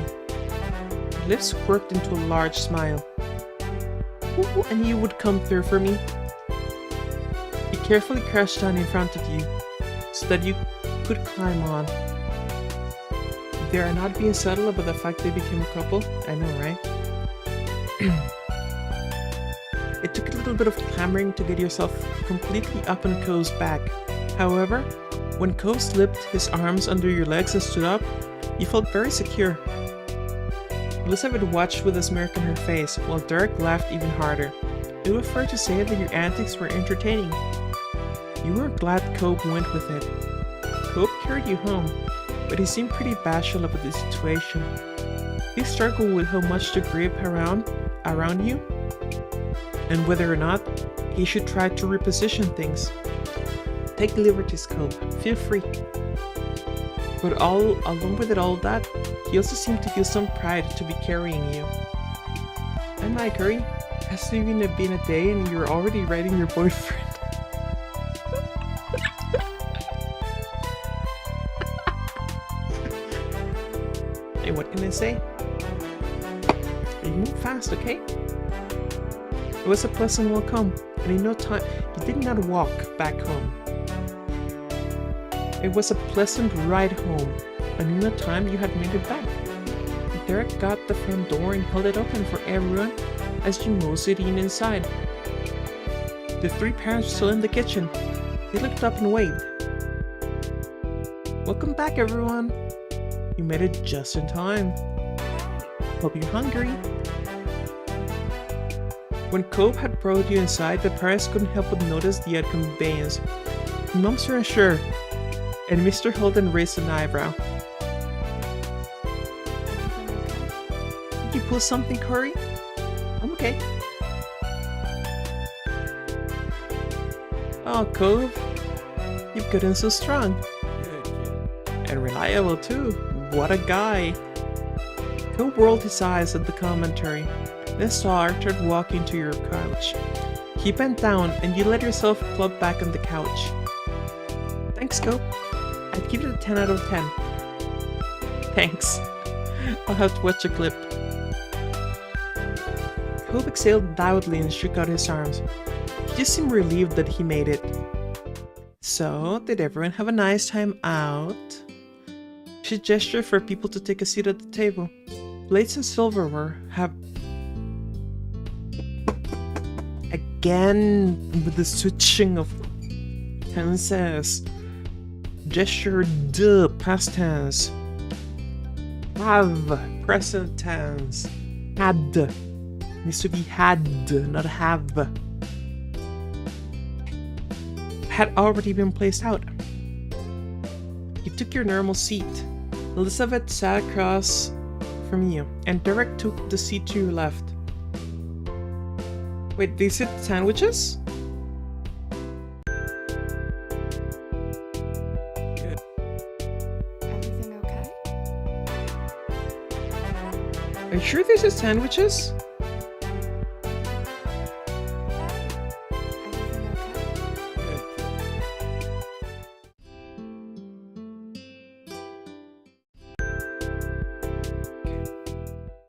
His lips worked into a large smile. Ooh, and you would come through for me? He carefully crouched down in front of you, so that you could climb on. They are not being subtle about the fact they became a couple. I know, right? It took a little bit of clambering to get yourself completely up on Coe's back. However, when Coe slipped his arms under your legs and stood up, you felt very secure. Elizabeth watched with a smirk on her face, while Derek laughed even harder. It was fair to say that your antics were entertaining. You were glad Cope went with it. Cope carried you home, but he seemed pretty bashful about the situation. He struggled with how much to grip around you, and whether or not he should try to reposition things. Take liberties, Cope. Feel free. But along with all that, he also seemed to feel some pride to be carrying you. Hi, Mikery. Has it even been a day and you're already writing your boyfriend? Hey, what can I say? You move fast, okay? It was a pleasant welcome, and in no time, you did not walk back home. It was a pleasant ride home, and in no time you had made it back. Derek got the front door and held it open for everyone as you moseyed in inside. The three parents were still in the kitchen. They looked up and waved. Welcome back, everyone. You made it just in time. Hope you're hungry. When Cope had brought you inside, the parents couldn't help but notice the conveyance. Moms were unsure, and Mr. Holden raised an eyebrow. Did you pull something, Corey? I'm okay. Oh, Cove, you've gotten so strong. Good kid. And reliable too. What a guy. Cove rolled his eyes at the commentary, then saw Arthur walking to your couch. He bent down and you let yourself plop back on the couch. Thanks, Cope. I'd give it a 10 out of 10. Thanks. I'll have to watch a clip. Cope exhaled loudly and shook out his arms. He just seemed relieved that he made it. So, did everyone have a nice time out? She gestured for people to take a seat at the table. Plates and silverware have... Again, with the switching of tenses. Gesture de past tense. Have present tense. Had needs to be had, not have. Had already been placed out. You took your normal seat. Elizabeth sat across from you, and Derek took the seat to your left. Wait, these are sandwiches? Everything okay? Are you sure these are sandwiches?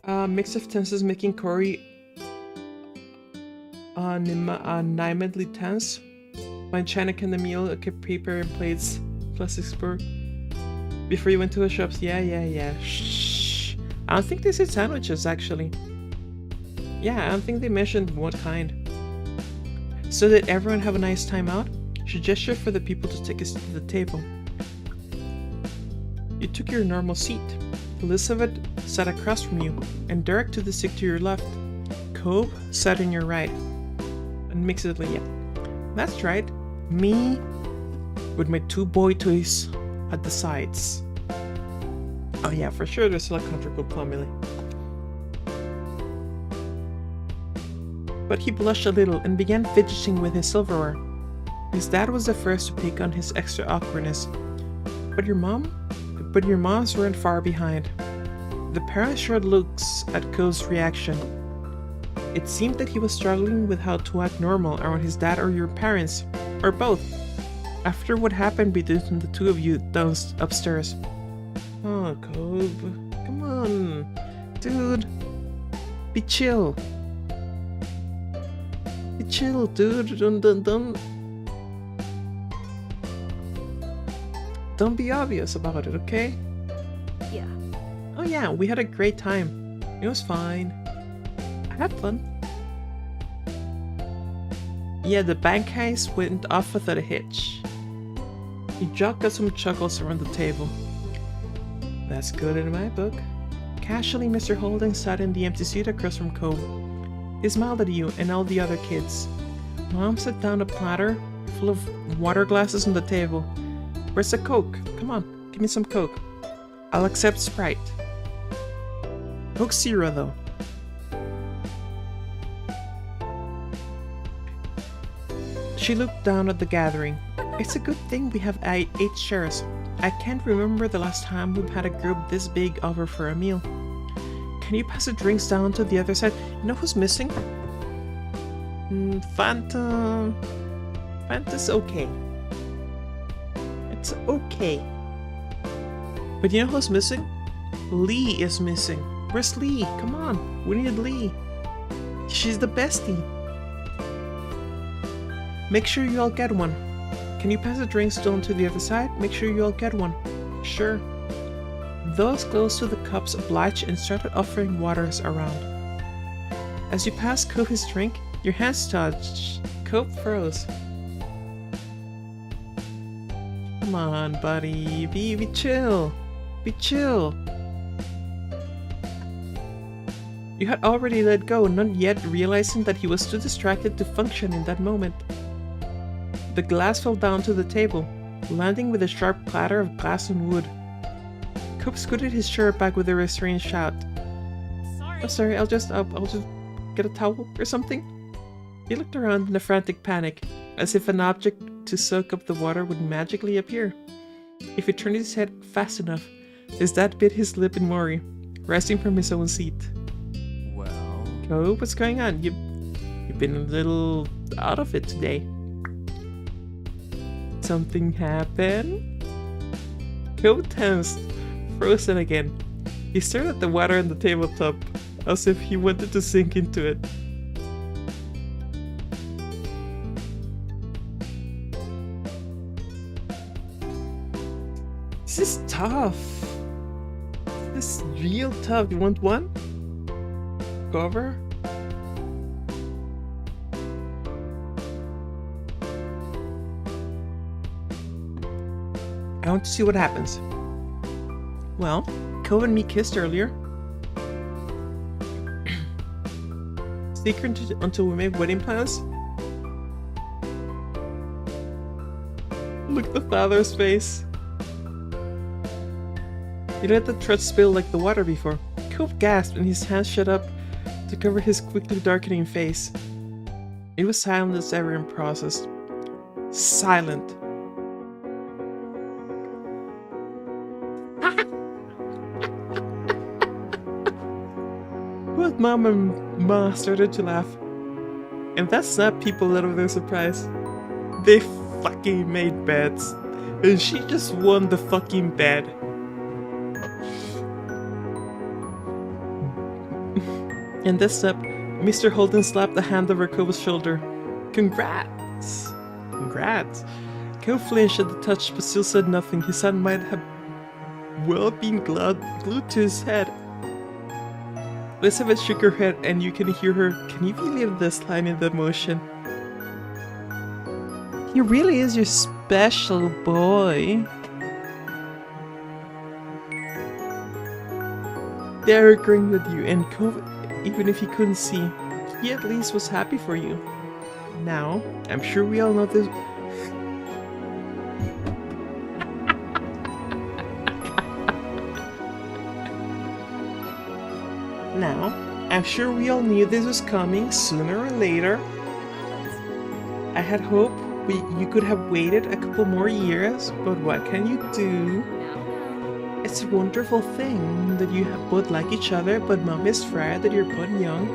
Mix of tenses making Corey unnameably tense. Find China and the meal, okay, paper and plates, plastic spoon. Before you went to the shops, yeah. Shh. I don't think they said sandwiches, actually. Yeah, I don't think they mentioned what kind. So did everyone have a nice time out? She gestured for the people to take a seat at the table. You took your normal seat. Elizabeth sat across from you, and Derek to the seat to your left. Cobb sat on your right. Unmixedly, yeah. That's right. Me with my 2 boy toys at the sides. Oh yeah, for sure there's still a country called Plumley. But he blushed a little and began fidgeting with his silverware. His dad was the first to pick on his extra awkwardness. But your moms weren't far behind. The parents shared looks at Co's reaction. It seemed that he was struggling with how to act normal around his dad or your parents, or both, after what happened between the two of you upstairs. Oh, Cobb, come on, dude, be chill. Be chill, dude. Don't be obvious about it, okay? Yeah. Oh yeah, we had a great time. It was fine. I had fun. Yeah, the bank heist went off without a hitch. He got some chuckles around the table. That's good in my book. Casually, Mr. Holden sat in the empty seat across from Cobb. He smiled at you and all the other kids. Mom set down a platter full of water glasses on the table. Where's the Coke? Come on, give me some Coke. I'll accept Sprite. Coke Zero, though. She looked down at the gathering. It's a good thing we have 8 chairs. I can't remember the last time we've had a group this big over for a meal. Can you pass the drinks down to the other side? You know who's missing? Fanta. Fanta's okay. It's okay. But you know who's missing? Lee is missing. Where's Lee? Come on, we need Lee. She's the bestie. Make sure you all get one. Can you pass the drinks down to the other side? Make sure you all get one. Sure. Those close to the cups obliged and started offering waters around. As you passed Cobb his drink, your hands touched. Cobb froze. Come on, buddy. Be chill. Be chill. You had already let go, not yet realizing that he was too distracted to function in that moment. The glass fell down to the table, landing with a sharp clatter of glass and wood. Cobb scooted his chair back with a restrained shout. Sorry. Oh, sorry, I'll just get a towel or something. He looked around in a frantic panic, as if an object to soak up the water would magically appear. If he turned his head fast enough, his dad bit his lip in worry, rising from his own seat. Well, Cobb, what's going on? You've been a little out of it today. Something happened? Cobb tensed, frozen again. He stared at the water in the tabletop, as if he wanted to sink into it. This is tough. This is real tough. You want one? Go over? I want to see what happens. Well, Cobb and me kissed earlier. Secret until we make wedding plans. Look at the father's face. He let the thread spill like the water before. Cobb gasped and his hands shut up to cover his quickly darkening face. It was silent as ever and processed. Silent. Both Mom and Ma started to laugh. And that snapped people out of their surprise. They fucking made beds. And she just won the fucking bed. In this step, Mr. Holden slapped the hand over Cove's shoulder. Congrats! Congrats! Cove flinched at the touch but still said nothing. His hand might have well been glued to his head. Elizabeth shook her head and you can hear her. Can you believe this line in the motion? He really is your special boy. Derek agreeing with you, and Cove, even if he couldn't see, he at least was happy for you. Now, I'm sure we all know this. Now, I'm sure we all knew this was coming sooner or later. I had hoped you could have waited a couple more years, but what can you do? It's a wonderful thing that you both like each other, but Mom is afraid that you're both young.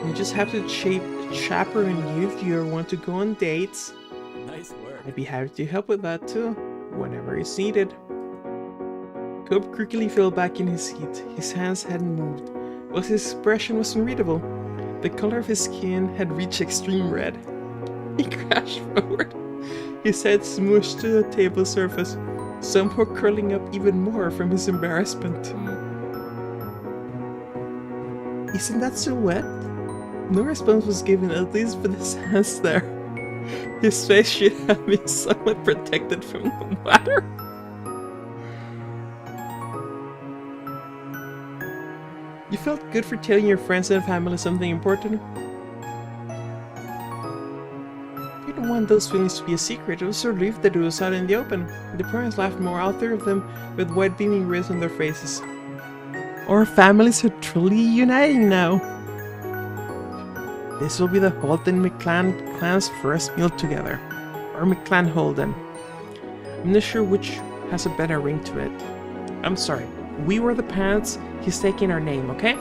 You just have to chaperone you if you want to go on dates. Nice work. I'd be happy to help with that too, whenever it's needed. Cope creakily fell back in his seat. His hands hadn't moved, but his expression was unreadable. The color of his skin had reached extreme red. He crashed forward, his head smooshed to the table surface, somehow curling up even more from his embarrassment. Isn't that so wet? No response was given, at least with his hands there. His face should have been somewhat protected from the water. You felt good for telling your friends and family something important? You don't want those feelings to be a secret. It was a relief that it was out in the open. The parents laughed more, all three of them, with wide beaming rays on their faces. Our families are truly uniting now. This will be the Holden McClan clan's first meal together. Or McClan Holden. I'm not sure which has a better ring to it. I'm sorry. We were the parents. He's taking our name, okay?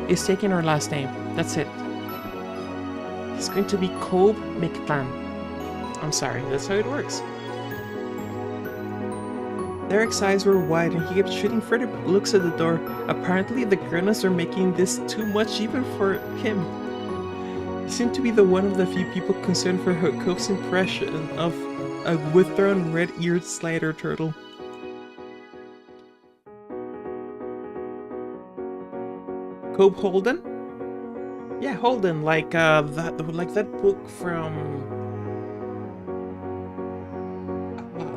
He's taking our last name. That's it. He's going to be Cobb McClan. I'm sorry, that's how it works. Derek's eyes were wide and he kept shooting further looks at the door. Apparently the grown-ups are making this too much even for him. He seemed to be the one of the few people concerned for Cobb's impression of a withdrawn red-eared slider turtle. Cobb Holden? Yeah, Holden, like that book from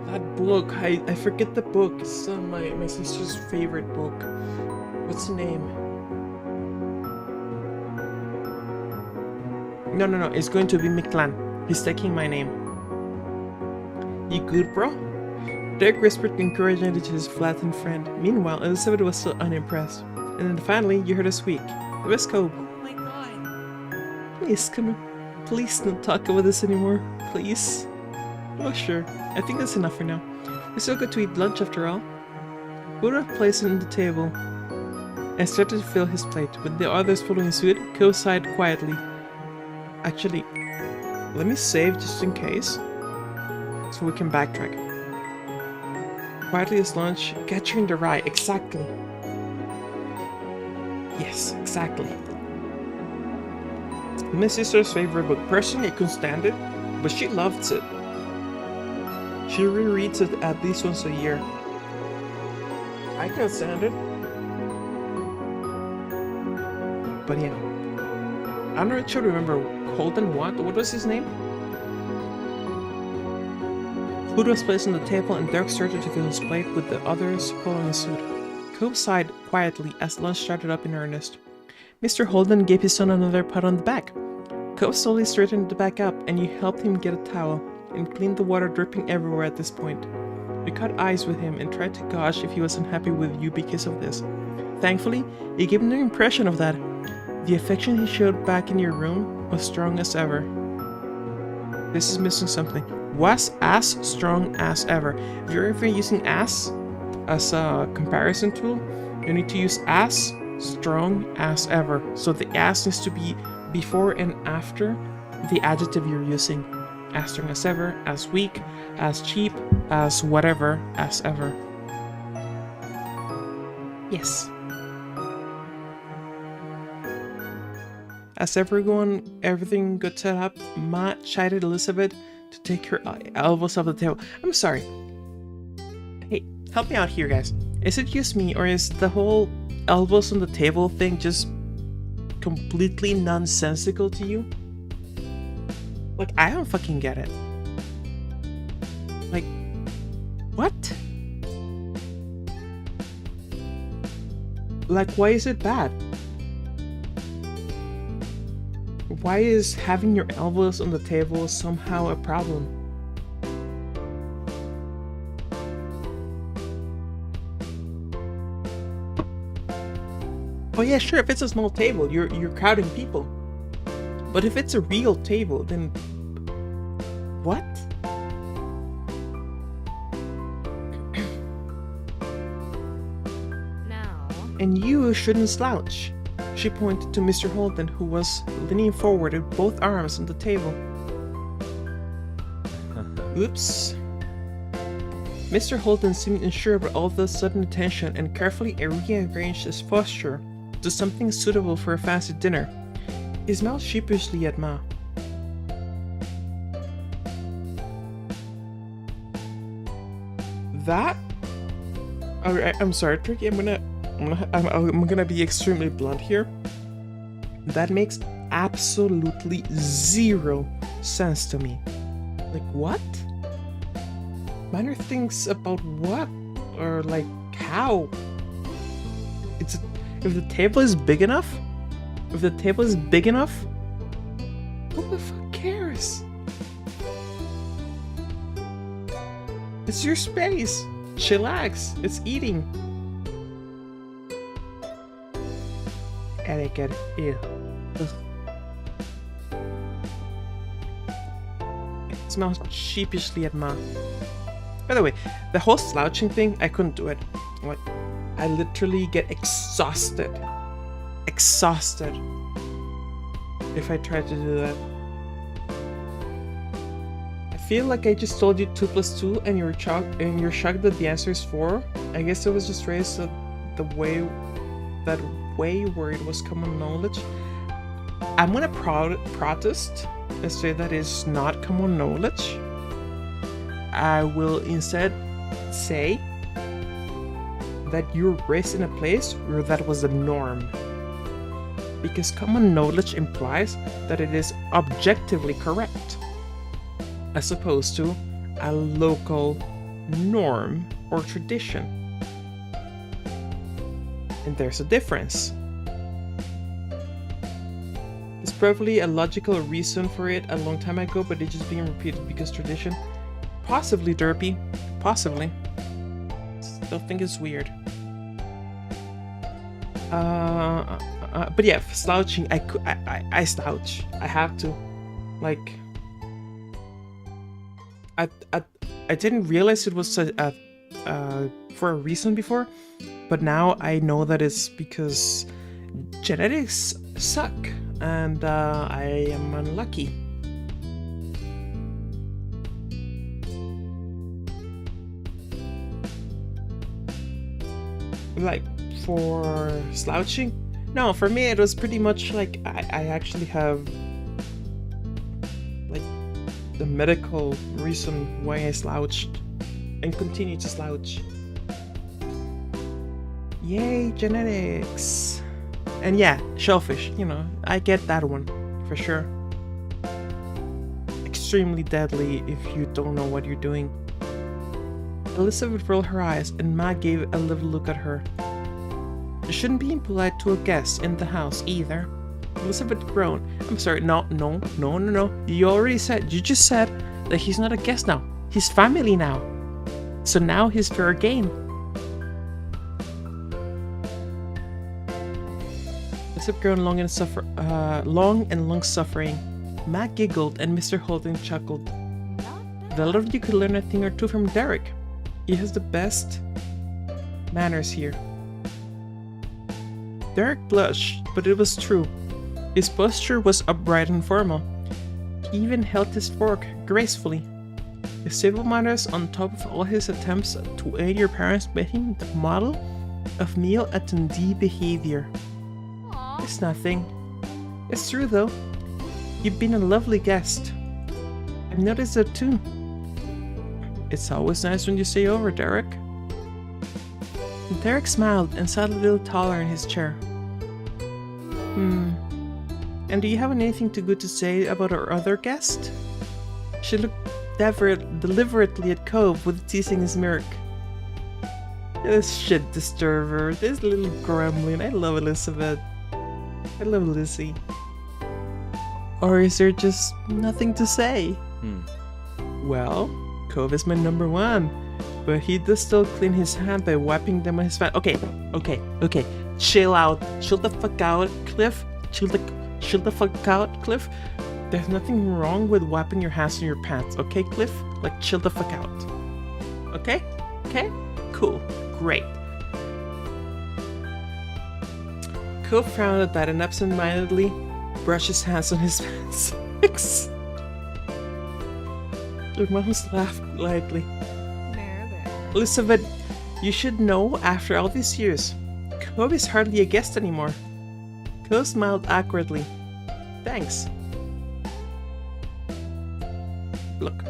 that book. I forget the book. It's my sister's favorite book. What's the name? No. It's going to be McClan. He's taking my name. You good, bro? Derek whispered encouragingly to his flattened friend. Meanwhile, Elizabeth was still unimpressed. And then finally, you heard a squeak. It was Cobb. Oh my god. Please, please don't talk about this anymore. Please. Oh, sure. I think that's enough for now. We still got to eat lunch after all. Buddha placed it on the table and started to fill his plate. With the others following suit, Cobb sighed quietly. Actually, let me save just in case, so we can backtrack. Quietly as lunch, get you in the right. Exactly. Yes, exactly. My sister's favorite book. Personally, I couldn't stand it, but she loves it. She rereads it at least once a year. I can't stand it. But yeah. I'm not sure to remember Holden what? What was his name? Food was placed on the table and Derek started to fill his plate with the others following suit. Cobb sighed quietly as lunch started up in earnest. Mr. Holden gave his son another pat on the back. Cobb slowly straightened the back up and you helped him get a towel and cleaned the water dripping everywhere at this point. You caught eyes with him and tried to gauge if he was unhappy with you because of this. Thankfully, you gave no impression of that. The affection he showed back in your room was strong as ever. This is missing something. Was as strong as ever. If you're ever using as a comparison tool, you need to use as strong as ever. So the as needs to be before and after the adjective you're using. As strong as ever, as weak, as cheap, as whatever, as ever. As everything got set up, Ma chided Elizabeth to take her elbows off the table. I'm sorry. Hey, help me out here, guys. Is it just me, or is the whole elbows on the table thing just completely nonsensical to you? Like, I don't fucking get it. Like, what? Like, why is it bad? Why is having your elbows on the table somehow a problem? Oh yeah, sure, if it's a small table, you're crowding people. But if it's a real table, then what? Now. And you shouldn't slouch. She pointed to Mr. Holden, who was leaning forward with both arms on the table. Oops. Mr. Holden seemed unsure about all the sudden attention and carefully rearranged his posture to something suitable for a fancy dinner. He smiled sheepishly at Ma. That? Alright, I'm sorry, Tricky. I'm gonna be extremely blunt here. That makes absolutely zero sense to me. Like, what? Minor things about what? Or like how? If the table is big enough? If the table is big enough? Who the fuck cares? It's your space. Chillax. It's eating. Etiquette. Ew. Ugh. It smells sheepishly at Ma. By the way, the whole slouching thing, I couldn't do it. Like, I literally get exhausted. Exhausted. If I tried to do that. I feel like I just told you 2 + 2 and you're shocked that the answer is 4. I guess it was just raised the way where it was common knowledge. I'm gonna protest and say that is not common knowledge. I will instead say that you're raised in a place where that was the norm. Because common knowledge implies that it is objectively correct, as opposed to a local norm or tradition. And there's a difference. There's probably a logical reason for it a long time ago, but it's just being repeated because tradition. Possibly derpy. Possibly. Still think it's weird. But yeah, slouching, I slouch. I have to. Like, I didn't realize it was for a reason before, but now I know that it's because genetics suck, and I am unlucky. Like, for slouching? No, for me it was pretty much like I actually have like the medical reason why I slouched and continue to slouch. Yay, genetics! And yeah, shellfish, you know, I get that one for sure. Extremely deadly if you don't know what you're doing. Elizabeth rolled her eyes and Ma gave a little look at her. You shouldn't be impolite to a guest in the house either. Elizabeth groaned. I'm sorry, no. You just said that he's not a guest now. He's family now. So now he's fair game. Elizabeth groaned long and long suffering. Ma giggled and Mr. Holden chuckled. The lot of you could learn a thing or two from Derek. He has the best manners here. Derek blushed, but it was true. His posture was upright and formal. He even held his fork gracefully. His civil manners, on top of all his attempts to aid your parents, made him the model of meal attendee behavior. Aw. It's nothing. It's true, though. You've been a lovely guest. I've noticed that, too. It's always nice when you stay over, Derek. Derek smiled and sat a little taller in his chair. And do you have anything too good to say about our other guest? She looked deliberately at Cove with a teasing smirk. This shit disturber, this little gremlin. I love Elizabeth. I love Lizzie. Or is there just nothing to say? Well, Cove is my number one, but he does still clean his hand by wiping them on his fan. Okay. Chill out. Chill the fuck out, Cliff. Chill the fuck out, Cliff. There's nothing wrong with wiping your hands on your pants, okay, Cliff? Like, chill the fuck out. Okay? Okay? Cool. Great. Cove frowned at that and absent-mindedly brushed his hands on his pants. Your mom's laughed lightly. There. Elizabeth, you should know after all these years, Cove is hardly a guest anymore. Cove smiled awkwardly. Thanks. Look,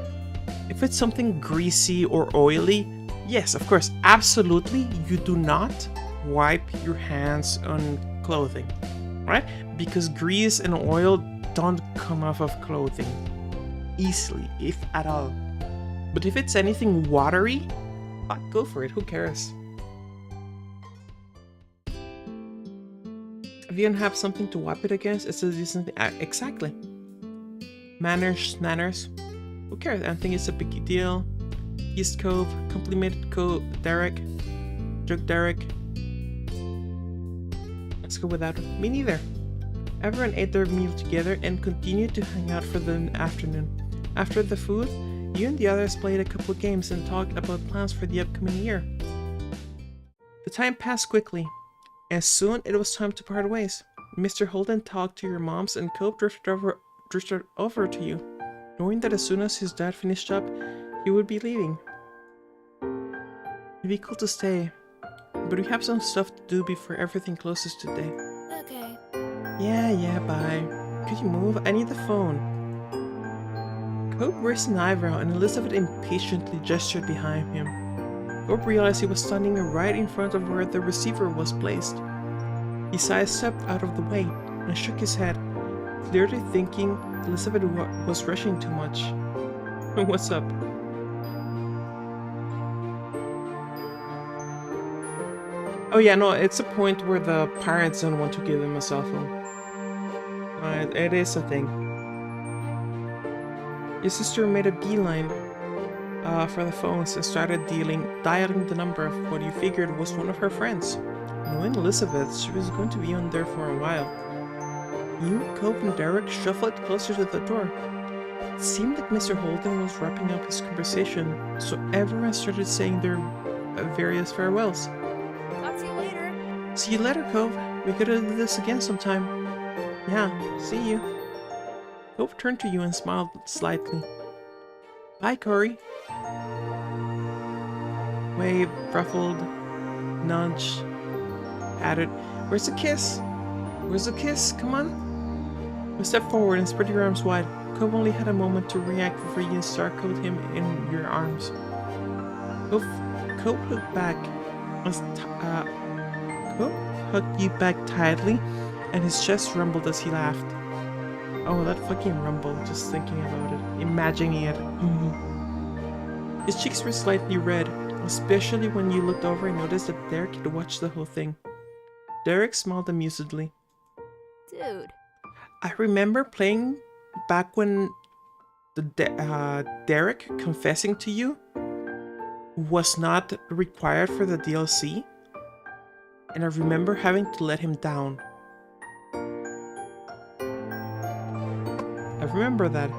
if it's something greasy or oily, yes, of course, absolutely, you do not wipe your hands on clothing, right? Because grease and oil don't come off of clothing easily, if at all. But if it's anything watery, go for it, who cares? If you don't have something to wipe it against, it's a decent thing. Exactly. Manners. Who cares? I don't think it's a big deal. East Cove, complimented Derek. Joke Derek. Let's go without it. Me neither. Everyone ate their meal together and continued to hang out for the afternoon. After the food, you and the others played a couple of games and talked about plans for the upcoming year. The time passed quickly, and soon it was time to part ways. Mr. Holden talked to your moms and Cope drifted over to you, knowing that as soon as his dad finished up, he would be leaving. It'd be cool to stay, but we have some stuff to do before everything closes today. Okay. Yeah, bye. Could you move? I need the phone. Cope raised an eyebrow and Elizabeth impatiently gestured behind him. Cope realized he was standing right in front of where the receiver was placed. He sidestepped out of the way and shook his head, clearly thinking Elizabeth was rushing too much. What's up? Oh yeah, no, it's a point where the parents don't want to give them a cell phone. It is a thing. Your sister made a beeline for the phones and started dialing the number of what you figured was one of her friends. Knowing Elizabeth, she was going to be on there for a while. You, Cope, and Derek shuffled closer to the door. It seemed like Mr. Holden was wrapping up his conversation, so everyone started saying their various farewells. Talk to you later. See you later, Cove. We could do this again sometime. Yeah, see you. Cove turned to you and smiled slightly. Bye, Corey. Wave, ruffled, nudge, added. Where's the kiss? Where's the kiss? Come on. You step forward and spread your arms wide. Cove only had a moment to react before you encircled him in your arms. Cove looked back. Cove hugged you back tightly, and his chest rumbled as he laughed. Oh, that fucking rumble, just thinking about it, imagining it. His cheeks were slightly red, especially when you looked over and noticed that Derek had watched the whole thing. Derek smiled amusedly. Dude. I remember playing back when the Derek confessing to you was not required for the DLC, and I remember having to let him down. I remember that.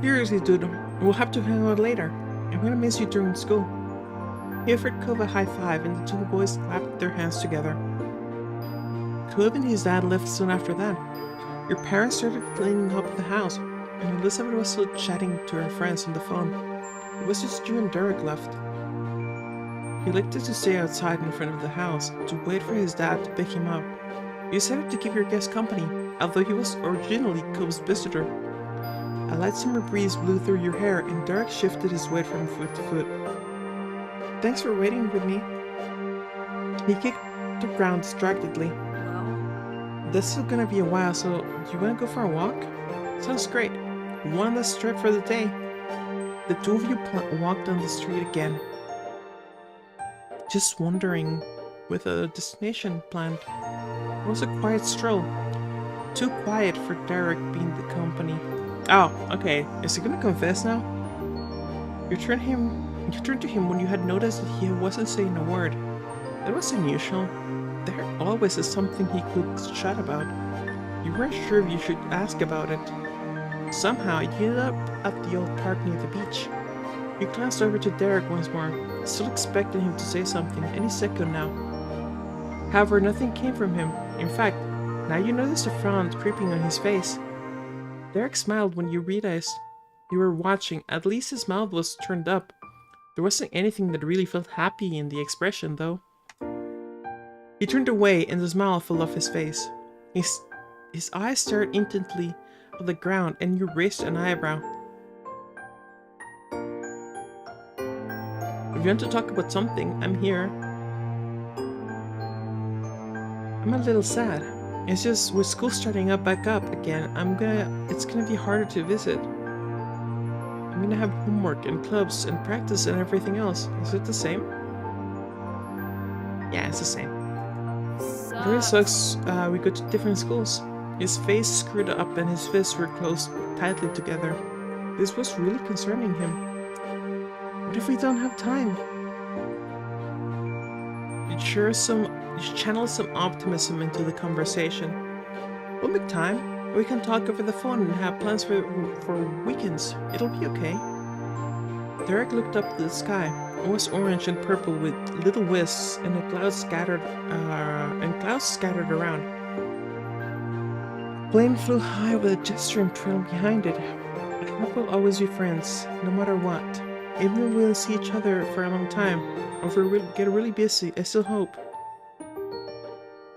Seriously, dude, we'll have to hang out later. I'm gonna miss you during school. He offered Cove a high five, and the two boys clapped their hands together. Cove and his dad left soon after that. Your parents started cleaning up the house, and Elizabeth was still chatting to her friends on the phone. It was just you and Derek left. He elected to stay outside in front of the house to wait for his dad to pick him up. You decided to keep your guest company, although he was originally Cope's visitor. A light summer breeze blew through your hair, and Derek shifted his weight from foot to foot. Thanks for waiting with me. He kicked the ground distractedly. Well, This is gonna be a while, so do you wanna go for a walk? Sounds great. One last trip for the day. The two of you walked down the street again. Just wandering with a destination planned. It was a quiet stroll. Too quiet for Derek being the company. Oh, okay. Is he gonna confess now? You turned to him when you had noticed that he wasn't saying a word. That was unusual. There always is something he could chat about. You weren't sure if you should ask about it. Somehow, you ended up at the old park near the beach. You glanced over to Derek once more, still expecting him to say something any second now. However, nothing came from him. In fact, now you noticed a frown creeping on his face. Derek smiled when you realized you were watching. At least his mouth was turned up. There wasn't anything that really felt happy in the expression, though. He turned away and the smile fell off his face. His eyes stared intently at the ground and you raised an eyebrow. If you want to talk about something, I'm here. I'm a little sad. It's just with school starting back up again, it's gonna be harder to visit. I'm gonna have homework and clubs and practice and everything else. Is it the same? Yeah, it's the same. It really sucks we go to different schools. His face screwed up and his fists were closed tightly together. This was really concerning him. What if we don't have time? You channel some optimism into the conversation. We'll make time. We can talk over the phone and have plans for weekends. It'll be okay. Derek looked up at the sky. It was orange and purple with little wisps and clouds scattered around. A plane flew high with a gesturing trail behind it. I hope we'll always be friends, no matter what. Even if we'll see each other for a long time, or if we get really busy, I still hope.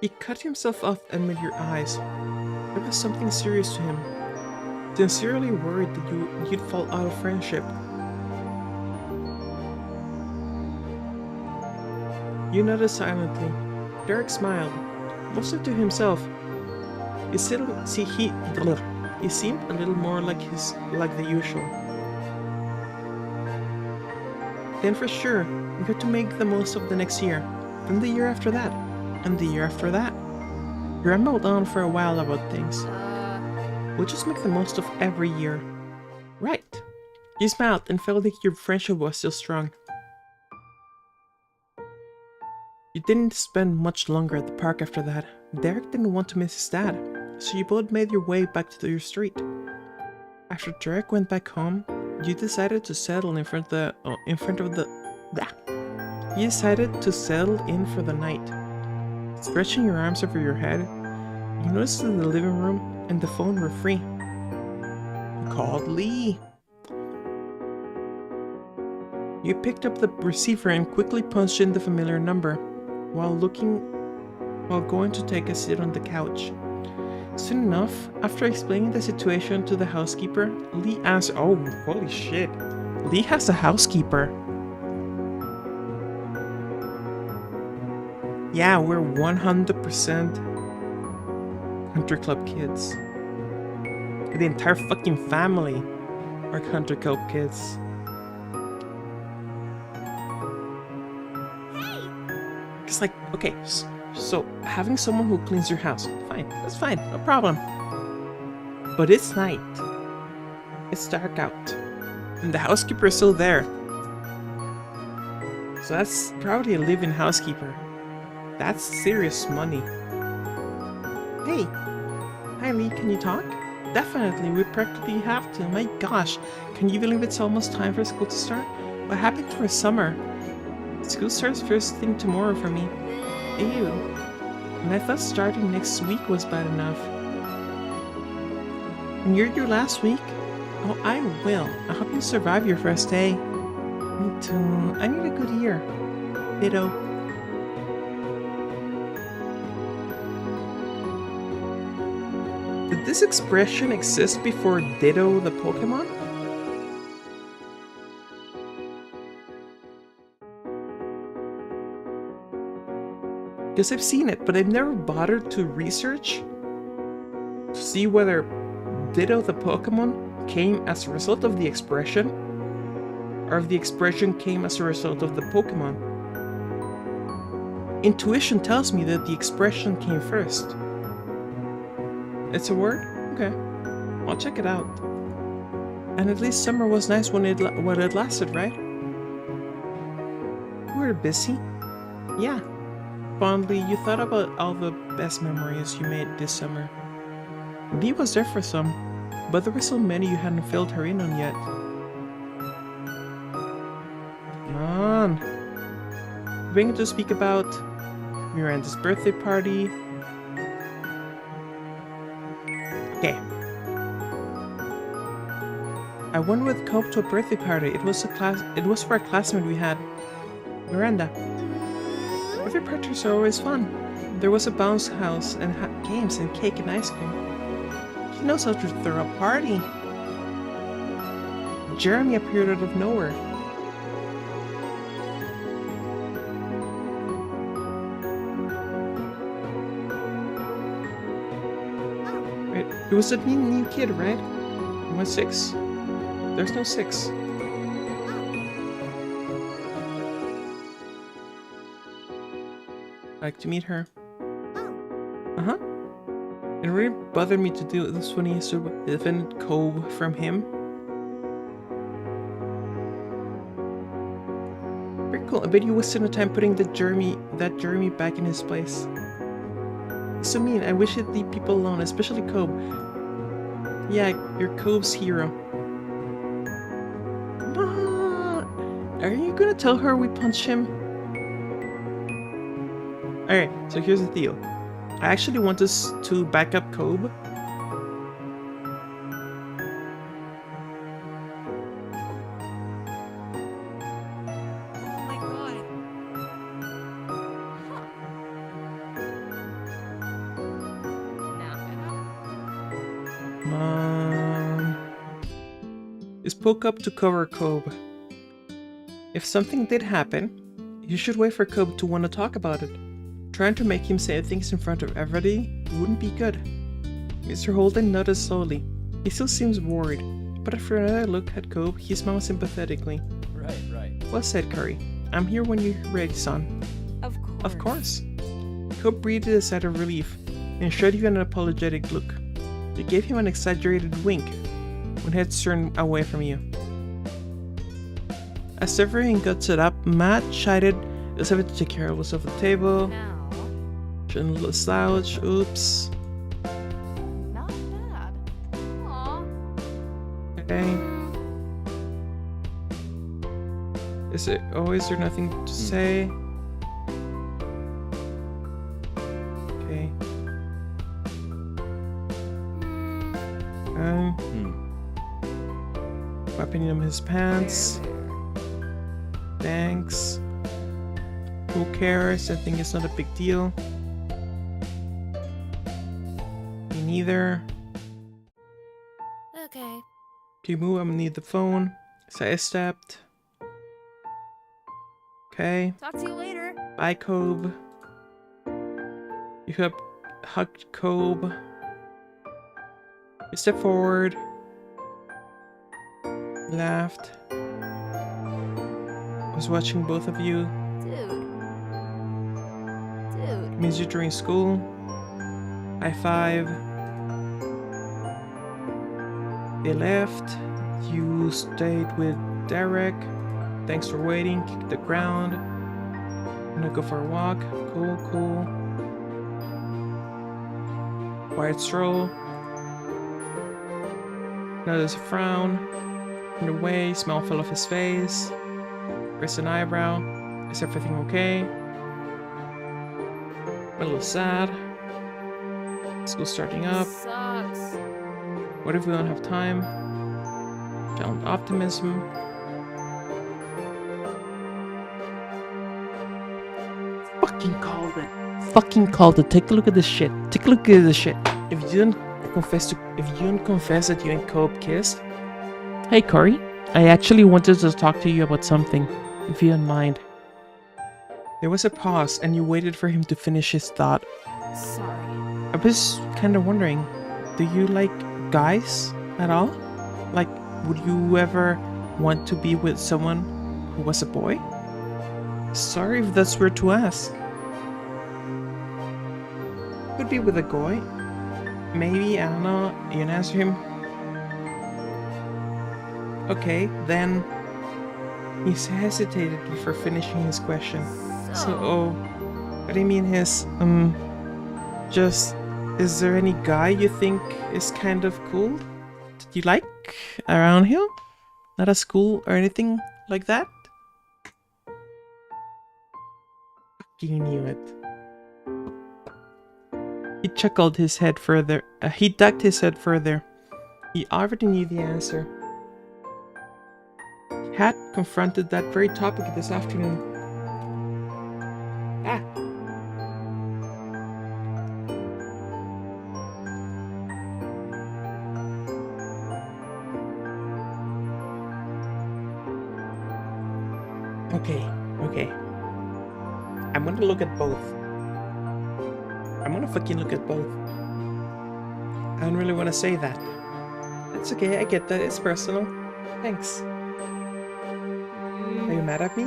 He cut himself off amid your eyes. There was something serious to him. Sincerely worried that you'd fall out of friendship. You nodded silently. Derek smiled, mostly to himself. He seemed a little more like the usual. Then for sure, we got to make the most of the next year, then the year after that, and the year after that. You rambled on for a while about things. We'll just make the most of every year. Right. You smiled and felt like your friendship was still strong. You didn't spend much longer at the park after that. Derek didn't want to miss his dad, so you both made your way back to your street. After Derek went back home, you decided to settle in for the night. Stretching your arms over your head, you noticed that the living room and the phone were free. You called Lee. You picked up the receiver and quickly punched in the familiar number while going to take a seat on the couch. Soon enough, after explaining the situation to the housekeeper, Lee asked, "Oh, holy shit. Lee has a housekeeper." Yeah, we're 100% Country Club kids. The entire fucking family are Country Club kids. It's like, okay, so having someone who cleans your house, fine, that's fine, no problem. But it's night. It's dark out. And the housekeeper is still there. So that's probably a live-in housekeeper. That's serious money. Hey. Hi Lee, can you talk? Definitely, we practically have to. My gosh, can you believe it's almost time for school to start? What happened to our summer? School starts first thing tomorrow for me. Ew. And I thought starting next week was bad enough. And you're your last week? Oh, I will. I hope you survive your first day. Me too. I need a good year. Ditto. Did this expression exist before Ditto the Pokemon? Because I've seen it, but I've never bothered to research to see whether Ditto the Pokemon came as a result of the expression, or if the expression came as a result of the Pokemon. Intuition tells me that the expression came first. It's a word? Okay. I'll check it out. And at least summer was nice when it lasted, right? We were busy. Yeah. Fondly, you thought about all the best memories you made this summer. Dee was there for some, but there were so many you hadn't filled her in on yet. Come on. We're going to speak about Miranda's birthday party. Okay. I went with Cope to a birthday party. It was for a classmate we had, Miranda. Birthday parties are always fun. There was a bounce house and games and cake and ice cream. She knows how to throw a party. Jeremy appeared out of nowhere. Wait, it was a new kid, right? 1-6? There's no 6. Like to meet her. Uh-huh. It really bothered me to do this when he used to defend Cobe from him. Very cool. I bet you wasted no time putting that Jeremy back in his place. So mean. I wish he'd leave people alone, especially Cobe. Yeah, you're Cobe's hero. Are you gonna tell her we punch him? Alright, so here's the deal. I actually want us to back up Cobe. Oh my god. Come on. You spoke up to cover Cobe. If something did happen, you should wait for Cobe to want to talk about it. Trying to make him say things in front of everybody wouldn't be good. Mr. Holden nodded slowly. He still seems worried, but after another look at Cobe, he smiled sympathetically. Right. Well said, Curry. I'm here when you're ready, son. Of course. Of course. Cobe breathed a sigh of relief and showed you an apologetic look. You gave him an exaggerated wink when he had turned away from you. As everyone got set up, Matt chided Elizabeth to take care of the table. Now, Shouldn't little slouch. Oops. not bad. Aw. Okay. Is there nothing to say? Okay. Wiping him his pants. Thanks. Who cares? I think it's not a big deal. Me neither. Okay. Kimu, I'm gonna need the phone. Sidestepped. Okay. Talk to you later. Bye, Cobe. You hugged Cobe. You step forward. Laughed. Was watching both of you. Dude. Means you during school. High five. They left. You stayed with Derek. Thanks for waiting. Kick the ground. Gonna go for a walk. Cool. Quiet stroll. Now there's a frown. In the way, smile fell off his face. Raised an eyebrow. Is everything okay? A little sad. School starting up. Sucks. What if we don't have time? Challenge optimism. Fucking called it. Fucking called it. Take a look at this shit. Take a look at this shit. If you didn't confess that you and Cope kissed. Hey Corey, I actually wanted to talk to you about something, if you don't mind. There was a pause and you waited for him to finish his thought. Sorry. I was kind of wondering, do you like guys at all? Like, would you ever want to be with someone who was a boy? Sorry if that's weird to ask. Could be with a guy. Maybe, I don't know, you can answer him. Okay, then he hesitated before finishing his question. So, what do you mean his, just, is there any guy you think is kind of cool that you like around here? Not at school or anything like that? Fucking knew it. He chuckled his head further. He ducked his head further. He already knew the answer. He had confronted that very topic this afternoon. Ah. Okay. I'm gonna look at both. I'm gonna fucking look at both. I don't really want to say that. It's okay, I get that. It's personal. Thanks. Are you mad at me?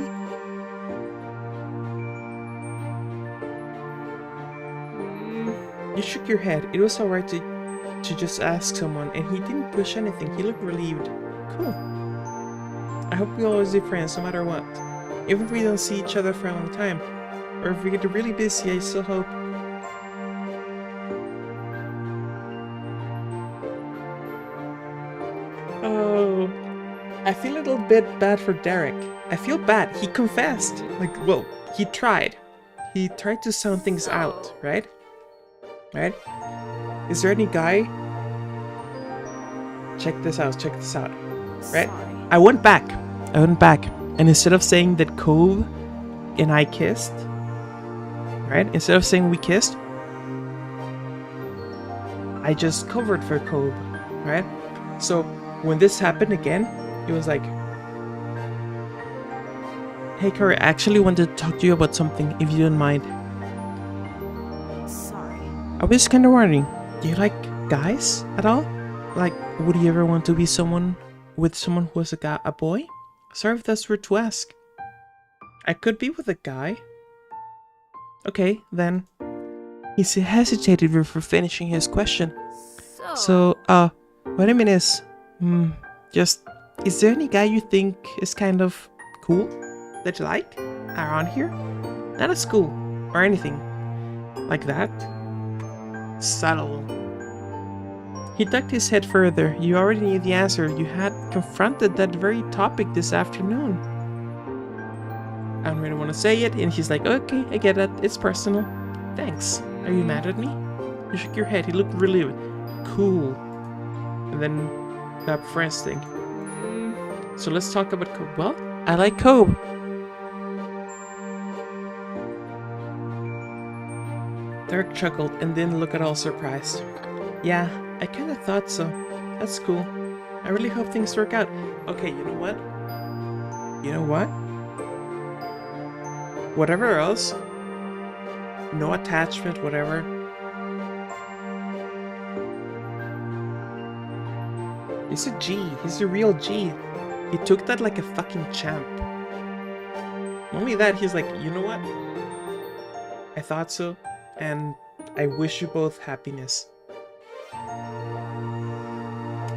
You shook your head. It was alright to just ask someone, and he didn't push anything. He looked relieved. Cool. I hope we always be friends, no matter what. Even if we don't see each other for a long time. Or if we get really busy, I still hope. Oh, I feel a little bit bad for Derek. I feel bad. He confessed. Like, well, he tried. He tried to sound things out, right? Right? Is there any guy? Check this out. Right? Sorry. I went back. And instead of saying that Cove and I kissed, right? Instead of saying we kissed, I just covered for Cove, right? So when this happened again, it was like, hey Corey, I actually wanted to talk to you about something, if you don't mind. Sorry. I was kind of wondering, do you like guys at all? Like, would you ever want to be with someone who was a boy? Sorry if that's weird to ask. I could be with a guy. Okay, then. He hesitated before finishing his question. So, what I mean is, just, is there any guy you think is kind of cool that you like around here? Not at school or anything like that. Subtle. He ducked his head further. You already knew the answer. You had confronted that very topic this afternoon. I don't really want to say it, and he's like, okay, I get it. It's personal. Thanks. Are you mad at me? You shook your head. He looked really cool. And then that friends thing. So let's talk about Cobe. Well, I like Cobe. Derek chuckled and didn't look at all surprised. Yeah, I kinda thought so. That's cool. I really hope things work out. Okay, you know what? Whatever else, no attachment, whatever. He's a G. He's a real G. He took that like a fucking champ. Not only that, he's like, you know what? I thought so, and I wish you both happiness.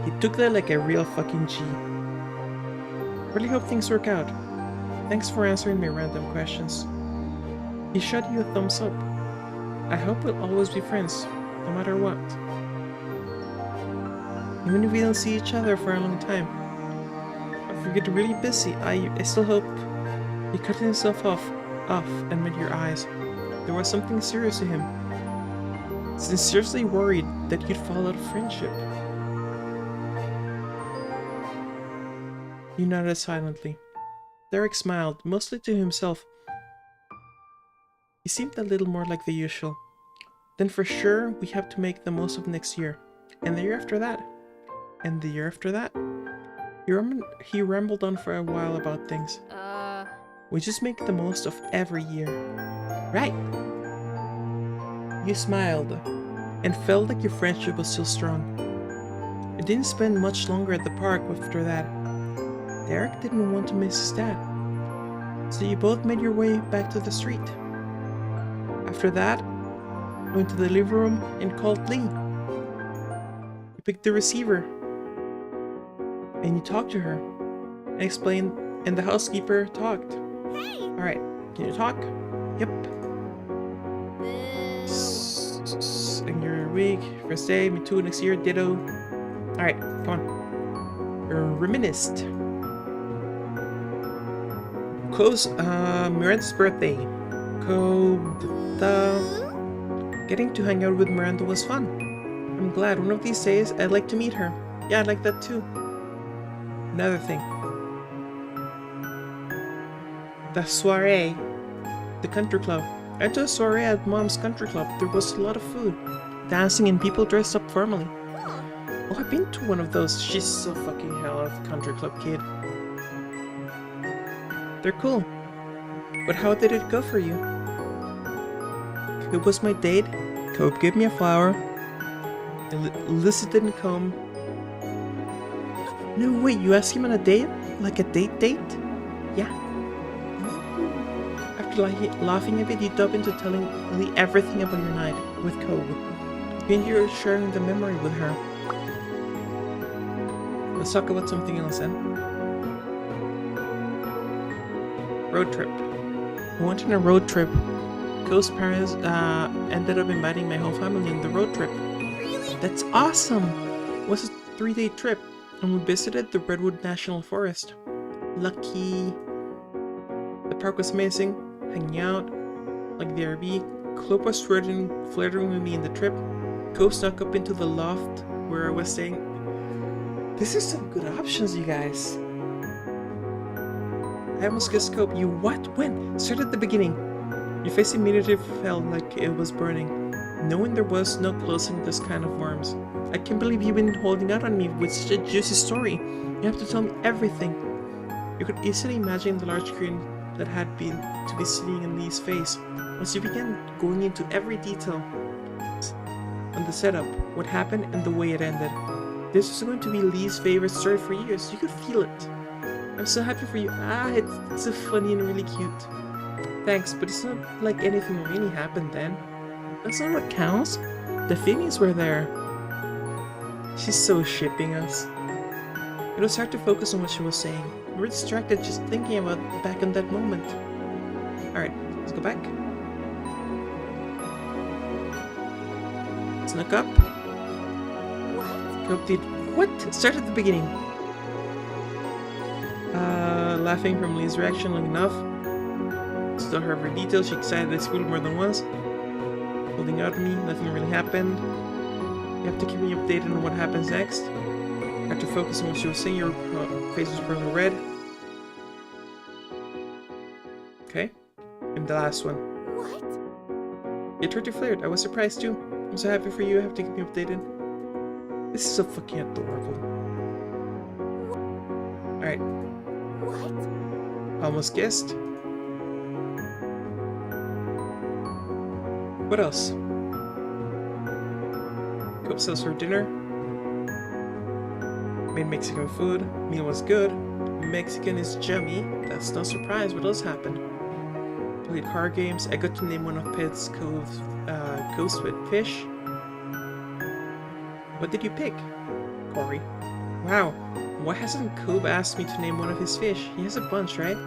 He took that like a real fucking G. Really hope things work out. Thanks for answering my random questions. He shot you a thumbs up. I hope we'll always be friends, no matter what. Even if we don't see each other for a long time. If we get really busy, I still hope. He cut himself off and met your eyes. There was something serious to him. Sincerely worried that you'd fall out of friendship. You nodded silently. Derek smiled, mostly to himself. He seemed a little more like the usual. Then for sure, we have to make the most of next year. And the year after that. And the year after that. He rambled on for a while about things. We just make the most of every year. Right. You smiled, and felt like your friendship was still strong. You didn't spend much longer at the park after that. Derek didn't want to miss his dad. So you both made your way back to the street. After that, went to the living room and called Lee. You picked the receiver. And you talked to her. And explained, and the housekeeper talked. Hey! Alright, can you talk? Yep. Boo. And your week, first day, me too, next year, ditto. Alright, come on. You're reminisced. Co's, Miranda's birthday. Getting to hang out with Miranda was fun. I'm glad one of these days I'd like to meet her. Yeah, I'd like that too. Another thing. The soiree. The country club. I went to a soiree at Mom's country club. There was a lot of food. Dancing and people dressed up formally. Oh, I've been to one of those. She's so fucking hell of a country club kid. They're cool. But how did it go for you? Coop was my date. Coop gave me a flower. Alyssa didn't come. No, wait, you asked him on a date? Like a date? Yeah. After laughing a bit, you dove into telling Lee everything about your night with Coop. And you're sharing the memory with her. Let's talk about something else then. Road trip. We went on a road trip. Co's parents ended up inviting my whole family on the road trip. Really? That's awesome! It was a 3-day trip, and we visited the Redwood National Forest. Lucky. The park was amazing, hanging out, like the RV. Chloe was flirting with me in the trip. Co snuck up into the loft where I was staying. This is some good options, you guys. I almost kissed Cope. You what? When? Start at the beginning. Your face immediately felt like it was burning, knowing there was no closing this kind of worms. I can't believe you've been holding out on me with such a juicy story. You have to tell me everything. You could easily imagine the large grin that had been to be sitting in Lee's face as you began going into every detail on the setup, what happened, and the way it ended. This was going to be Lee's favorite story for years. You could feel it. I'm so happy for you. It's so funny and really cute. Thanks, but it's not like anything really happened then. That's not what counts. The feelings were there. She's so shipping us. It was hard to focus on what she was saying. We were distracted just thinking about back in that moment. Alright, let's go back. Snuck up. What? Cope did what? Start at the beginning. Laughing from Lee's reaction long enough. Still her every detail. She excited at school more than once. Holding out at me, nothing really happened. You have to keep me updated on what happens next. I had to focus on what she was saying. Your face was probably red. Okay. And the last one. What? You tried to flirt. I was surprised too. I'm so happy for you. I have to keep me updated. This is so fucking adorable. Alright. What? Almost guessed. What else? Cope sells for dinner. Made Mexican food. Meal was good. Mexican is yummy. That's no surprise. What else happened? Played card games. I got to name one of Pet's ghost with fish. What did you pick? Corey. Wow. Why hasn't Cobb asked me to name one of his fish? He has a bunch, right?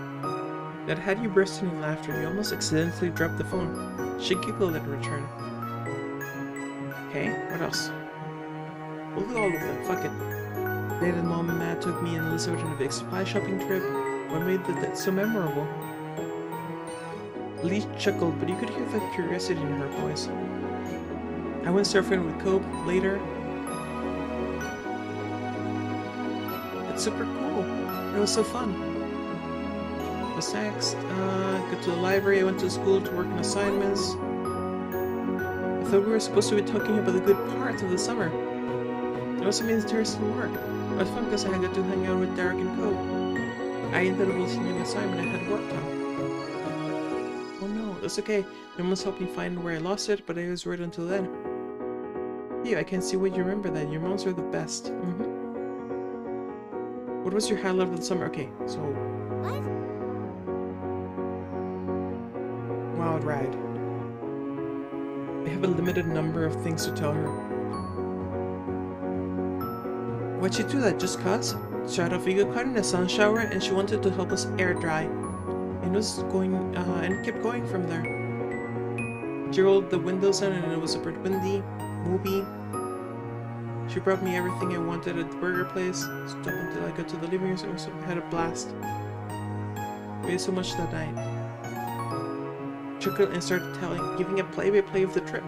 That had you bursting in laughter. You almost accidentally dropped the phone. She giggled in return. Okay, what else? We'll do all of them. Fuck it. Dad and Mom and Matt took me and Elizabeth on a big supply shopping trip. What made that so memorable? Lee chuckled, but you could hear the curiosity in her voice. I went surfing with Cope later. It's super cool. It was so fun. What's next? Go to the library. I went to school to work on assignments. I thought we were supposed to be talking about the good parts of the summer. It was some interesting work. It was fun because I got to hang out with Derek and Co. I ended up losing an assignment I had worked on. Oh no, that's okay. My mom's helped me find where I lost it, but I was right until then. Yeah, I can see why you remember that. Your moms are the best. What was your highlight of the summer? Okay, so... What? Wild ride. I have a limited number of things to tell her. Why'd she do that? Just cause? Started off, we got caught in a sun shower and she wanted to help us air dry. And it was going, and kept going from there. She rolled the windows down and it was super windy, moody. She brought me everything I wanted at the burger place. Stopped until I got to the living room and we had a blast. We ate so much that night. Chuckled and started giving a play-by-play of the trip.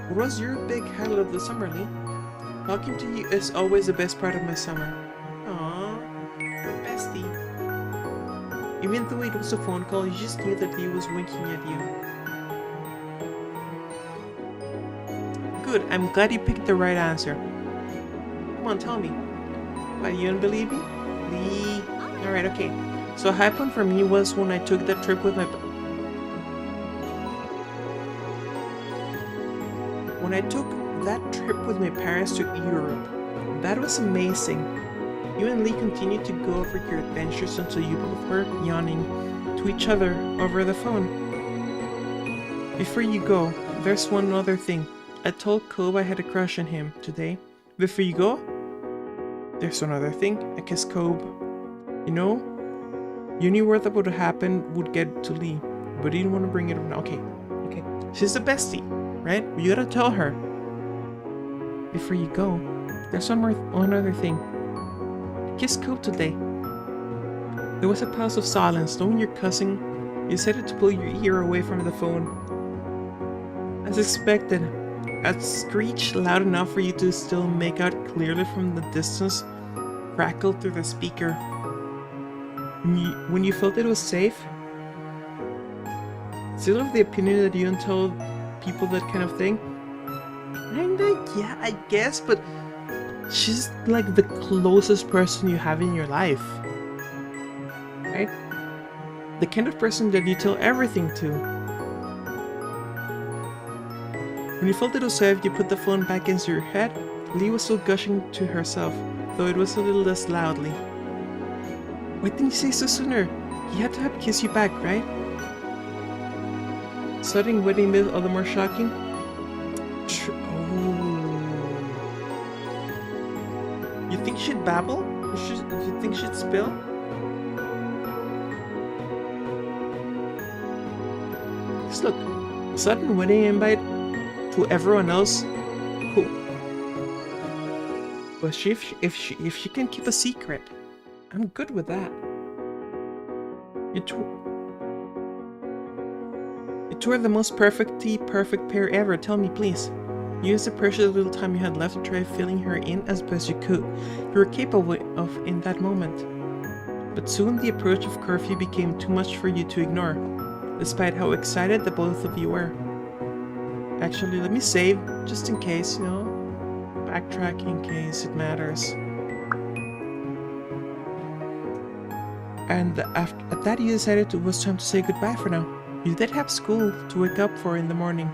What was your big highlight of the summer, Lee? Talking to you is always the best part of my summer. Aww, bestie. Even though it was a phone call, you just knew that he was winking at you. Good, I'm glad you picked the right answer. Come on, tell me. Why, you don't believe me? Lee. Alright, okay. So a high point for me was when I took that trip with my... When I took that trip with my parents to Europe. That was amazing. You and Lee continued to go over your adventures until you both were yawning to each other over the phone. Before you go, there's one other thing. I told Cobb I had a crush on him today. Before you go, there's one other thing. I kissed Cobb. You know, you knew where that would happen would get to Lee, but you didn't want to bring it up now. Okay. She's the bestie, right? You gotta tell her. Before you go, there's one other thing. I kissed Cobb today. There was a pause of silence. Knowing your cousin, you decided to pull your ear away from the phone. As expected, a screech loud enough for you to still make out clearly from the distance crackled through the speaker. When you felt it was safe, still of the opinion that you don't tell people that kind of thing? Kinda, yeah, I guess, but she's like the closest person you have in your life. Right? The kind of person that you tell everything to. When you felt it was safe, you put the phone back into your head. Lee was still gushing to herself, though it was a little less loudly. Why didn't you say so sooner? He had to have kissed you back, right? Sudden wedding myth, all the more shocking. You think she'd babble? You think she'd spill? Just look, sudden wedding invite to everyone else. Cool. But if she can keep a secret, I'm good with that. You two are the most perfect pair ever. Tell me, please. Use the precious little time you had left to try filling her in as best you could. You were capable of in that moment. But soon the approach of curfew became too much for you to ignore, despite how excited the both of you were. Actually, let me save, just in case, you know. Backtrack in case it matters. And at that you decided it was time to say goodbye for now. You did have school to wake up for in the morning.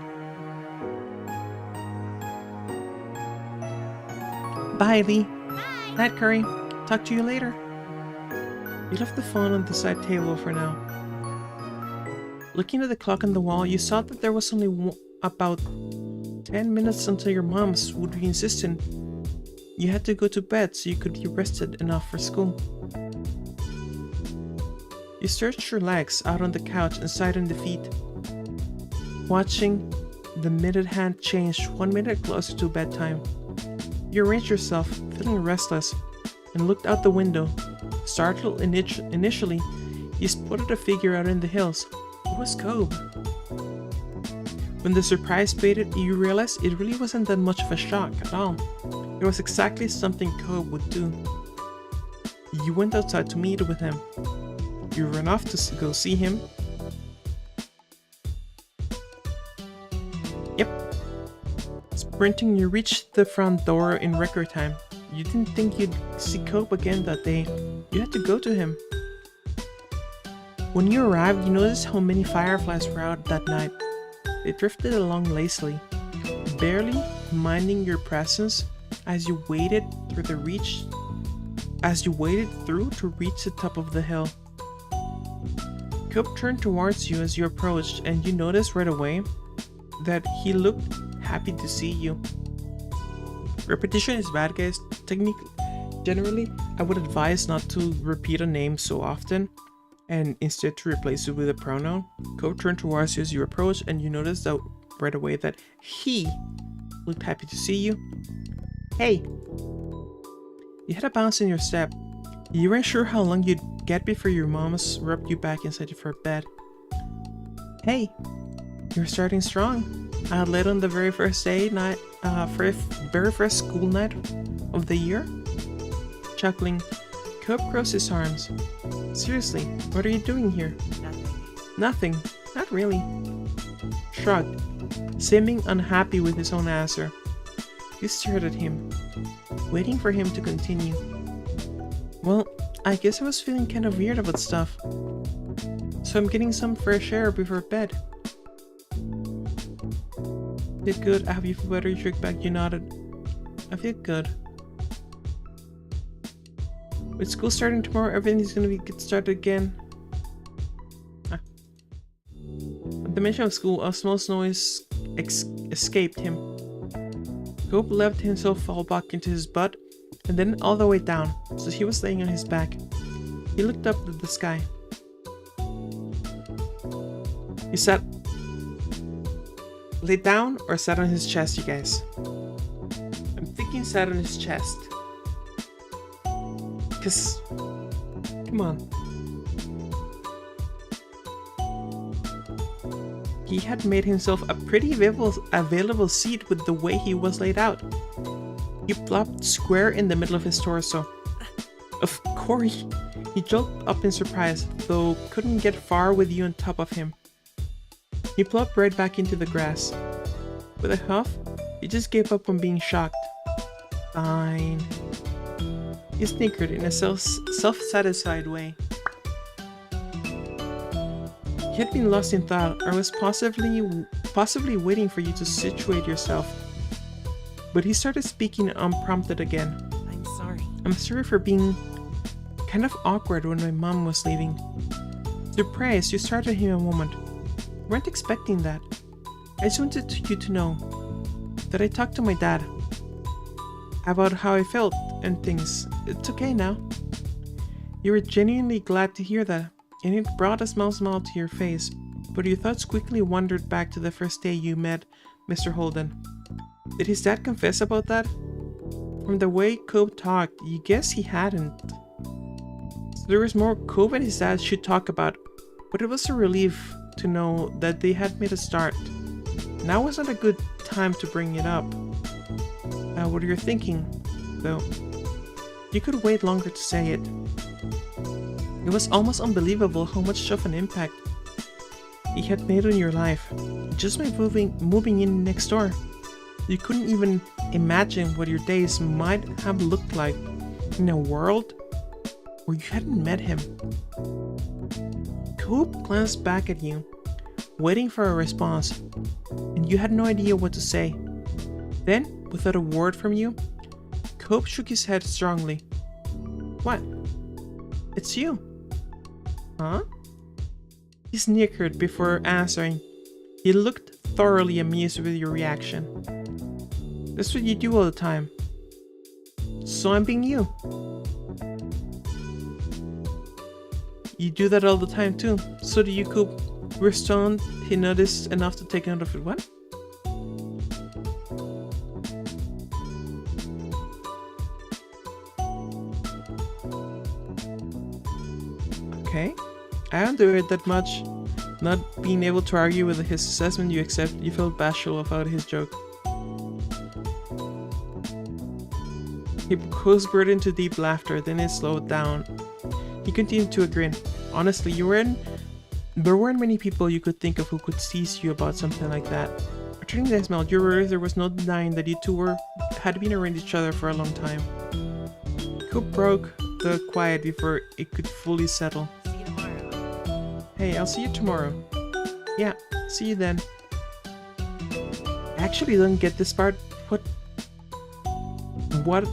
Bye, Lee. Bye. Night, Curry. Talk to you later. You left the phone on the side table for now. Looking at the clock on the wall, you saw that there was only about 10 minutes until your mom's would be insistent you had to go to bed so you could be rested enough for school. You stretched your legs out on the couch and sighed in defeat, watching the minute hand change 1 minute closer to bedtime. You arranged yourself, feeling restless, and looked out the window. Startled initially, you spotted a figure out in the hills. It was Cobb. When the surprise faded, you realized it really wasn't that much of a shock at all. It was exactly something Cobb would do. You went outside to meet with him. You ran off to go see him. Yep. Sprinting, you reached the front door in record time. You didn't think you'd see Cope again that day. You had to go to him. When you arrived, you noticed how many fireflies were out that night. They drifted along lazily, barely minding your presence as you waited through to reach the top of the hill. Cope turned towards you as you approached, and you noticed right away that he looked happy to see you. Repetition is bad, guys. Generally, I would advise not to repeat a name so often and instead to replace it with a pronoun. Cope turned towards you as you approached, and you noticed that right away that he looked happy to see you. Hey! You had a bounce in your step. You weren't sure how long you'd get before your mom's rubbed you back inside your bed. Hey! You're starting strong. Out late on the very first very first school night of the year? Chuckling, Cope crossed his arms. Seriously, what are you doing here? Nothing. Not really. Shrugged, seeming unhappy with his own answer. You stared at him, waiting for him to continue. Well, I guess I was feeling kind of weird about stuff. So I'm getting some fresh air before bed. Did good. I hope you feel better. You shook back. You nodded. I feel good. With school starting tomorrow, everything's gonna get started again. At the mention of school, a small noise escaped him. Cope let himself fall back into his butt, and then all the way down, so he was laying on his back. He looked up at the sky. He lay down or sat on his chest, you guys? I'm thinking sat on his chest. Cause, come on. He had made himself a pretty available seat with the way he was laid out. He plopped square in the middle of his torso. Of course, he jumped up in surprise, though couldn't get far with you on top of him. He plopped right back into the grass. With a huff, he just gave up on being shocked. Fine. He snickered in a self-satisfied way. He had been lost in thought, or was possibly waiting for you to situate yourself. But he started speaking unprompted again. I'm sorry. I'm sorry for being kind of awkward when my mom was leaving. Surprised, you startled him a moment. Weren't expecting that. I just wanted you to know that I talked to my dad about how I felt and things. It's okay now. You were genuinely glad to hear that, and it brought a small smile to your face, but your thoughts quickly wandered back to the first day you met Mr. Holden. Did his dad confess about that? From the way Cope talked, you guess he hadn't. So there was more Cope and his dad should talk about, but it was a relief to know that they had made a start. Now wasn't a good time to bring it up. What you're thinking, though. You could wait longer to say it. It was almost unbelievable how much of an impact he had made on your life. Just by moving in next door. You couldn't even imagine what your days might have looked like in a world where you hadn't met him. Cope glanced back at you, waiting for a response, and you had no idea what to say. Then, without a word from you, Cope shook his head strongly. What? It's you. Huh? He snickered before answering. He looked thoroughly amused with your reaction. That's what you do all the time. So I'm being you. You do that all the time too. So do you, Coop. We're stoned. He noticed enough to take note of it. What? Okay. I don't do it that much. Not being able to argue with his assessment, you felt bashful about his joke. He whispered into deep laughter, then it slowed down. He continued to grin. Honestly, there weren't many people you could think of who could tease you about something like that. Returning the smile, you realized there was no denying that you two had been around each other for a long time. Coop broke the quiet before it could fully settle. See you tomorrow. Hey, I'll see you tomorrow. Yeah, see you then. I actually don't get this part. What?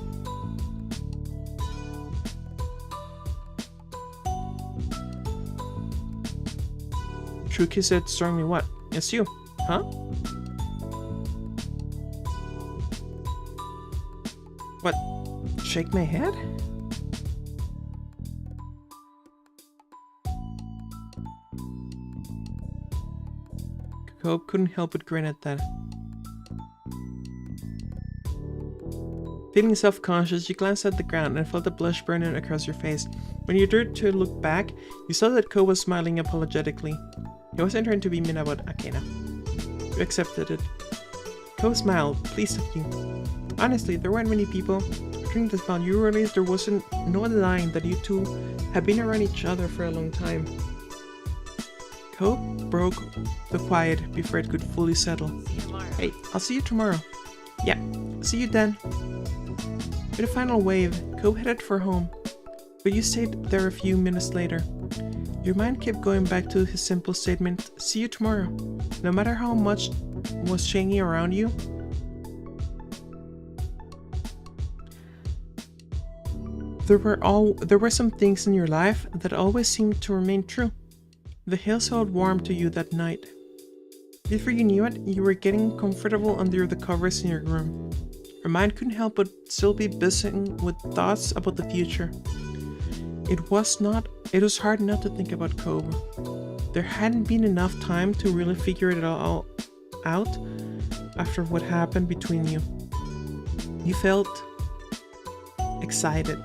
Shuki said strongly, what? It's you, huh? What? Shake my head? Cope couldn't help but grin at that. Feeling self-conscious, you glanced at the ground and felt a blush burning across your face. When you turned to look back, you saw that Ko was smiling apologetically. He wasn't trying to be mean about Akena. You accepted it. Ko smiled, pleased at you. Honestly, there weren't many people. During this spell, you realized there wasn't no denying that you two had been around each other for a long time. Ko broke the quiet before it could fully settle. See you tomorrow. Hey, I'll see you tomorrow. Yeah, see you then. With a final wave, Ko headed for home, but you stayed there a few minutes later. Your mind kept going back to his simple statement, see you tomorrow. No matter how much was changing around you, there were some things in your life that always seemed to remain true. The hills felt warm to you that night. Before you knew it, you were getting comfortable under the covers in your room. Your mind couldn't help but still be buzzing with thoughts about the future. It was hard not to think about Kobe. There hadn't been enough time to really figure it all out after what happened between you. You felt excited.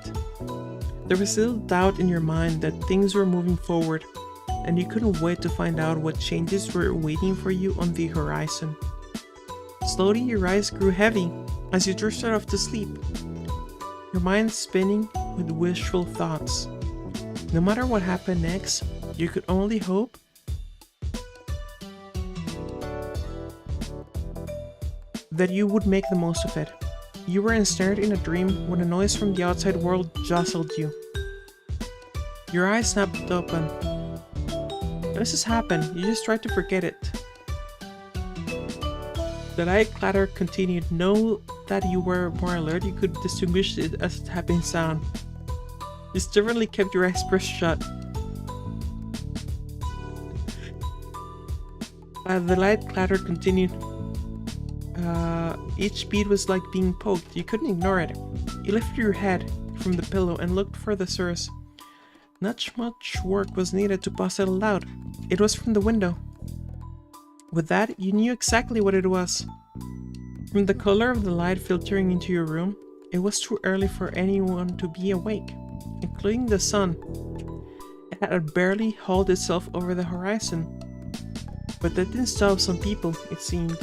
There was still doubt in your mind that things were moving forward, and you couldn't wait to find out what changes were waiting for you on the horizon. Slowly, your eyes grew heavy as you drifted off to sleep, your mind spinning with wishful thoughts. No matter what happened next, you could only hope that you would make the most of it. You were ensnared in a dream when a noise from the outside world jostled you. Your eyes snapped open. This has happened, you just tried to forget it. The light clatter continued. Know that you were more alert, you could distinguish it as a tapping sound. You stubbornly kept your eyes pressed shut. The light clatter continued. Each beat was like being poked. You couldn't ignore it. You lifted your head from the pillow and looked for the source. Not much work was needed to bust it out. It was from the window. With that, you knew exactly what it was. From the color of the light filtering into your room, it was too early for anyone to be awake, including the sun. It had barely hauled itself over the horizon. But that didn't stop some people, it seemed.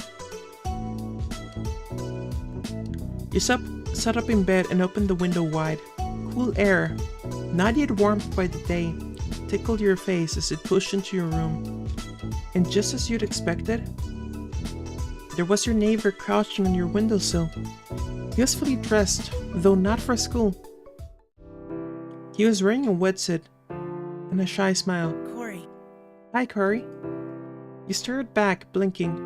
You sat up in bed and opened the window wide. Cool air, not yet warmed by the day, tickled your face as it pushed into your room. And just as you'd expected, there was your neighbor crouching on your windowsill. He was fully dressed, though not for school. He was wearing a wetsuit and a shy smile. Corey. Hi, Corey. You stared back, blinking.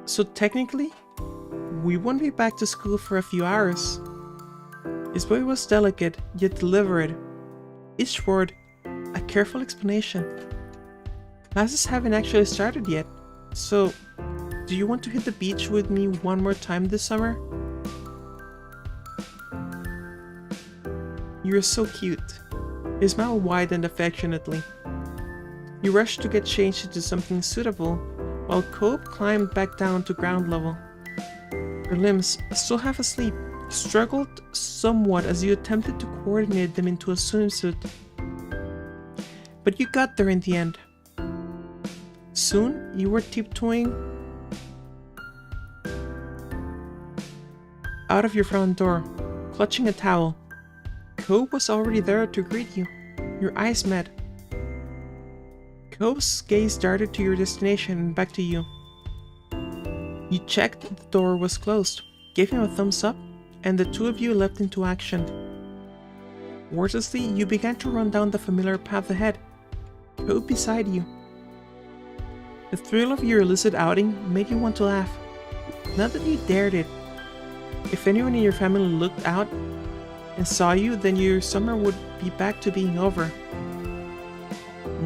So technically, we won't be back to school for a few hours. His voice was delicate, yet deliberate. Each word, a careful explanation. Classes haven't actually started yet, so do you want to hit the beach with me one more time this summer? You're so cute. His smile widened affectionately. You rushed to get changed into something suitable, while Cope climbed back down to ground level. Your limbs, still half asleep, struggled somewhat as you attempted to coordinate them into a swimsuit. But you got there in the end. Soon, you were tiptoeing out of your front door, clutching a towel. Cope was already there to greet you. Your eyes met. Cope's gaze darted to your destination and back to you. You checked the door was closed, gave him a thumbs up, and the two of you leapt into action. Wordlessly, you began to run down the familiar path ahead, Cope beside you. The thrill of your illicit outing made you want to laugh. Not that you dared it. If anyone in your family looked out and saw you, then your summer would be back to being over.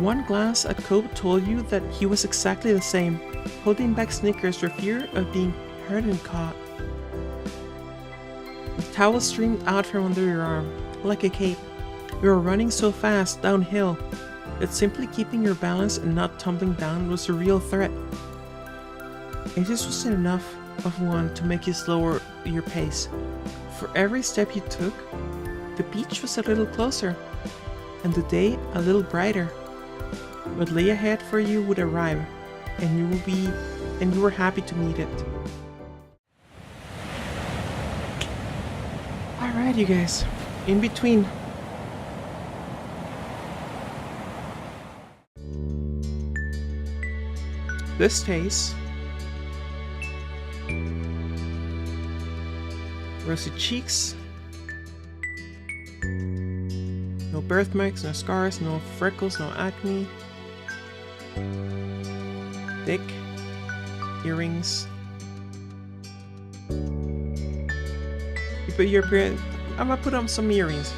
One glance at Cope told you that he was exactly the same, holding back snickers for fear of being hurt and caught. The towel streamed out from under your arm, like a cape. You were running so fast downhill that simply keeping your balance and not tumbling down was a real threat. It just wasn't enough of one to make you slower your pace. For every step you took, the beach was a little closer, and the day a little brighter. What lay ahead for you would arrive, and you were happy to meet it. Alright, you guys. In between. This tastes rosy cheeks, no birthmarks, no scars, no freckles, no acne, thick earrings. But I'm gonna put on some earrings.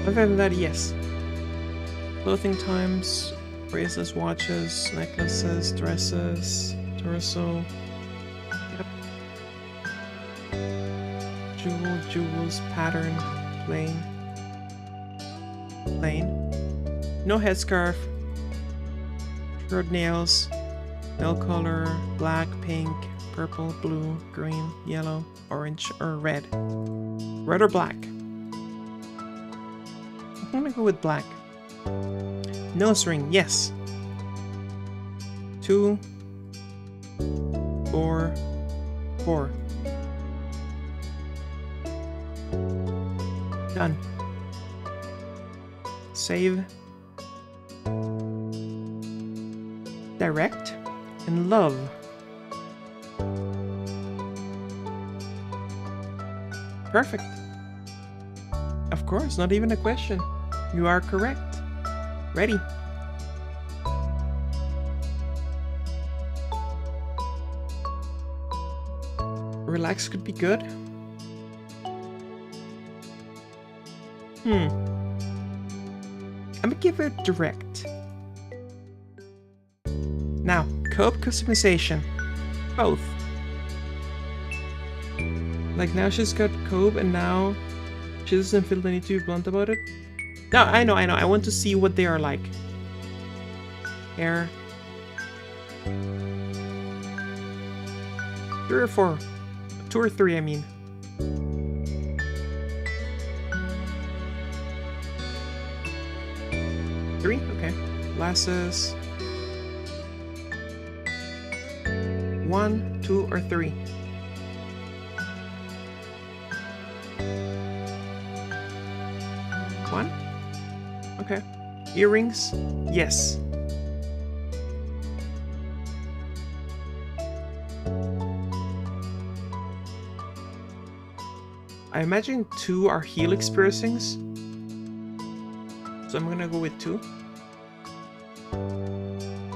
Other than that, yes. Clothing times, bracelets, watches, necklaces, dresses, torso. Yep. Jewels, pattern, plain. No headscarf. Short nails, nail color, black, pink, purple, blue, green, yellow, orange, or red. Red or black? I'm gonna go with black. Nose ring, yes. 2, 4, 4. Done. Save. Direct and love. Perfect. Of course, not even a question. You are correct. Ready. Relax could be good. I'm gonna give it direct. Now, Cope customization. Both. Like now she's got Cope and now she doesn't feel the need to be blunt about it. No, I know. I want to see what they are like. Hair. 3 or 4. 2 or 3, I mean. 3? Okay. Glasses. 1, 2, or 3. 1? Okay. Earrings? Yes. I imagine 2 are helix piercings. So I'm gonna go with 2.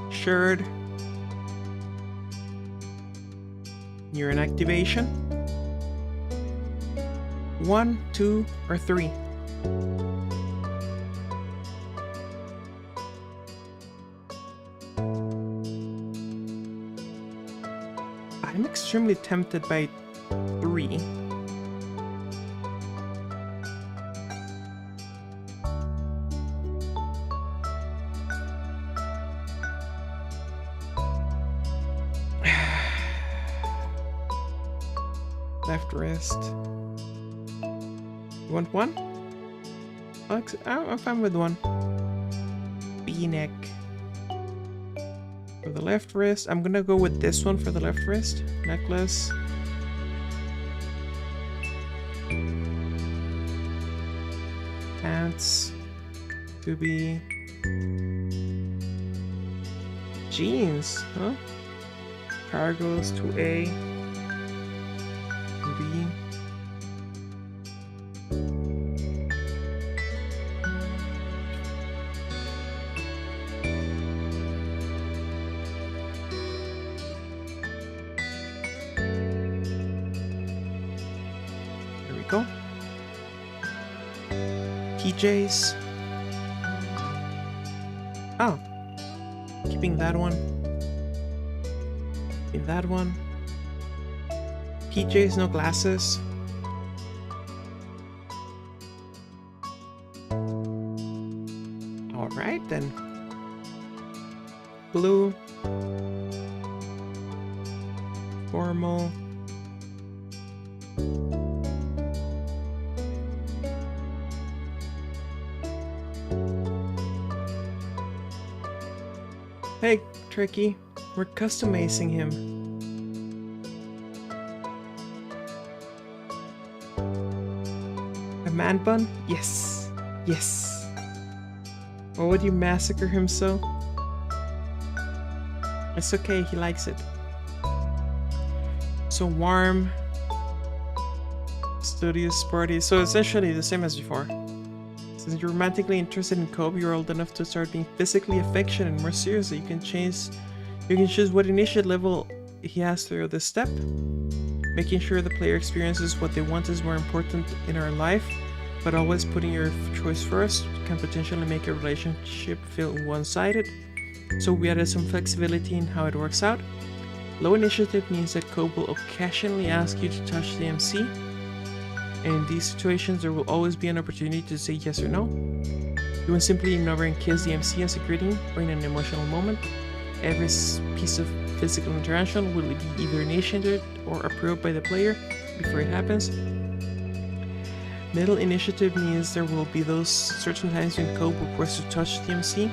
Shirt. You're in activation. 1, 2, or 3. I'm extremely tempted by 3. Left wrist. You want 1? I'm fine with 1. V-neck. For the left wrist, I'm gonna go with this one for the left wrist. Necklace. pants to be jeans, huh? Cargos to A, B. There we go. PJs. Oh, keeping that one. In that one. PJs, no glasses. Alright then. Blue. Formal. Hey, Tricky. We're customizing him. A man bun? Yes. Yes. Why would you massacre him so? It's okay, he likes it. So warm. Studious, sporty. So essentially the same as before. Since you're romantically interested in Kobe, you're old enough to start being physically affectionate and more seriously. You can choose what initiate level he has throughout this step. Making sure the player experiences what they want is more important in our life, but always putting your choice first can potentially make a relationship feel one-sided. So we added some flexibility in how it works out. Low initiative means that Kobe will occasionally ask you to touch the MC. And in these situations, there will always be an opportunity to say yes or no. You will simply ignore and kiss the MC as a greeting or in an emotional moment. Every piece of physical interaction will be either initiated or approved by the player before it happens. Middle initiative means there will be those certain times when Kobe requests to touch the MC,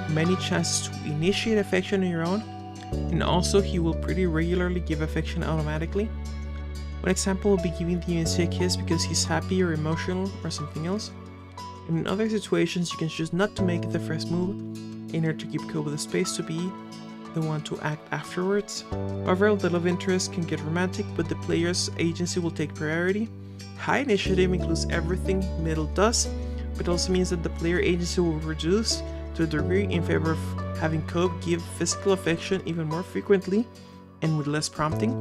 many chances to initiate affection on your own, and also he will pretty regularly give affection automatically. One example will be giving the MC a kiss because he's happy or emotional or something else. And in other situations, you can choose not to make it the first move in order to give Kobe the space to be the one to act afterwards. Overall, the love interest can get romantic, but the player's agency will take priority. High initiative includes everything middle does, but also means that the player agency will reduce to a degree in favor of having Kobe give physical affection even more frequently and with less prompting.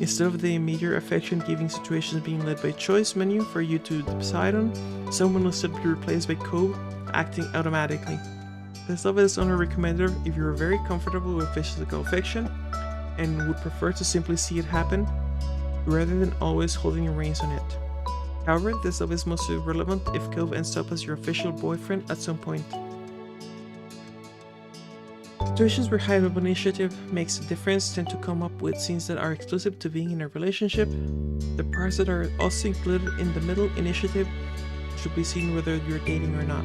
Instead of the immediate affection giving situations being led by choice menu for you to decide on, someone will instead be replaced by Kobe acting automatically. This level is only recommended if you are very comfortable with physical affection and would prefer to simply see it happen rather than always holding your reins on it. However, this level is mostly relevant if Kobe ends up as your official boyfriend at some point. Situations where high level initiative makes a difference tend to come up with scenes that are exclusive to being in a relationship. The parts that are also included in the middle initiative should be seen whether you're dating or not.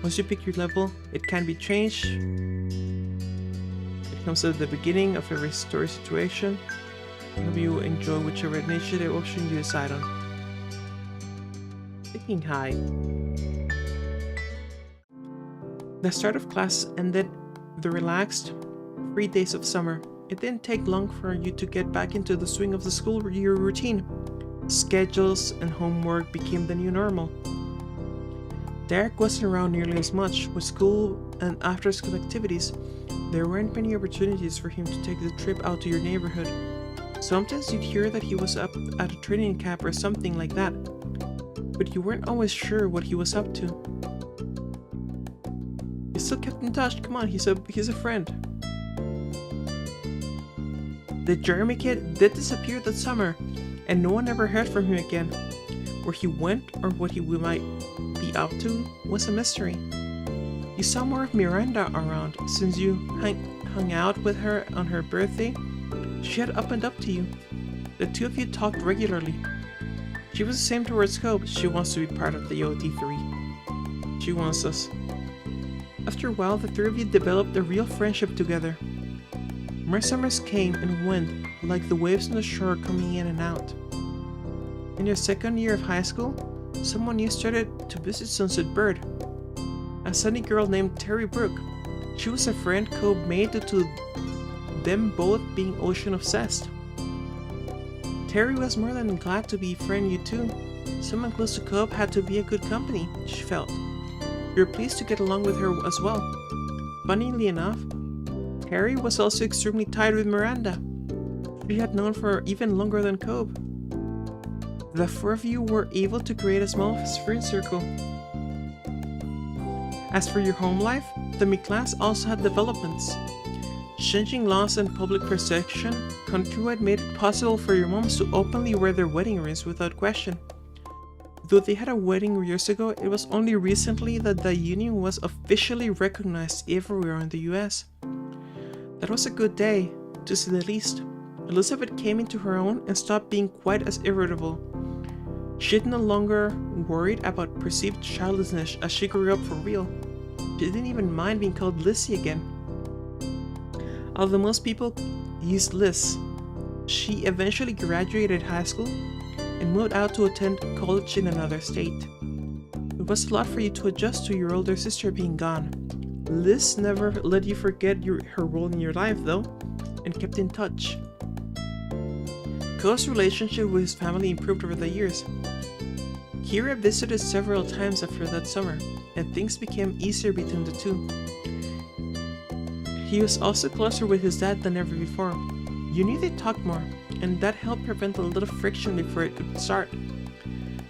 Once you pick your level, it can be changed. It comes at the beginning of every story situation. I hope you enjoy whichever initiative option you decide on. Picking high. The start of class ended the relaxed, free days of summer. It didn't take long for you to get back into the swing of the school year routine. Schedules and homework became the new normal. Derek wasn't around nearly as much. With school and after-school activities, there weren't many opportunities for him to take the trip out to your neighborhood. Sometimes you'd hear that he was up at a training camp or something like that, but you weren't always sure what he was up to. You still kept in touch. Come on, he's a friend. The Jeremy kid did disappear that summer, and no one ever heard from him again. Where he went or what he might be up to was a mystery. You saw more of Miranda around. Since you hung out with her on her birthday, she had opened up to you. The two of you talked regularly. She was the same towards Kobe. She wants to be part of the OT3. She wants us. After a while, the three of you developed a real friendship together. More summers came and went, like the waves on the shore coming in and out. In your second year of high school, someone new started to visit Sunset Bird. A sunny girl named Terry Brooke. She was a friend Cobb made due to them both being ocean obsessed. Terry was more than glad to befriend you too. Someone close to Cobb had to be a good company, she felt. You were pleased to get along with her as well. Funnily enough, Terry was also extremely tied with Miranda. She had known for even longer than Cobb. The four of you were able to create a small friend circle. As for your home life, the McClass also had developments. Changing laws and public perception countrywide made it possible for your moms to openly wear their wedding rings without question. Though they had a wedding years ago, it was only recently that the union was officially recognized everywhere in the US. That was a good day, to say the least. Elizabeth came into her own and stopped being quite as irritable. She no longer worried about perceived childishness as she grew up for real. She didn't even mind being called Lizzie again. Although most people used Liz, she eventually graduated high school and moved out to attend college in another state. It was a lot for you to adjust to your older sister being gone. Liz never let you forget her role in your life though, and kept in touch. Co's relationship with his family improved over the years. Kira visited several times after that summer, and things became easier between the two. He was also closer with his dad than ever before. You knew they talked more, and that helped prevent a little friction before it could start.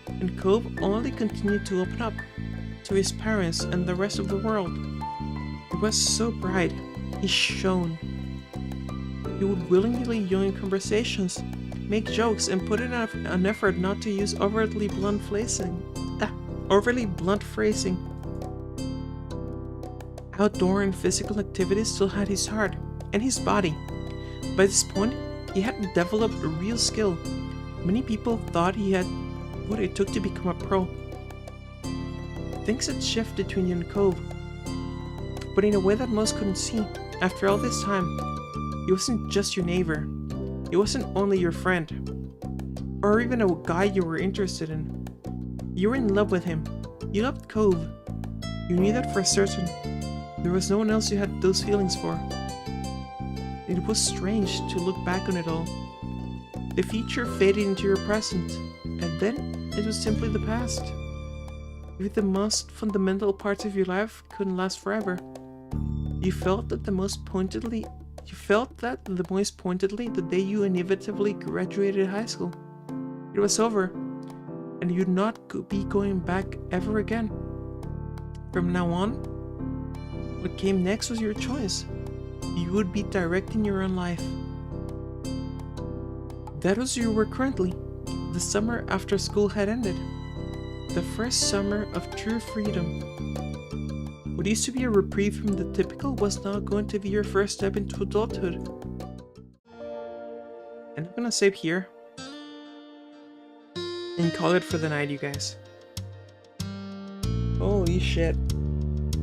And Cobb only continued to open up to his parents and the rest of the world. He was so bright, he shone. He would willingly join conversations, make jokes, and put in an effort not to use overly blunt phrasing. Outdoor and physical activities still had his heart and his body. By this point, he had developed a real skill. Many people thought he had what it took to become a pro. Things had shifted between you and Cobb, but in a way that most couldn't see. After all this time, he wasn't just your neighbor. He wasn't only your friend, or even a guy you were interested in. You were in love with him. You loved Cobb. You knew that for certain. There was no one else you had those feelings for. It was strange to look back on it all. The future faded into your present, and then it was simply the past. Even the most fundamental parts of your life couldn't last forever. You felt that the most pointedly the day you inevitably graduated high school. It was over, and you'd not be going back ever again. From now on, what came next was your choice. You would be directing your own life. That was where you were currently, the summer after school had ended. The first summer of true freedom. What used to be a reprieve from the typical was now going to be your first step into adulthood. And I'm gonna save here and call it for the night, you guys. Holy shit.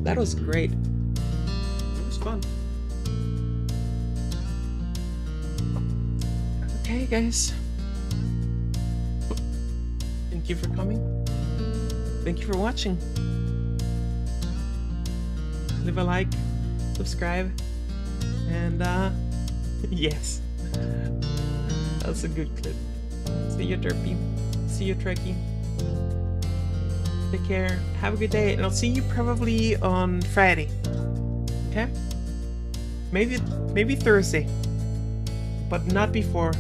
That was great. It was fun. Okay, guys. Thank you for coming. Thank you for watching. Leave a like, subscribe, and yes. That's a good clip. See you, Derpy. See you, Trekkie. Take care. Have a good day, and I'll see you probably on Friday. Okay? Maybe Thursday, but not before.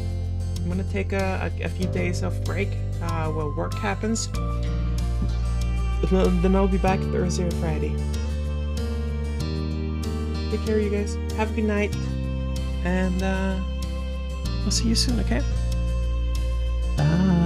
I'm gonna take a few days of break while work happens. Then I'll be back Thursday or Friday. Take care, you guys. Have a good night, and I'll see you soon. Okay? Bye.